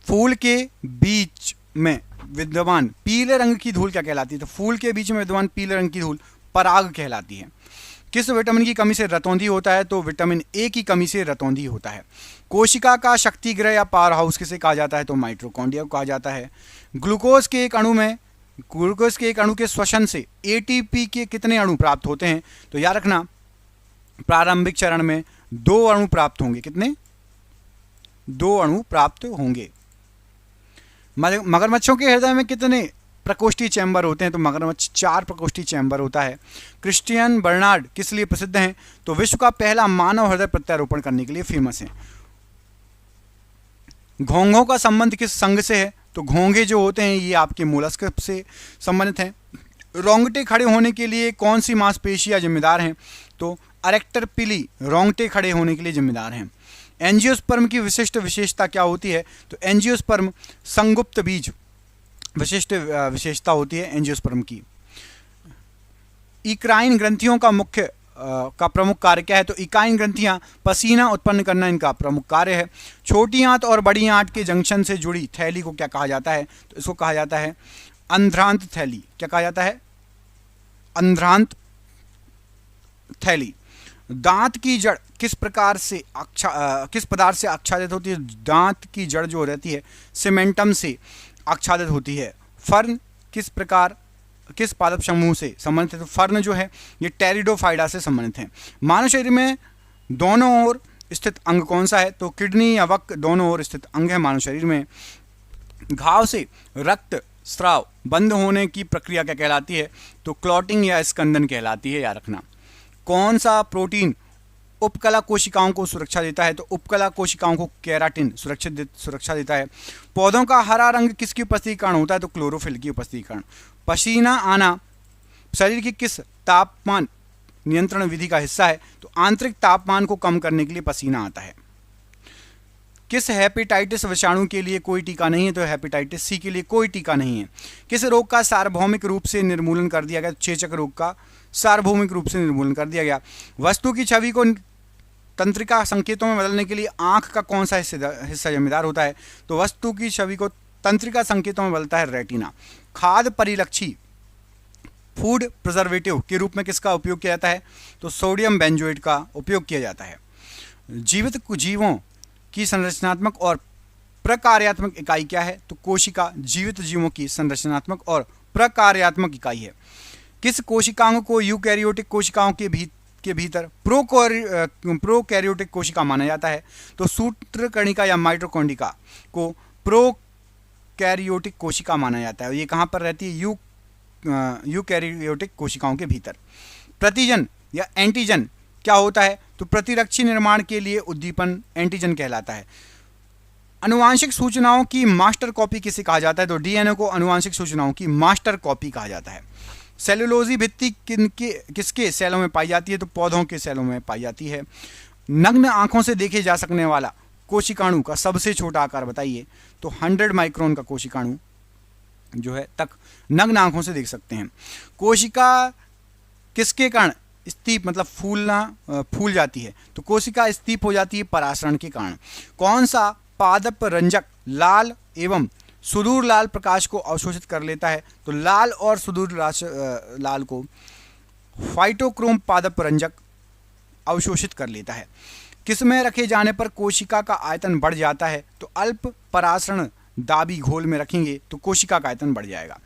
फूल के बीच में विद्यमान पीले रंग की धूल क्या कहलाती है? तो फूल के बीच में विद्यमान पीले रंग की धूल पराग कहलाती है। किस विटामिन की कमी से रतौंधी होता है? तो विटामिन A की कमी से रतौंधी होता है। कोशिका का शक्ति गृह या पावर हाउस किसे कहा जाता है? तो माइटोकॉन्ड्रिया को कहा जाता है। ग्लूकोज के एक अणु के श्वसन से ATP के कितने अणु प्राप्त होते हैं? तो याद रखना प्रारंभिक चरण में 2 अणु प्राप्त होंगे। कितने? 2 अणु प्राप्त होंगे। मगरमच्छों के हृदय में कितने प्रकोष्ठीय चैम्बर होते हैं? तो मगरमच्छ 4 प्रकोष्ठीय चैम्बर होता है। क्रिश्चियन बर्नार्ड किस लिए प्रसिद्ध हैं? तो विश्व का पहला मानव हृदय प्रत्यारोपण करने के लिए फेमस है। घोंघों का संबंध किस संघ से है? तो घोंघे जो होते हैं ये आपके मोलस्क से संबंधित हैं। रोंगटे खड़े होने के लिए कौन सी मांसपेशियां जिम्मेदार हैं? तो अरेक्टर पिली रोंगटे खड़े होने के लिए जिम्मेदार हैं। एंजियोस्पर्म की विशिष्ट विशेषता क्या होती है? तो एंजियोस्पर्म संगुप्त बीज विशिष्ट विशेषता होती है एंजियोस्पर्म की। इक्राइन ग्रंथियों का प्रमुख कार्य क्या है? तो इकाइन ग्रंथियां पसीना उत्पन्न करना इनका प्रमुख कार्य है। छोटी आंत और बड़ी आंत के जंक्शन से जुड़ी थैली को क्या कहा जाता है? तो इसको कहा जाता है अंध्रांत थैली। क्या कहा जाता है? अंध्रांत थैली। दांत की जड़ किस पदार्थ से आच्छादित होती है? दांत की जड़ जो रहती है सीमेंटम से आच्छादित होती है। फर्न किस पादप समूह से संबंधित है? तो फर्न जो है ये टेरिडोफाइडा से संबंधित है। मानव शरीर में दोनों ओर स्थित अंग कौन सा है? तो किडनी या वक्र दोनों ओर स्थित अंग है मानव शरीर में। घाव से रक्त स्राव बंद होने की प्रक्रिया क्या कहलाती है? तो क्लॉटिंग या स्कंदन कहलाती है, याद रखना। कौन सा प्रोटीन उपकला कोशिकाओं को सुरक्षा देता है? तो उपकला कोशिकाओं को केराटिन सुरक्षा देता है। पौधों का हरा रंग किसकी उपस्थिति के कारण होता है? तो क्लोरोफिल की उपस्थिति के कारण। पसीना आना शरीर की किस तापमान नियंत्रण विधि का हिस्सा है? तो आंतरिक तापमान को कम करने के लिए पसीना आता है। किस हेपेटाइटिस विषाणु के लिए कोई टीका नहीं है? तो हेपेटाइटिस सी के लिए कोई टीका नहीं है। किस रोग का सार्वभौमिक रूप से निर्मूलन कर दिया गया? चेचक रोग का सार्वभौमिक रूप से निर्मूलन कर दिया गया। वस्तु की छवि को तंत्रिका संकेतों में बदलने के लिए आंख का कौन सा हिस्सा जिम्मेदार होता है? तो वस्तु की छवि को तंत्रिका संकेतों में बदलता है रेटिना। खाद्य परिलक्षी फूड प्रिजर्वेटिव के रूप में किसका उपयोग किया जाता है? तो सोडियम बेंजोएट का उपयोग किया जाता है। जीवित जीवों की संरचनात्मक और प्रकार्यात्मक इकाई क्या है? तो कोशिका जीवित जीवों की संरचनात्मक और प्रकार्यात्मक इकाई है। किस कोशिकाओं को यूकैरियोटिक कोशिकाओं के भीतर प्रोकैरियोटिक कोशिका माना जाता है? तो सूत्रकणिका या माइटोकॉन्ड्रिया को यूकैरियोटिक कोशिका माना जाता है। ये कहाँ पर रहती है? यूकैरियोटिक कोशिकाओं के भीतर। प्रतिजन या एंटीजन क्या होता है? तो प्रतिरक्षी निर्माण के लिए उद्दीपन एंटीजन कहलाता है। आनुवांशिक सूचनाओं की मास्टर कॉपी किसे कहा जाता है? तो डीएनए को आनुवांशिक सूचनाओं की मास्टर कॉपी कहा जाता है। सेलुलोजी भित्ति किसके सेलों में पाई जाती है? तो पौधों के सेलों में पाई जाती है। नग्न आंखों से देखे जा सकने वाला कोशिकाणु का सबसे छोटा आकार बताइए? तो 100 माइक्रोन का कोशिकाणु जो है तक नग्न आंखों से देख सकते हैं। कोशिका किसके कारण स्तीप मतलब फूल जाती है? तो कोशिका स्तीप हो जाती है परासरण के कारण। कौन सा पादप रंजक लाल एवं सुदूर लाल प्रकाश को अवशोषित कर लेता है? तो लाल और सुदूर लाल को फाइटोक्रोम पादप रंजक अवशोषित कर लेता है। किसमें रखे जाने पर कोशिका का आयतन बढ़ जाता है? तो अल्प परासरण दाबी घोल में रखेंगे तो कोशिका का आयतन बढ़ जाएगा।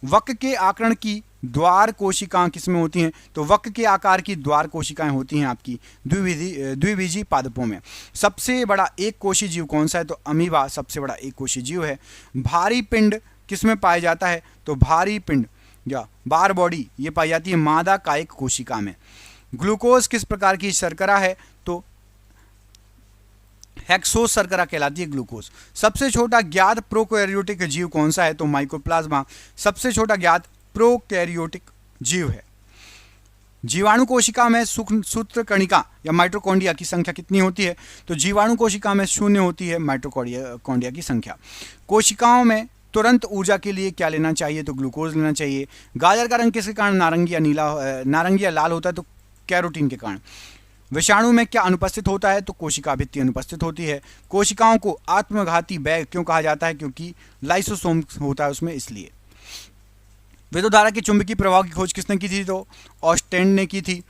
वक्र के आकरण की द्वार कोशिकाएं किसमें होती हैं? तो वक्र के आकार की द्वार कोशिकाएं होती हैं आपकी द्विबीजी पादपों में। सबसे बड़ा एक कोशी जीव कौन सा है? तो अमीबा सबसे बड़ा एक कोशी जीव है। भारी पिंड किसमें पाया जाता है? तो भारी पिंड या बार बॉडी ये पाई जाती है मादा कायिक कोशिका में। ग्लूकोज किस प्रकार की शर्करा है? तो हेक्सोस शर्करा कहलाती है ग्लूकोज। सबसे छोटा ज्ञात प्रोकैरियोटिक जीव कौन सा है? तो माइकोप्लाज्मा सबसे छोटा ज्ञात प्रोकैरियोटिक जीव है। जीवाणु कोशिका में सूत्रकणिका या माइटोकॉन्ड्रिया की संख्या कितनी होती है? तो जीवाणु कोशिका में 0 होती है माइटोकॉन्ड्रिया की संख्या। कोशिकाओं में तुरंत ऊर्जा के लिए क्या लेना चाहिए? तो ग्लूकोज लेना चाहिए। गाजर का रंग किसके कारण नारंगी या लाल होता है? तो कैरोटीन के कारण। विषाणु में क्या अनुपस्थित होता है? तो कोशिका भित्ति अनुपस्थित होती है। कोशिकाओं को आत्मघाती बैग क्यों कहा जाता है? क्योंकि लाइसोसोम होता है उसमें, इसलिए। विद्युत धारा के चुंबकीय प्रभाव की खोज किसने की थी? तो ऑस्टेंड ने की थी।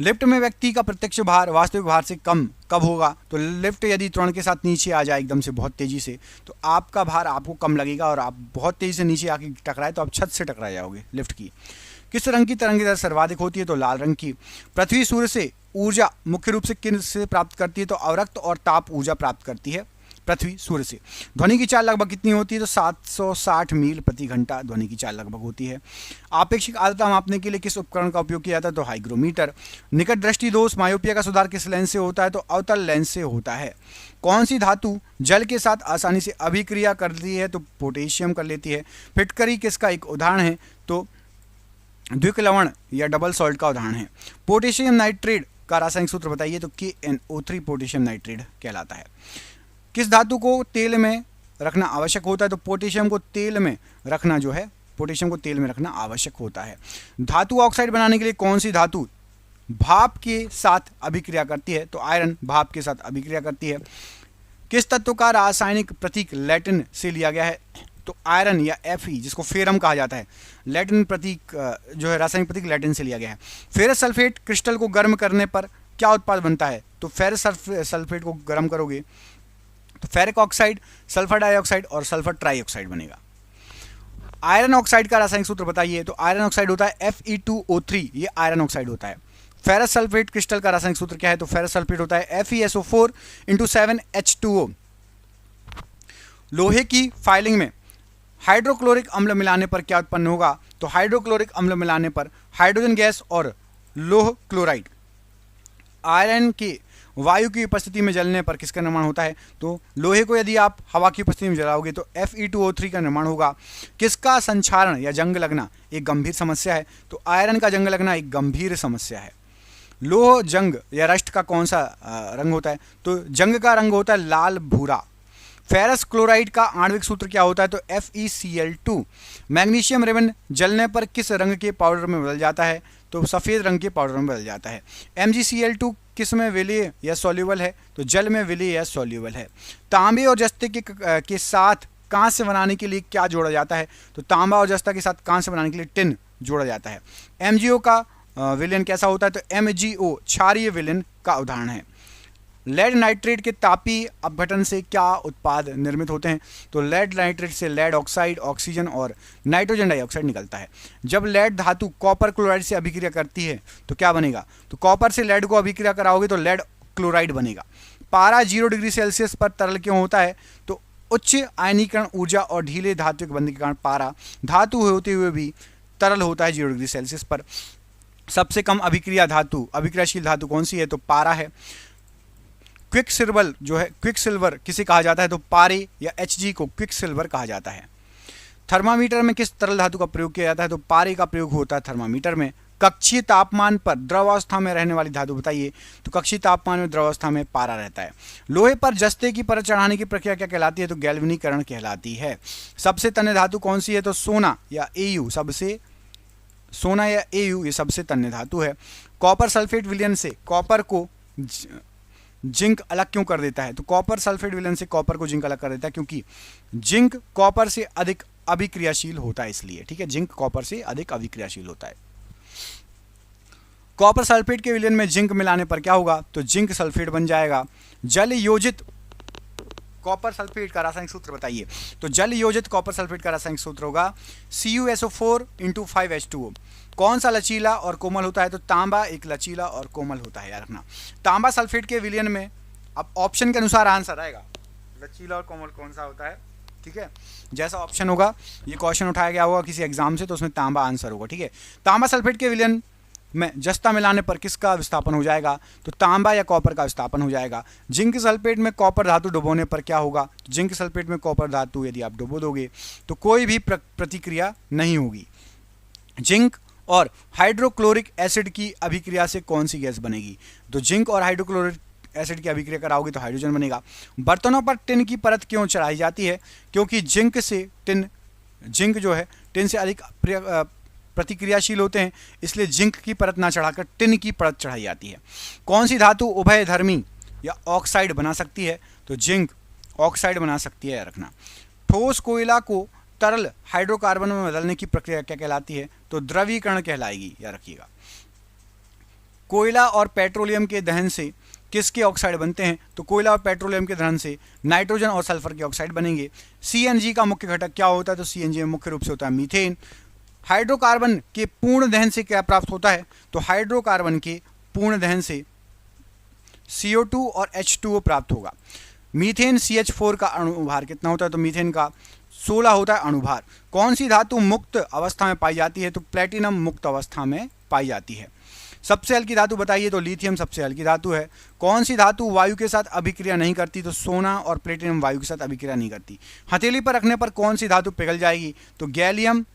लिफ्ट में व्यक्ति का प्रत्यक्ष भार वास्तविक भार से कम कब होगा? तो लिफ्ट यदि त्वरण के साथ नीचे आ जाए एकदम से बहुत तेजी से तो आपका भार आपको कम लगेगा, और आप बहुत तेजी से नीचे आके टकराए तो आप छत से टकरा जाओगे लिफ्ट की। किस रंग की तरंग दर सर्वाधिक होती है? तो लाल रंग की। पृथ्वी सूर्य से ऊर्जा मुख्य रूप से किन से प्राप्त करती है? तो अवरक्त और ताप ऊर्जा प्राप्त करती है पृथ्वी सूर्य से। ध्वनि की चाल लगभग कितनी होती है? तो 760 मील प्रति घंटा ध्वनि की चाल लगभग होती है। आपेक्षिक आर्द्रता मापने के लिए किस उपकरण का उपयोग किया जाता है? तो हाइग्रोमीटर। निकट दृष्टि दोष मायोपिया का सुधार किस लेंस से होता है? तो अवतल लेंस से होता है। कौन सी धातु जल के साथ आसानी से अभिक्रिया करती है? तो पोटेशियम कर लेती है। फिटकरी किसका एक उदाहरण है? तो द्विक लवण या डबल सॉल्ट का उदाहरण है। पोटेशियम नाइट्रेट का रासायनिक सूत्र बताइए? तो KNO3 पोटेशियम नाइट्रेट कहलाता है। किस धातु को तेल में रखना आवश्यक होता है? तो पोटेशियम को तेल में रखना जो है पोटेशियम को तेल में रखना आवश्यक होता है। धातु ऑक्साइड बनाने के लिए कौन सी धातु भाप के साथ अभिक्रिया करती है? तो आयरन भाप के साथ अभिक्रिया करती है। किस तत्व का रासायनिक प्रतीक लैटिन से लिया गया है? तो आयरन या Fe जिसको फेरम कहा जाता है, लैटिन प्रतीक जो है रासायनिक प्रतीक लैटिन से लिया गया है। फेरस सल्फेट क्रिस्टल को गर्म करने पर क्या उत्पाद बनता है? तो फेरस सल्फेट को गर्म करोगे तो फेरिक ऑक्साइड, सल्फर डाइऑक्साइड और सल्फर ट्राइऑक्साइड बनेगा। आयरन ऑक्साइड का रासायनिक सूत्र बताइए? तो आयरन ऑक्साइड होता है Fe2O3, ये आयरन ऑक्साइड होता है। फेरस सल्फेट क्रिस्टल का रासायनिक सूत्र क्या है? तो फेरस सल्फेट होता है FeSO4 × 7H2O। लोहे की फाइलिंग में हाइड्रोक्लोरिक अम्ल मिलाने पर क्या उत्पन्न होगा? तो हाइड्रोक्लोरिक अम्ल मिलाने पर हाइड्रोजन गैस और लोह क्लोराइड। आयरन के वायु की उपस्थिति में जलने पर किसका निर्माण होता है? तो लोहे को यदि आप हवा की उपस्थिति में जलाओगे तो Fe2O3 का निर्माण होगा। किसका संक्षारण या जंग लगना एक गंभीर समस्या है? तो आयरन का जंग लगना एक गंभीर समस्या है। लोह जंग या रस्ट का कौन सा रंग होता है? तो जंग का रंग होता है लाल भूरा। फेरस क्लोराइड का आणविक सूत्र क्या होता है? तो FeCl2। मैग्नीशियम रिबन जलने पर किस रंग के पाउडर में बदल जाता है? तो सफ़ेद रंग के पाउडर में बदल जाता है। MgCl2 किस में विलीय या सॉल्यूबल है? तो जल में विलीय या सॉल्यूबल है। तांबे और जस्ते के साथ कांस्य बनाने के लिए क्या जोड़ा जाता है? तो तांबा और जस्ता के साथ कांस्य बनाने के लिए टिन जोड़ा जाता है। MgO का विलयन कैसा होता है? तो MgO क्षारीय विलयन का उदाहरण है। लेड नाइट्रेट के तापीय अपघटन से क्या उत्पाद निर्मित होते हैं? तो लेड नाइट्रेट से लेड ऑक्साइड, ऑक्सीजन और नाइट्रोजन डाइऑक्साइड निकलता है। जब लेड धातु कॉपर क्लोराइड से अभिक्रिया करती है तो क्या बनेगा? तो कॉपर से लेड को अभिक्रिया कराओगे तो लेड क्लोराइड बनेगा। पारा 0 डिग्री सेल्सियस पर तरल क्यों होता है? तो उच्च आयनीकरण ऊर्जा और ढीले धातु के बंध के कारण पारा धातु होते हुए भी तरल होता है 0 डिग्री सेल्सियस पर। सबसे कम अभिक्रियाशील धातु कौन सी है? तो पारा है। क्विक सिल्वर किसे कहा जाता है? तो पारे या Hg को क्विक सिल्वर कहा जाता है। थर्मामीटर में किस तरल धातु का प्रयोग किया जाता है? तो पारे का प्रयोग होता है थर्मामीटर में। कक्षीय तापमान पर द्रवावस्था में रहने वाली धातु बताइए? तो कक्षीय तापमान में द्रवावस्था में पारा रहता है। लोहे पर जस्ते की परत चढ़ाने की प्रक्रिया क्या कहलाती है? तो गैल्वेनीकरण कहलाती है। सबसे तन्य धातु कौन सी है? तो सोना या Au ये सबसे तन्य धातु है। कॉपर सल्फेट विलयन से कॉपर को जिंक अलग क्यों कर देता है? तो कॉपर सल्फेट विलयन से कॉपर को जिंक अलग कर देता है क्योंकि जिंक कॉपर से अधिक अभिक्रियाशील होता है, इसलिए। ठीक है, जिंक कॉपर से अधिक अभिक्रियाशील होता है। कॉपर सल्फेट के विलयन में जिंक मिलाने पर क्या होगा? तो जिंक सल्फेट बन जाएगा। जल योजित कॉपर सल्फेट का रासायनिक सूत्र बताइए? तो जल योजित कॉपर सल्फेट का रासायनिक सूत्र होगा CuSO4 × 5H2O। कौन सा लचीला और कोमल होता है? तो तांबा एक लचीला और कोमल होता है, याद रखना। तांबा सल्फेट के विलयन में, अब ऑप्शन के अनुसार आंसर आएगा, लचीला और कोमल कौन सा होता है। ठीक है, जैसा ऑप्शन होगा, ये क्वेश्चन उठाया गया होगा किसी एग्जाम से, तो उसमें तांबा आंसर होगा। ठीक है, तांबा सल्फेट के विलयन में जस्ता मिलाने पर किसका विस्थापन हो जाएगा? तो तांबा या कॉपर का विस्थापन हो जाएगा। जिंक सल्फेट में कॉपर धातु डुबोने पर क्या होगा? जिंक सल्फेट में कॉपर धातु यदि आप डुबो दोगे तो कोई भी प्रतिक्रिया नहीं होगी। जिंक और हाइड्रोक्लोरिक एसिड की अभिक्रिया से कौन सी गैस बनेगी? तो जिंक और हाइड्रोक्लोरिक एसिड की अभिक्रिया कराओगे तो हाइड्रोजन बनेगा। बर्तनों पर टिन की परत क्यों चढ़ाई जाती है? क्योंकि जिंक जो है टिन से अधिक प्रतिक्रियाशील होते हैं, इसलिए जिंक की परत ना चढ़ाकर टिन की परत चढ़ाई जाती है। कौन सी धातु उभयधर्मी या ऑक्साइड बना सकती है? तो जिंक ऑक्साइड बना सकती है, रखना। ठोस कोयला को तरल हाइड्रोकार्बन में बदलने की प्रक्रिया क्या कहलाती है? तो द्रवीकरण कहलाएगी, या रखिएगा। कोयला और पेट्रोलियम के दहन से किसके ऑक्साइड बनते हैं? तो कोयला और पेट्रोलियम के दहन से नाइट्रोजन और सल्फर के ऑक्साइड बनेंगे। CNG का मुख्य घटक क्या होता है? तो CNG में मुख्य रूप से होता है मीथेन। हाइड्रोकार्बन के पूर्ण दहन से क्या प्राप्त होता है? तो हाइड्रोकार्बन के पूर्ण दहन से CO2 और H2O प्राप्त होगा। मीथेन CH4 का अणुभार कितना होता है? तो मीथेन का 16 होता है अणुभार। कौन सी धातु मुक्त अवस्था में पाई जाती है? तो प्लेटिनम मुक्त अवस्था में पाई जाती है। सबसे हल्की धातु बताइए? तो लिथियम सबसे हल्की धातु है। कौन सी धातु वायु के साथ अभिक्रिया नहीं करती? तो सोना और प्लेटिनम वायु के साथ अभिक्रिया नहीं करती। हथेली पर रखने पर कौन सी धातु पिघल जाएगी? तो गैलियम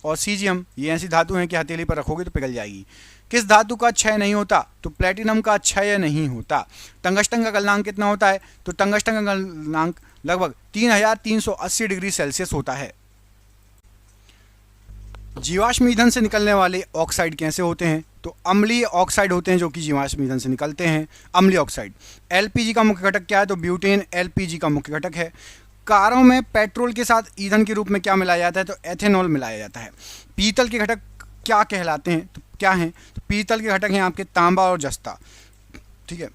और सीजियम ये ऐसी धातु हैं कि हथेली पर रखोगे तो पिघल जाएगी। किस धातु का क्षय नहीं होता? तो प्लेटिनम का क्षय नहीं होता। टंगस्टन का गलनांक कितना होता है? तो टंगस्टन का गलनांक लगभग 3380 डिग्री सेल्सियस होता है। जीवाश्म ईंधन से निकलने वाले ऑक्साइड कैसे होते हैं? तो अम्लीय ऑक्साइड होते हैं जो कि जीवाश्म ईंधन से निकलते हैं, अम्लीय ऑक्साइड। एलपीजी का मुख्य घटक क्या है? तो ब्यूटेन एलपीजी का मुख्य घटक है। कारों में पेट्रोल के साथ ईंधन के रूप में क्या मिलाया जाता है? तो एथेनॉल मिलाया जाता है। पीतल के घटक क्या कहलाते हैं? तो क्या हैं? तो पीतल के घटक हैं आपके तांबा और जस्ता। ठीक है,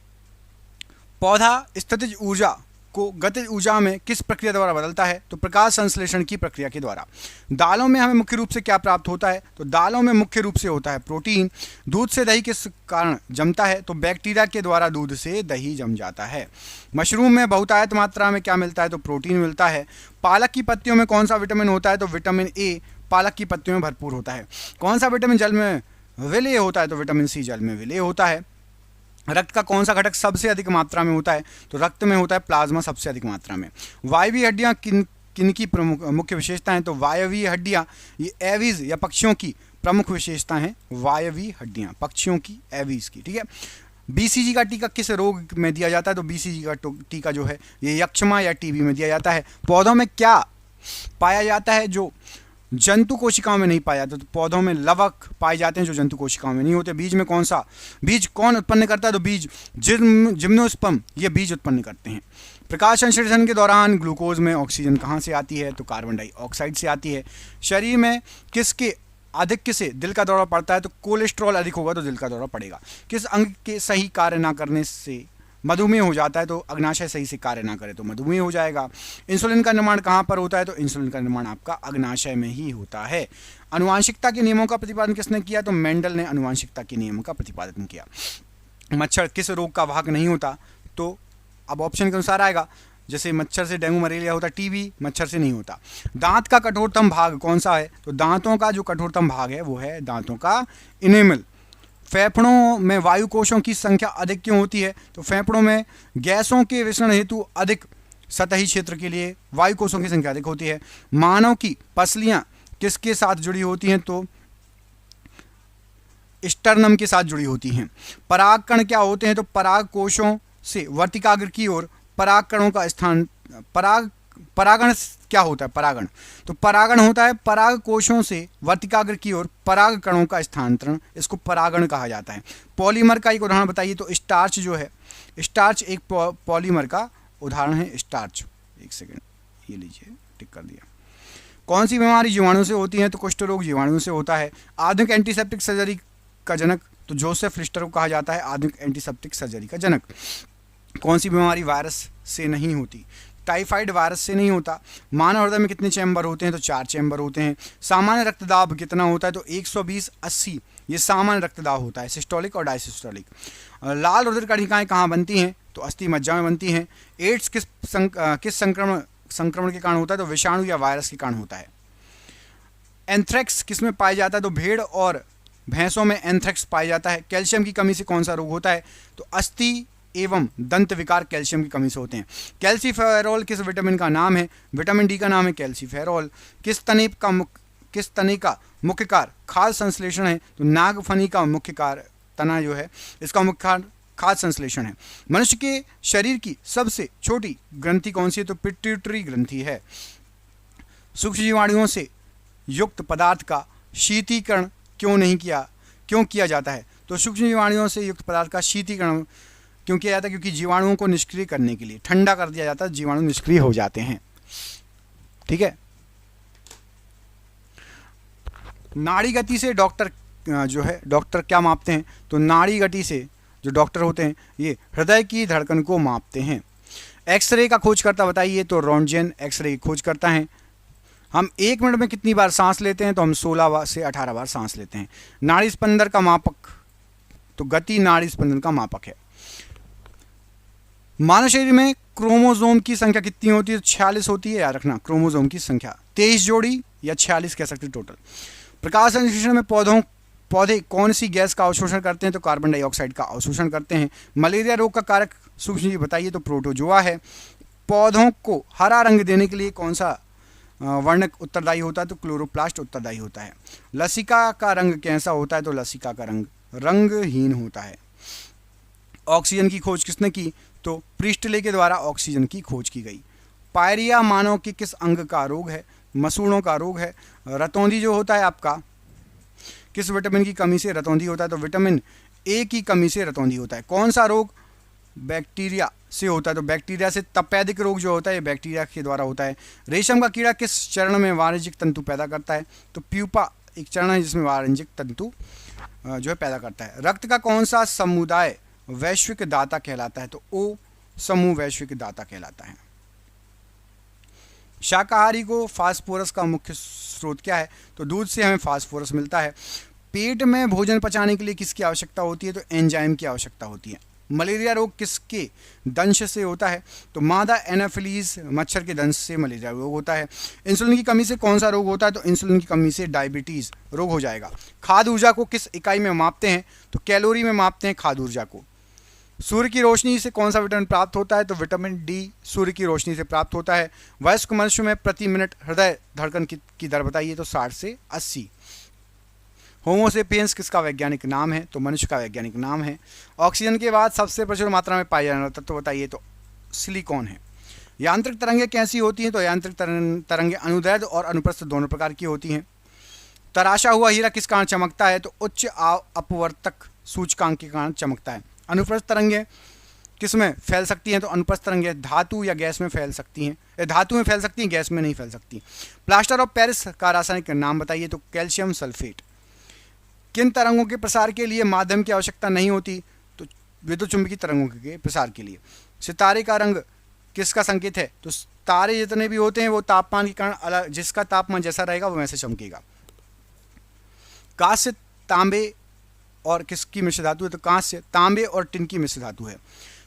पौधा स्थितिज ऊर्जा को गतिज ऊर्जा में किस प्रक्रिया द्वारा बदलता है? तो प्रकाश संश्लेषण की प्रक्रिया के द्वारा। दालों में हमें मुख्य रूप से क्या प्राप्त होता है? तो दालों में मुख्य रूप से होता है प्रोटीन। दूध से दही किस कारण जमता है? तो बैक्टीरिया के द्वारा दूध से दही जम जाता है। मशरूम में बहुतायत मात्रा में क्या मिलता है? तो प्रोटीन मिलता है। पालक की पत्तियों में कौन सा विटामिन होता है? तो विटामिन ए पालक की पत्तियों में भरपूर होता है। कौन सा विटामिन जल में विलेय होता है? तो विटामिन सी जल में विलेय होता है। रक्त का कौन सा घटक सबसे अधिक मात्रा में होता है? तो रक्त में होता है प्लाज्मा सबसे अधिक मात्रा में। वायवीय हड्डियां किनकी प्रमुख मुख्य विशेषता हैं? तो वायवीय हड्डियां ये एवीज या पक्षियों की प्रमुख विशेषता हैं। वायवीय हड्डियां पक्षियों की, एवीज की। ठीक है, BCG का टीका किस रोग में दिया जाता है? तो BCG का टीका जो है ये यक्ष्मा या टीबी में दिया जाता है। पौधों में क्या पाया जाता है जो जंतु कोशिकाओं में नहीं पाया जाता? तो पौधों में लवक पाए जाते हैं जो जंतु कोशिकाओं में नहीं होते। बीज में कौन सा बीज कौन उत्पन्न करता है? तो बीज जिम्नोस्पर्म ये बीज उत्पन्न करते हैं। प्रकाश संश्लेषण के दौरान ग्लूकोज में ऑक्सीजन कहाँ से आती है? तो कार्बन डाइऑक्साइड से आती है। शरीर में किसके आधिक्य से दिल का दौरा पड़ता है? तो कोलेस्ट्रॉल अधिक होगा तो दिल का दौरा पड़ेगा। किस अंग के सही कार्य ना करने से मधुमेह हो जाता है? तो अग्नाशय सही से कार्य ना करे तो मधुमेह हो जाएगा। इंसुलिन का निर्माण कहाँ पर होता है? तो इंसुलिन का निर्माण आपका अग्नाशय में ही होता है। आनुवांशिकता के नियमों का प्रतिपादन किसने किया? तो मेंडल ने आनुवांशिकता के नियमों का प्रतिपादन किया। मच्छर किस रोग का वाहक नहीं होता? तो अब ऑप्शन के अनुसार आएगा जैसे मच्छर से डेंगू मलेरिया होता है, टीबी मच्छर से नहीं होता। दांत का कठोरतम भाग कौन सा है? तो दांतों का जो कठोरतम भाग है वो है दांतों का इनेमल। फेफड़ों में वायु कोशों की संख्या अधिक क्यों होती है? तो फेफड़ों में गैसों के विसरण हेतु अधिक सतही क्षेत्र के लिए वायु कोशों की संख्या अधिक होती है। मानव की पसलियां किसके साथ जुड़ी होती हैं? तो स्टर्नम के साथ जुड़ी होती हैं। परागकण क्या होते हैं? तो पराग कोशों से वर्तिकाग्र की ओर परागकणों का स्थान परागण क्या होता है? परागण तो परागण होता है पराग कोशों से वर्तिकाग्र की ओर पराग कणों का स्थानांतरण, इसको परागण कहा जाता है। पॉलीमर का एक उदाहरण बताइए। तो स्टार्च जो है, स्टार्च एक पॉलीमर का उदाहरण है। स्टार्च, एक सेकेंड ये लीजिए, टिक कर दिया। कौन सी बीमारी जीवाणु से होती है? तो कुष्ठ रोग जीवाणु से होता है। आधुनिक एंटीसेप्टिक सर्जरी का जनक तो जोसेफ लिस्टर को कहा जाता है आधुनिक एंटीसेप्टिक सर्जरी का जनक। कौन सी बीमारी वायरस से नहीं होती? टाइफाइड वायरस से नहीं होता। मानव हृदय में कितने चैम्बर होते हैं? तो 4 चैम्बर होते हैं। सामान्य रक्तदाब कितना होता है? तो 120/80 ये सामान्य रक्तदाब होता है, सिस्टोलिक और डायसिस्टोलिक। लाल रुधिर कणिकाएं कहाँ बनती हैं? तो अस्थि मज्जा में बनती हैं। एड्स किस संक्रमण के कारण होता है? तो विषाणु या वायरस के कारण होता है। एंथ्रेक्स किस में पाया जाता है? तो भेड़ और भैंसों में एंथ्रेक्स पाया जाता है। कैल्शियम की कमी से कौन सा रोग होता है? तो अस्थि एवं दंत विकार कैल्शियम की कमी से होते हैं। कैल्सीफेरॉल किस विटामिन का नाम है? विटामिन डी का नाम है कैल्सीफेरॉल। किस तने का मुख्य कार्य खाद्य संश्लेषण है? तो नागफनी का मुख्य कार्य, तना जो है इसका मुख्य कार्य खाद्य संश्लेषण है। मनुष्य के शरीर की सबसे छोटी ग्रंथि कौन सी है? तो पिट्यूटरी ग्रंथि है। सूक्ष्म जीवाणुओं से युक्त पदार्थ का शीतीकरण क्यों किया जाता है? तो सूक्ष्म जीवाणुओं से युक्त पदार्थ का शीतीकरण क्यों किया जाता है? क्योंकि जीवाणुओं को निष्क्रिय करने के लिए ठंडा कर दिया जाता है, जीवाणु निष्क्रिय हो जाते हैं। ठीक है। नाड़ी गति से डॉक्टर क्या मापते हैं? तो नाड़ी गति से जो डॉक्टर होते हैं ये हृदय की धड़कन को मापते हैं। एक्सरे का खोजकर्ता बताइए। तो रोंटगेन एक्सरे की खोज करता है। हम 1 मिनट में कितनी बार सांस लेते हैं? तो हम 16 से 18 बार सांस लेते हैं। नाड़ी स्पंदन का मापक, तो गति नाड़ी स्पंदन का मापक है। मानव शरीर में क्रोमोसोम की संख्या कितनी होती है? 46 होती है, याद रखना। क्रोमोसोम की संख्या 23 जोड़ी या 46 कह सकते टोटल। प्रकाश संश्लेषण में पौधे कौन सी गैस का अवशोषण करते हैं? तो कार्बन डाइऑक्साइड का अवशोषण करते हैं। मलेरिया रोग का कारक सूक्ष्मजीव बताइए। तो प्रोटोजोआ है। पौधों को हरा रंग देने के लिए कौन सा वर्णक उत्तरदायी होता है? तो क्लोरोप्लास्ट उत्तरदायी होता है। लसिका का रंग कैसा होता है? तो लसिका का रंग रंगहीन होता है। ऑक्सीजन की खोज किसने की? तो प्रिस्टले के द्वारा ऑक्सीजन की खोज की गई। पायरिया मानव के किस अंग का रोग है? मसूड़ों का रोग है। रतौंधी जो होता है आपका किस विटामिन की कमी से रतौंधी होता है? तो विटामिन ए की कमी से रतौंधी होता है। कौन सा रोग बैक्टीरिया से होता है? तो बैक्टीरिया से। तपेदिक रोग जो होता है ये बैक्टीरिया के द्वारा होता है। रेशम का कीड़ा किस चरण में वाणिज्यिक तंतु पैदा करता है? तो प्यूपा एक चरण है जिसमें वाणिज्यिक तंतु जो है पैदा करता है। रक्त का कौन सा समुदाय वैश्विक दाता कहलाता है? तो ओ समूह वैश्विक दाता कहलाता है। शाकाहारी को फास्फोरस का मुख्य स्रोत क्या है? तो दूध से हमें फास्फोरस मिलता है। पेट में भोजन पचाने के लिए किसकी आवश्यकता होती है? तो एंजाइम की आवश्यकता होती है। मलेरिया रोग किसके दंश से होता है? तो मादा एनाफिलीज मच्छर के दंश से मलेरिया रोग होता है। इंसुलिन की कमी से कौन सा रोग होता है? तो इंसुलिन की कमी से डायबिटीज रोग हो जाएगा। खाद्य ऊर्जा को किस इकाई में मापते हैं? तो कैलोरी में मापते हैं खाद्य ऊर्जा को। सूर्य की रोशनी से कौन सा विटामिन प्राप्त होता है? तो विटामिन डी सूर्य की रोशनी से प्राप्त होता है। वयस्क मनुष्य में प्रति मिनट हृदय धड़कन की दर बताइए। तो 60 से 80। होमोसेपियंस किसका वैज्ञानिक नाम है? तो मनुष्य का वैज्ञानिक नाम है। ऑक्सीजन के बाद सबसे प्रचुर मात्रा में पाया जाने वाला तत्व बताइए। तो सिलिकॉन है। यांत्रिक तरंगें कैसी होती हैं? तो यांत्रिक तरंगें अनुदैर्ध्य और अनुप्रस्थ दोनों प्रकार की होती हैं। तराशा हुआ हीरा किस कारण चमकता है? तो उच्च अपवर्तक सूचकांक के कारण चमकता है। अनुप्रस्थ तरंगें किस में फैल सकती हैं? तो अनुप्रस्थ तरंगें धातु या गैस में फैल सकती हैं। धातु में फैल सकती हैं, गैस में नहीं फैल सकती। प्लास्टर ऑफ पेरिस का रासायनिक नाम बताइए। तो कैल्शियम सल्फेट। किन तरंगों के प्रसार के लिए माध्यम की आवश्यकता नहीं होती? तो विद्युत चुंबकीय तरंगों के प्रसार के लिए। सितारे का रंग किसका संकेत है? तो तारे जितने भी होते हैं वो तापमान के कारण अलग, जिसका तापमान जैसा रहेगा वो वैसे चमकेगा। कांस्य तांबे और किसकी मिश्र धातु है? तो कांस्य तांबे और टिन की मिश्र धातु है।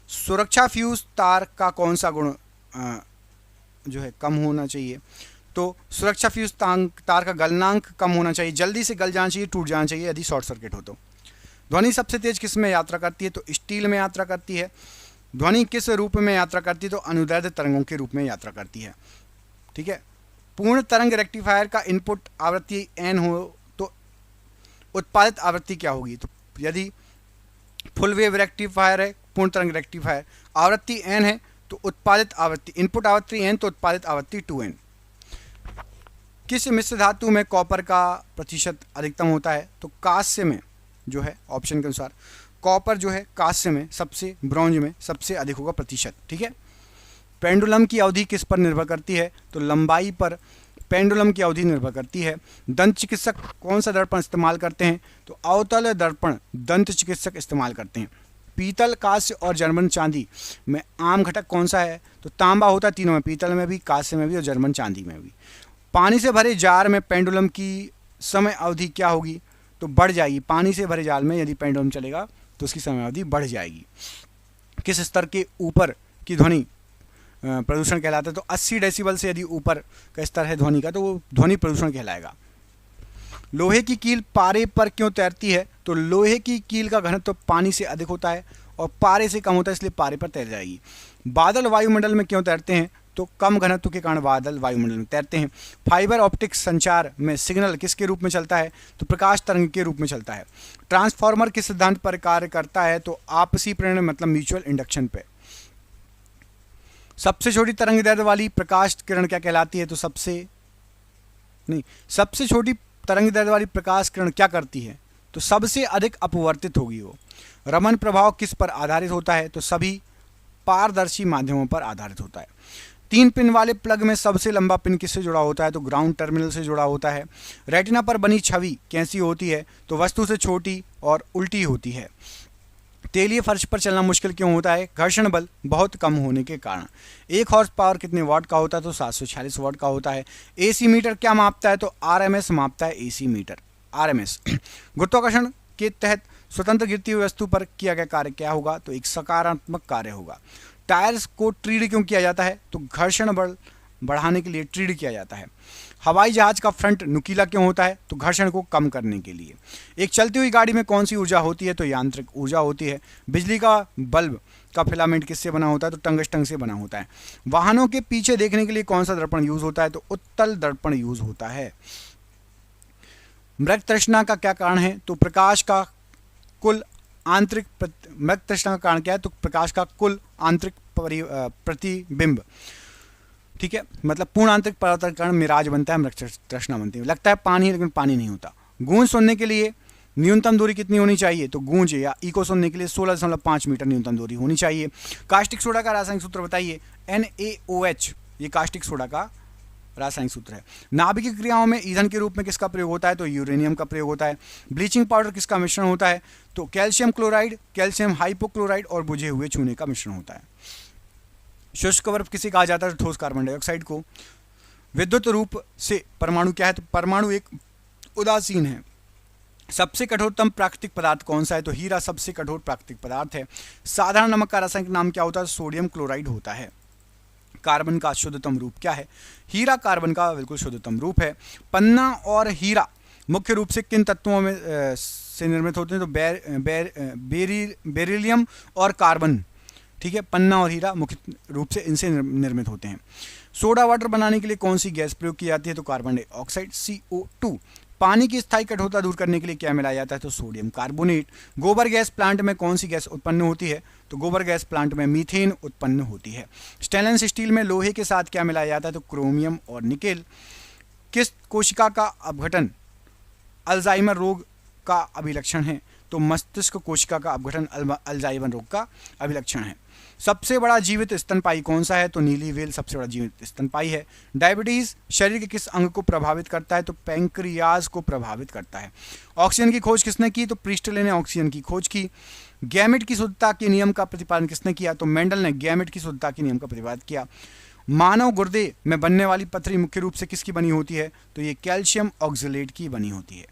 सुरक्षा फ्यूज तार का कौन सा गुण जो है कम होना चाहिए। तो सुरक्षा फ्यूज तार का गलनांक कम होना चाहिए, जल्दी से गल जाना चाहिए, टूट जाना चाहिए यदि शॉर्ट सर्किट हो तो। ध्वनि सबसे तेज किस में यात्रा करती है? तो स्टील में यात्रा करती है। ध्वनि किस रूप में यात्रा करती है? तो अनुदैर्ध्य तरंगों के रूप में यात्रा करती है। ठीक है। पूर्ण तरंग रेक्टिफायर का इनपुट आवृत्ति n हो तो उत्पादित आवृत्ति क्या होगी? तो यदि फुल वेव रेक्टिफायर है, पूर्ण तरंग रेक्टिफायर, आवृत्ति n है तो उत्पादित आवृत्ति, इनपुट आवृत्ति n तो उत्पादित आवृत्ति 2n। किस मिश्र धातु में कॉपर का प्रतिशत अधिकतम होता है? तो कांस्य में जो है, ऑप्शन के अनुसार कॉपर जो है कांस्य में सबसे, ब्रॉन्ज में सबसे अधिक होगा प्रतिशत। ठीक है। पेंडुलम की अवधि किस पर निर्भर करती है? तो लंबाई पर पेंडुलम की अवधि निर्भर करती है। दंत चिकित्सक कौन सा दर्पण इस्तेमाल करते हैं? तो अवतल दर्पण दंत चिकित्सक इस्तेमाल करते हैं। पीतल, कांस्य और जर्मन चांदी में आम घटक कौन सा है? तो तांबा होता है तीनों में, पीतल में भी, कांस्य में भी और जर्मन चांदी में भी। पानी से भरे जार में पेंडुलम की समय अवधि क्या होगी? तो बढ़ जाएगी। पानी से भरे जाल में यदि पेंडुलम चलेगा तो उसकी समय अवधि बढ़ जाएगी। किस स्तर के ऊपर की ध्वनि प्रदूषण कहलाता है? तो 80 डेसिबल से यदि ऊपर का स्तर है ध्वनि का तो वो ध्वनि प्रदूषण कहलाएगा। लोहे की कील पारे पर क्यों तैरती है? तो लोहे की कील का घनत्व तो पानी से अधिक होता है और पारे से कम होता है, इसलिए पारे पर तैर जाएगी। बादल वायुमंडल में क्यों तैरते हैं? तो कम घनत्व के कारण बादल वायुमंडल में तैरते हैं। फाइबर ऑप्टिक संचार में सिग्नल किसके रूप में चलता है? तो प्रकाश तरंग के रूप में चलता है। ट्रांसफार्मर किस सिद्धांत पर कार्य करता है? तो आपसी प्रेरणा मतलब म्यूचुअल इंडक्शन पे। सबसे छोटी तरंग दैर्ध्य वाली प्रकाश किरण क्या कहलाती है? तो सबसे छोटी तरंग दैर्ध्य वाली प्रकाश किरण क्या करती है? तो सबसे अधिक अपवर्तित होगी वो। रमन प्रभाव किस पर आधारित होता है? तो सभी पारदर्शी माध्यमों पर आधारित होता है। 3 पिन वाले प्लग में सबसे लंबा पिन किससे जुड़ा होता है? तो ग्राउंड टर्मिनल से जुड़ा होता है। रेटिना पर बनी छवि कैसी होती है? तो वस्तु से छोटी और उल्टी होती है। तेलीय फर्श पर चलना मुश्किल क्यों होता है? घर्षण बल बहुत कम होने के कारण। 1 हॉर्स पावर कितने वाट का होता है? तो 746 वाट का होता है। एसी मीटर क्या मापता है? तो आरएमएस मापता है एसी मीटर, आरएमएस। गुरुत्वाकर्षण के तहत स्वतंत्र गिरती हुई वस्तु पर किया गया कार्य क्या होगा? तो एक सकारात्मक कार्य होगा। टायर्स को ट्रीड क्यों किया जाता है? तो घर्षण बल बढ़ाने के लिए ट्रीड किया जाता है। हवाई जहाज का फ्रंट नुकीला क्यों होता है? तो घर्षण को कम करने के लिए। एक चलती हुई गाड़ी में कौन सी ऊर्जा होती है? तो यांत्रिक ऊर्जा होती है। बिजली का बल्ब का फिलामेंट किससे बना होता है? तो टंगस्टन से बना होता है। वाहनों के पीछे देखने के लिए कौन सा दर्पण यूज होता है? तो उत्तल दर्पण यूज होता है। मृग तृष्णा का क्या कारण है? तो प्रकाश का कुल आंतरिक, मृग तृष्णा का कारण क्या है? तो प्रकाश का कुल आंतरिक प्रतिबिंब। ठीक है, मतलब पूर्ण आंतरिक परावर्तन के कारण मिराज बनता है, मृग तृष्णा बनती है। लगता है पानी, लेकिन पानी नहीं होता। गूंज सुनने के लिए न्यूनतम दूरी कितनी होनी चाहिए? तो गूंज या इको सुनने के लिए 16.5 मीटर न्यूनतम दूरी होनी चाहिए। कास्टिक सोडा का रासायनिक सूत्र बताइए। NaOH, ये कास्टिक सोडा का रासायनिक सूत्र है। नाभिकीय क्रियाओं में ईंधन के रूप में किसका प्रयोग होता है? तो यूरेनियम का प्रयोग होता है। ब्लीचिंग पाउडर किसका मिश्रण होता है? तो कैल्शियम क्लोराइड, कैल्शियम हाइपोक्लोराइड और बुझे हुए चूने का मिश्रण होता है। शुष्क बर्फ किसे कहा जाता है? ठोस कार्बन डाइऑक्साइड को। विद्युत रूप से परमाणु क्या है? तो परमाणु एक उदासीन है। सबसे कठोरतम प्राकृतिक पदार्थ कौन सा है? तो हीरा सबसे कठोर प्राकृतिक पदार्थ है। साधारण नमक का रासायनिक नाम क्या होता है? सोडियम क्लोराइड होता है। कार्बन का शुद्धतम रूप क्या है? हीरा कार्बन का बिल्कुल शुद्धतम रूप है। पन्ना और हीरा मुख्य रूप से किन तत्वों में से निर्मित होते हैं? तो बेरिलियम और कार्बन। ठीक है, पन्ना और हीरा मुख्य रूप से इनसे निर्मित होते हैं। सोडा वाटर बनाने के लिए कौन सी गैस प्रयोग की जाती है? तो कार्बन डाइऑक्साइड, CO2। पानी की स्थायी कठोरता दूर करने के लिए क्या मिलाया जाता है? तो सोडियम कार्बोनेट। गोबर गैस प्लांट में कौन सी गैस उत्पन्न होती है? तो गोबर गैस प्लांट में मीथेन उत्पन्न होती है। स्टेनलेस स्टील में लोहे के साथ क्या मिलाया जाता है? तो क्रोमियम और निकेल। किस कोशिका का अपघटन अल्जाइमर रोग का अभिलक्षण है? तो मस्तिष्क कोशिका का अपघटन अल्जाइमर रोग का अभिलक्षण है। सबसे बड़ा जीवित स्तनपायी कौन सा है? तो नीली व्हेल सबसे बड़ा जीवित स्तनपायी है। डायबिटीज शरीर के किस अंग को प्रभावित करता है? तो पैंक्रियाज को प्रभावित करता है। ऑक्सीजन की खोज किसने की? तो प्रिस्टले ने ऑक्सीजन की खोज की। गैमेट की शुद्धता के नियम का प्रतिपादन किसने किया? तो मेंडल ने गैमेट की शुद्धता के नियम का प्रतिपादन किया। मानव गुर्दे में बनने वाली पथरी मुख्य रूप से किसकी बनी होती है? तो ये कैल्शियम ऑक्सलेट की बनी होती है।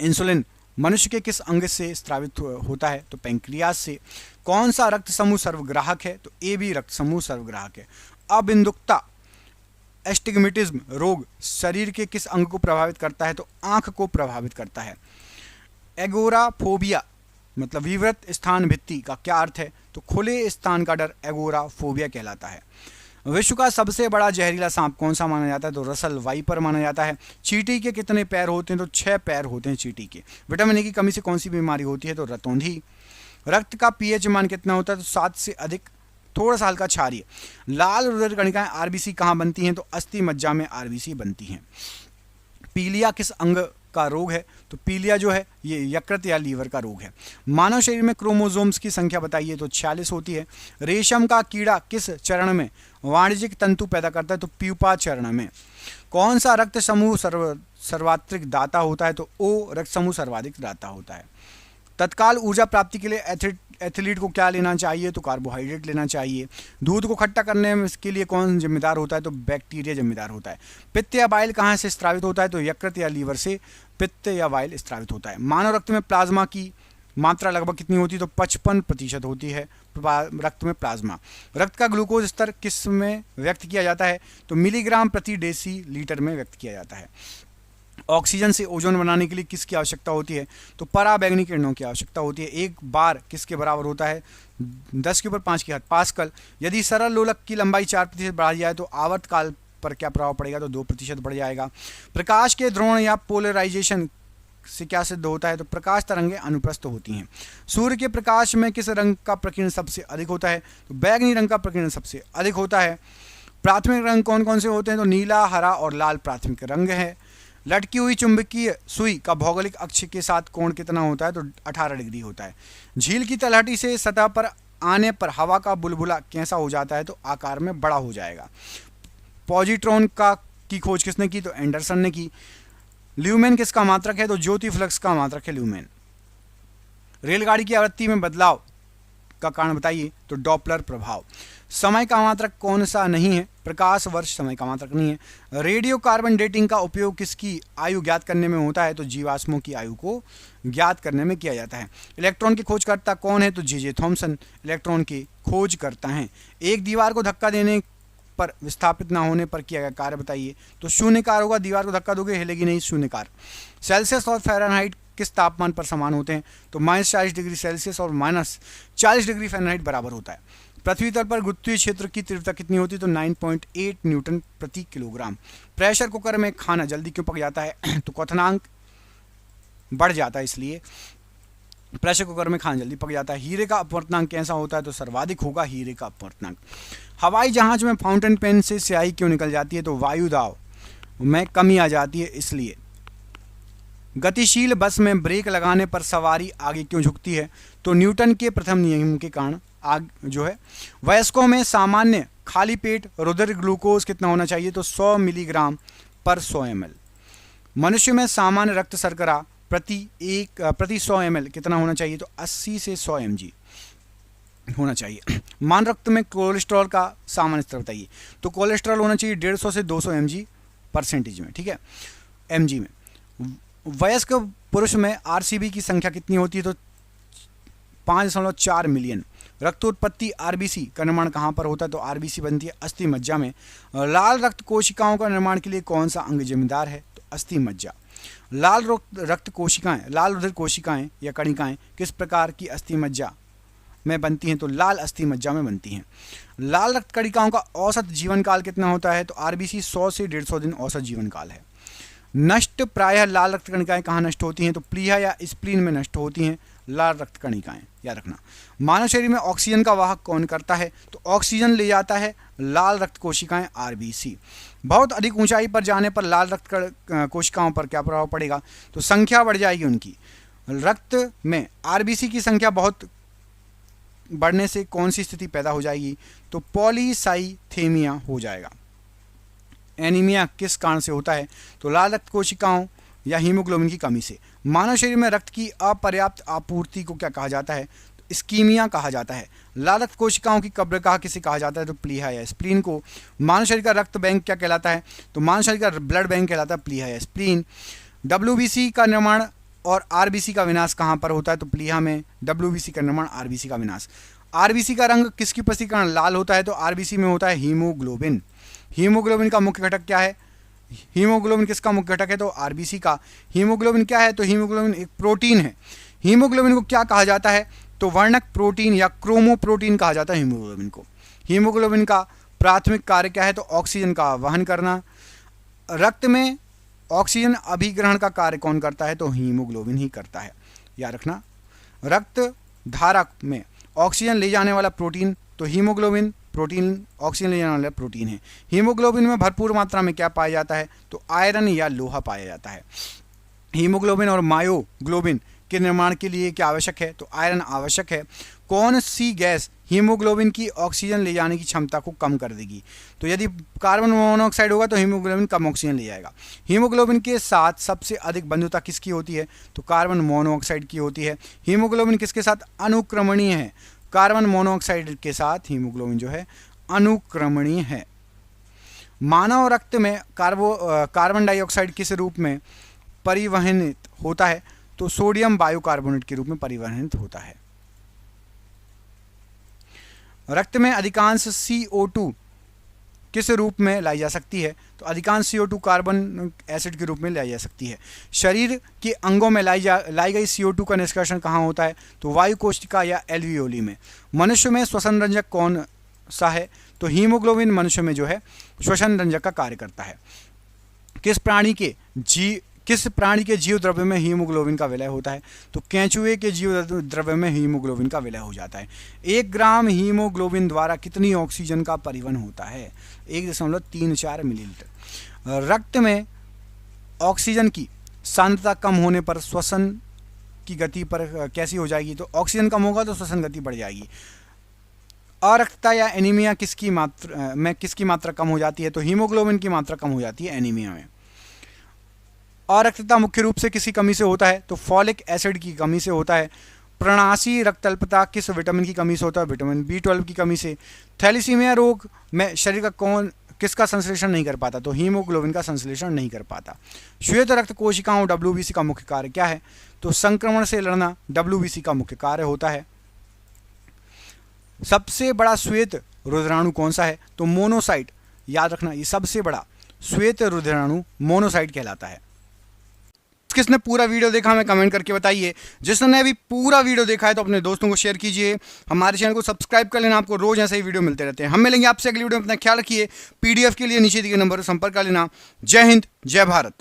इंसुलिन मनुष्य के किस अंग से स्रावित होता है? तो पैंक्रियाज से। कौन सा रक्त समूह सर्वग्राहक है? तो ए बी रक्त समूह सर्वग्राहक है। अबिंदुकता एस्टिग्मेटिज्म रोग शरीर के किस अंग को प्रभावित करता है? तो आंख को प्रभावित करता है। एगोराफोबिया मतलब विवृत स्थान भित्ति का क्या अर्थ है? तो खुले स्थान का डर एगोराफोबिया कहलाता है। विश्व का सबसे बड़ा जहरीला सांप कौन सा माना जाता है? तो रसल वाइपर माना जाता है। चींटी के कितने पैर होते हैं? तो 6 पैर होते हैं चींटी के। विटामिन ए की कमी से कौन सी बीमारी होती है? तो रतौंधी। रक्त का पीएच मान कितना होता है? तो 7 से अधिक, थोड़ा सा हल्का क्षारीय। लाल रुधिर कणिकाएं आरबीसी कहाँ बनती हैं? तो अस्थि मज्जा में आरबीसी बनती हैं। पीलिया किस अंग का रोग है? तो पीलिया जो है ये यकृत या लीवर का रोग है। मानव शरीर में क्रोमोसोम्स की संख्या बताइए? तो 46 होती है। रेशम का कीड़ा किस चरण में वाणिज्यिक तंतु पैदा करता है? तो प्यूपा चरण में। कौन सा रक्त समूह सर्वाधिक दाता होता है? तो ओ रक्त समूह सर्वाधिक दाता होता है। तत्काल ऊर्जा प्राप्ति के लिए एथलीट को क्या लेना चाहिए? तो कार्बोहाइड्रेट लेना चाहिए। दूध को खट्टा करने के लिए कौन जिम्मेदार होता है? तो बैक्टीरिया जिम्मेदार होता है। पित्त या बाइल कहाँ से स्रावित होता है? तो यकृत या लीवर से पित्त या बाइल स्रावित होता है। मानव रक्त में प्लाज्मा की मात्रा लगभग कितनी होती है? तो 55% होती है रक्त में प्लाज्मा। रक्त का ग्लूकोज स्तर किस में व्यक्त किया जाता है? तो मिलीग्राम प्रति डेसी लीटर में व्यक्त किया जाता है। ऑक्सीजन से ओजोन बनाने के लिए किसकी आवश्यकता होती है? तो पराबैंगनी किरणों की आवश्यकता होती है। एक बार किसके बराबर होता है? 10 के ऊपर 5 की घात पास्कल। यदि सरल लोलक की लंबाई 4% बढ़ जाए तो आवर्तकाल पर क्या प्रभाव पड़ेगा? तो 2% बढ़ जाएगा। प्रकाश के ध्रुवण या पोलराइजेशन से क्या सिद्ध होता है? तो प्रकाश तरंगें अनुप्रस्थ होती हैं। सूर्य के प्रकाश में किस रंग का प्रकीर्णन सबसे अधिक होता है? तो बैगनी रंग का प्रकीर्णन सबसे अधिक होता है। प्राथमिक रंग कौन कौन से होते हैं? तो नीला, हरा और लाल प्राथमिक रंग है। लटकी हुई चुंबकीय सुई का भौगोलिक अक्ष के साथ कोण कितना होता है? तो 18 डिग्री होता है। झील की तलहटी से सतह पर आने पर हवा का बुलबुला कैसा हो जाता है? तो आकार में बड़ा हो जाएगा। पॉजिट्रॉन की खोज किसने की? तो एंडरसन ने की। ल्यूमेन किसका मात्रक है? तो ज्योति फ्लक्स का मात्रक है ल्यूमेन। रेलगाड़ी की आवृत्ति में बदलाव का कारण बताइए? तो डॉपलर प्रभाव। समय का मात्रक कौन सा नहीं है? प्रकाश वर्ष समय का मात्रक नहीं है। रेडियो कार्बन डेटिंग का उपयोग किसकी आयु ज्ञात करने में होता है? तो जीवाश्मों की आयु को ज्ञात करने में किया जाता है। इलेक्ट्रॉन की खोजकर्ता कौन है? तो जे थॉमसन इलेक्ट्रॉन की खोज करता है। एक दीवार को धक्का देने पर विस्थापित ना होने पर किया गया कार्य बताइए? तो शून्यकार होगा। दीवार को धक्का दोगे हिलेगी नहीं, शून्यकार। सेल्सियस और फ़ारेनहाइट किस तापमान पर समान होते हैं? तो -40 डिग्री सेल्सियस और -40 डिग्री फ़ारेनहाइट बराबर होता है। पृथ्वी तल पर गुरुत्वीय क्षेत्र की तीव्रता कितनी होती है? तो 9.8 न्यूटन प्रति किलोग्राम। प्रेशर कुकर में खाना जल्दी क्यों पक जाता है? तो क्वथनांक बढ़ जाता है, इसलिए प्रेशर कुकर में खाना जल्दी पक जाता है। हीरे का अपवर्तनांक कैसा होता है? तो सर्वाधिक होगा हीरे का अपवर्तनांक। हवाई जहाज में फाउंटेन पेन से स्याही क्यों निकल जाती है? तो वायु दाब में कमी आ जाती है, इसलिए। गतिशील बस में ब्रेक लगाने पर सवारी आगे क्यों झुकती है? तो न्यूटन के प्रथम नियम के कारण आग जो है। वयस्कों में सामान्य खाली पेट रुधिर ग्लूकोज कितना होना चाहिए? तो 100 मिलीग्राम पर 100 ml। मनुष्य में सामान्य रक्त शर्करा प्रति 100 ml कितना होना चाहिए? तो 80 से 100 mg होना चाहिए। मान रक्त में कोलेस्ट्रॉल का सामान्य स्तर बताइए? तो कोलेस्ट्रॉल होना चाहिए 150 से 200 mg परसेंटेज में, ठीक है, mg में। वयस्क पुरुष में आरसीबी की संख्या कितनी होती है? तो 5.4 मिलियन। रक्तोत्पत्ति आरबीसी का निर्माण कहाँ पर होता है? तो आरबीसी बनती है अस्थि मज्जा में। लाल रक्त कोशिकाओं का निर्माण के लिए कौन सा अंग जिम्मेदार है? तो अस्थि मज्जा। लाल रक्त कोशिकाएं, लाल रुधिर कोशिकाएं या कणिकाएं किस प्रकार की अस्थि मज्जा में बनती हैं? तो लाल अस्थि मज्जा में बनती हैं। लाल रक्त कणिकाओं का औसत जीवन काल कितना होता है? तो आरबीसी 100 से 150 दिन औसत जीवन काल है। नष्ट प्रायः लाल रक्त कणिकाएं कहाँ नष्ट होती हैं? तो प्लीहा या स्प्लीन में नष्ट होती हैं लाल रक्त कणिकाएं, याद रखना। मानव शरीर में ऑक्सीजन का वाहक कौन करता है? तो ऑक्सीजन ले जाता है लाल रक्त कोशिकाएं आरबीसी। बहुत अधिक ऊंचाई पर जाने पर लाल रक्त कोशिकाओं पर क्या प्रभाव पड़ेगा? तो संख्या बढ़ जाएगी उनकी। रक्त में आरबीसी की संख्या बहुत बढ़ने से कौन सी स्थिति पैदा हो जाएगी? तो पॉलीसाइथेमिया हो जाएगा। एनीमिया किस कारण से होता है? तो लाल रक्त कोशिकाओं या हीमोग्लोबिन की कमी से। मानव शरीर में रक्त की अपर्याप्त आपूर्ति को क्या कहा जाता है? तो इस्कीमिया कहा जाता है। लाल रक्त कोशिकाओं की कब्रगाह किसे कहा जाता है? तो प्लीहा या स्प्लीन को। मानव शरीर का रक्त बैंक क्या कहलाता है? तो मानव शरीर का ब्लड बैंक कहलाता है प्लीहा या स्प्लीन। डब्ल्यूबीसी का निर्माण और आरबीसी का विनाश कहाँ पर होता है? तो प्लीहा में। डब्ल्यूबीसी का निर्माण, आरबीसी का विनाश। आरबीसी का रंग किसकी उपस्थिति लाल होता है? तो आरबीसी में होता है हीमोग्लोबिन। हीमोग्लोबिन का मुख्य घटक क्या है? हीमोग्लोबिन किसका मुख्य घटक है? तो आरबीसी का। हीमोग्लोबिन क्या है? तो हीमोग्लोबिन एक प्रोटीन है। हीमोग्लोबिन को क्या कहा जाता है? तो वर्णक प्रोटीन या क्रोमोप्रोटीन कहा जाता है हीमोग्लोबिन को। हीमोग्लोबिन का प्राथमिक कार्य क्या है? तो ऑक्सीजन का वहन करना। रक्त में ऑक्सीजन अभिग्रहण का कार्य कौन करता है? तो हीमोग्लोबिन ही करता है, याद रखना। रक्त धारक में ऑक्सीजन ले जाने वाला प्रोटीन, तो हीमोग्लोबिन प्रोटीन ऑक्सीजन ले जाने वाला प्रोटीन है। हीमोग्लोबिन में भरपूर मात्रा में क्या पाया जाता है? तो आयरन या लोहा पाया जाता है। हीमोग्लोबिन और मायोग्लोबिन के निर्माण के लिए क्या आवश्यक है? तो आयरन आवश्यक है। कौन सी गैस हीमोग्लोबिन की ऑक्सीजन ले जाने की क्षमता को कम कर देगी? तो यदि कार्बन मोनोऑक्साइड होगा तो हीमोग्लोबिन कम ऑक्सीजन ले जाएगा। हीमोग्लोबिन के साथ सबसे अधिक बंधुता किसकी होती है? तो कार्बन मोनोऑक्साइड की होती है। हीमोग्लोबिन किसके साथ अनुक्रमणीय है? कार्बन मोनोऑक्साइड के साथ हीमोग्लोबिन जो है अनुक्रमणीय है। मानव रक्त में कार्बन डाइऑक्साइड किस रूप में परिवहनित होता है? तो सोडियम बाइकार्बोनेट के रूप में परिवहनित होता है। रक्त में अधिकांश CO2 किस रूप में लाई जा सकती है? तो अधिकांश CO2 कार्बन एसिड के रूप में लाई जा सकती है। शरीर के अंगों में लाई गई CO2 का निष्कर्षण कहाँ होता है? तो वायु कोशिका या एल्वियोली में। मनुष्य में श्वसन रंजक कौन सा है? तो हीमोग्लोबिन मनुष्य में जो है श्वसन रंजक का कार्य करता है। किस प्राणी के जीव द्रव्य में हीमोग्लोबिन का विलय होता है? तो केंचुए के जीव द्रव्य में हीमोग्लोबिन का विलय हो जाता है। 1 ग्राम हीमोग्लोबिन द्वारा कितनी ऑक्सीजन का परिवहन होता है? 1.34 मिलीलीटर। रक्त में ऑक्सीजन की सांद्रता कम होने पर श्वसन की गति पर कैसी हो जाएगी? तो ऑक्सीजन कम होगा तो श्वसन गति बढ़ जाएगी। अरक्तता या एनीमिया किसकी मात्रा कम हो जाती है? तो हीमोग्लोबिन की मात्रा कम हो जाती है एनीमिया में। अरक्तता मुख्य रूप से किसी कमी से होता है? तो फॉलिक एसिड की कमी से होता है। प्रणाशी रक्तअल्पता किस विटामिन की कमी से होता है? विटामिन B12 की कमी से। थैलेसीमिया रोग में शरीर का किसका संश्लेषण नहीं कर पाता? तो हीमोग्लोबिन का संश्लेषण नहीं कर पाता। श्वेत रक्त कोशिकाओं WBC का मुख्य कार्य क्या है? तो संक्रमण से लड़ना WBC का मुख्य कार्य होता है। सबसे बड़ा श्वेत रुधिराणु कौन सा है? तो मोनोसाइट, याद रखना, ये सबसे बड़ा श्वेत रुधिराणु मोनोसाइट कहलाता है। किसने पूरा वीडियो देखा हमें कमेंट करके बताइए। जिसने अभी पूरा वीडियो देखा है तो अपने दोस्तों को शेयर कीजिए। हमारे चैनल को सब्सक्राइब कर लेना, आपको रोज ऐसे ही वीडियो मिलते रहते हैं। हम मिलेंगे आपसे अगली वीडियो में। अपना ख्याल रखिए। PDF के लिए नीचे दिए नंबर पर संपर्क कर लेना। जय हिंद, जय भारत।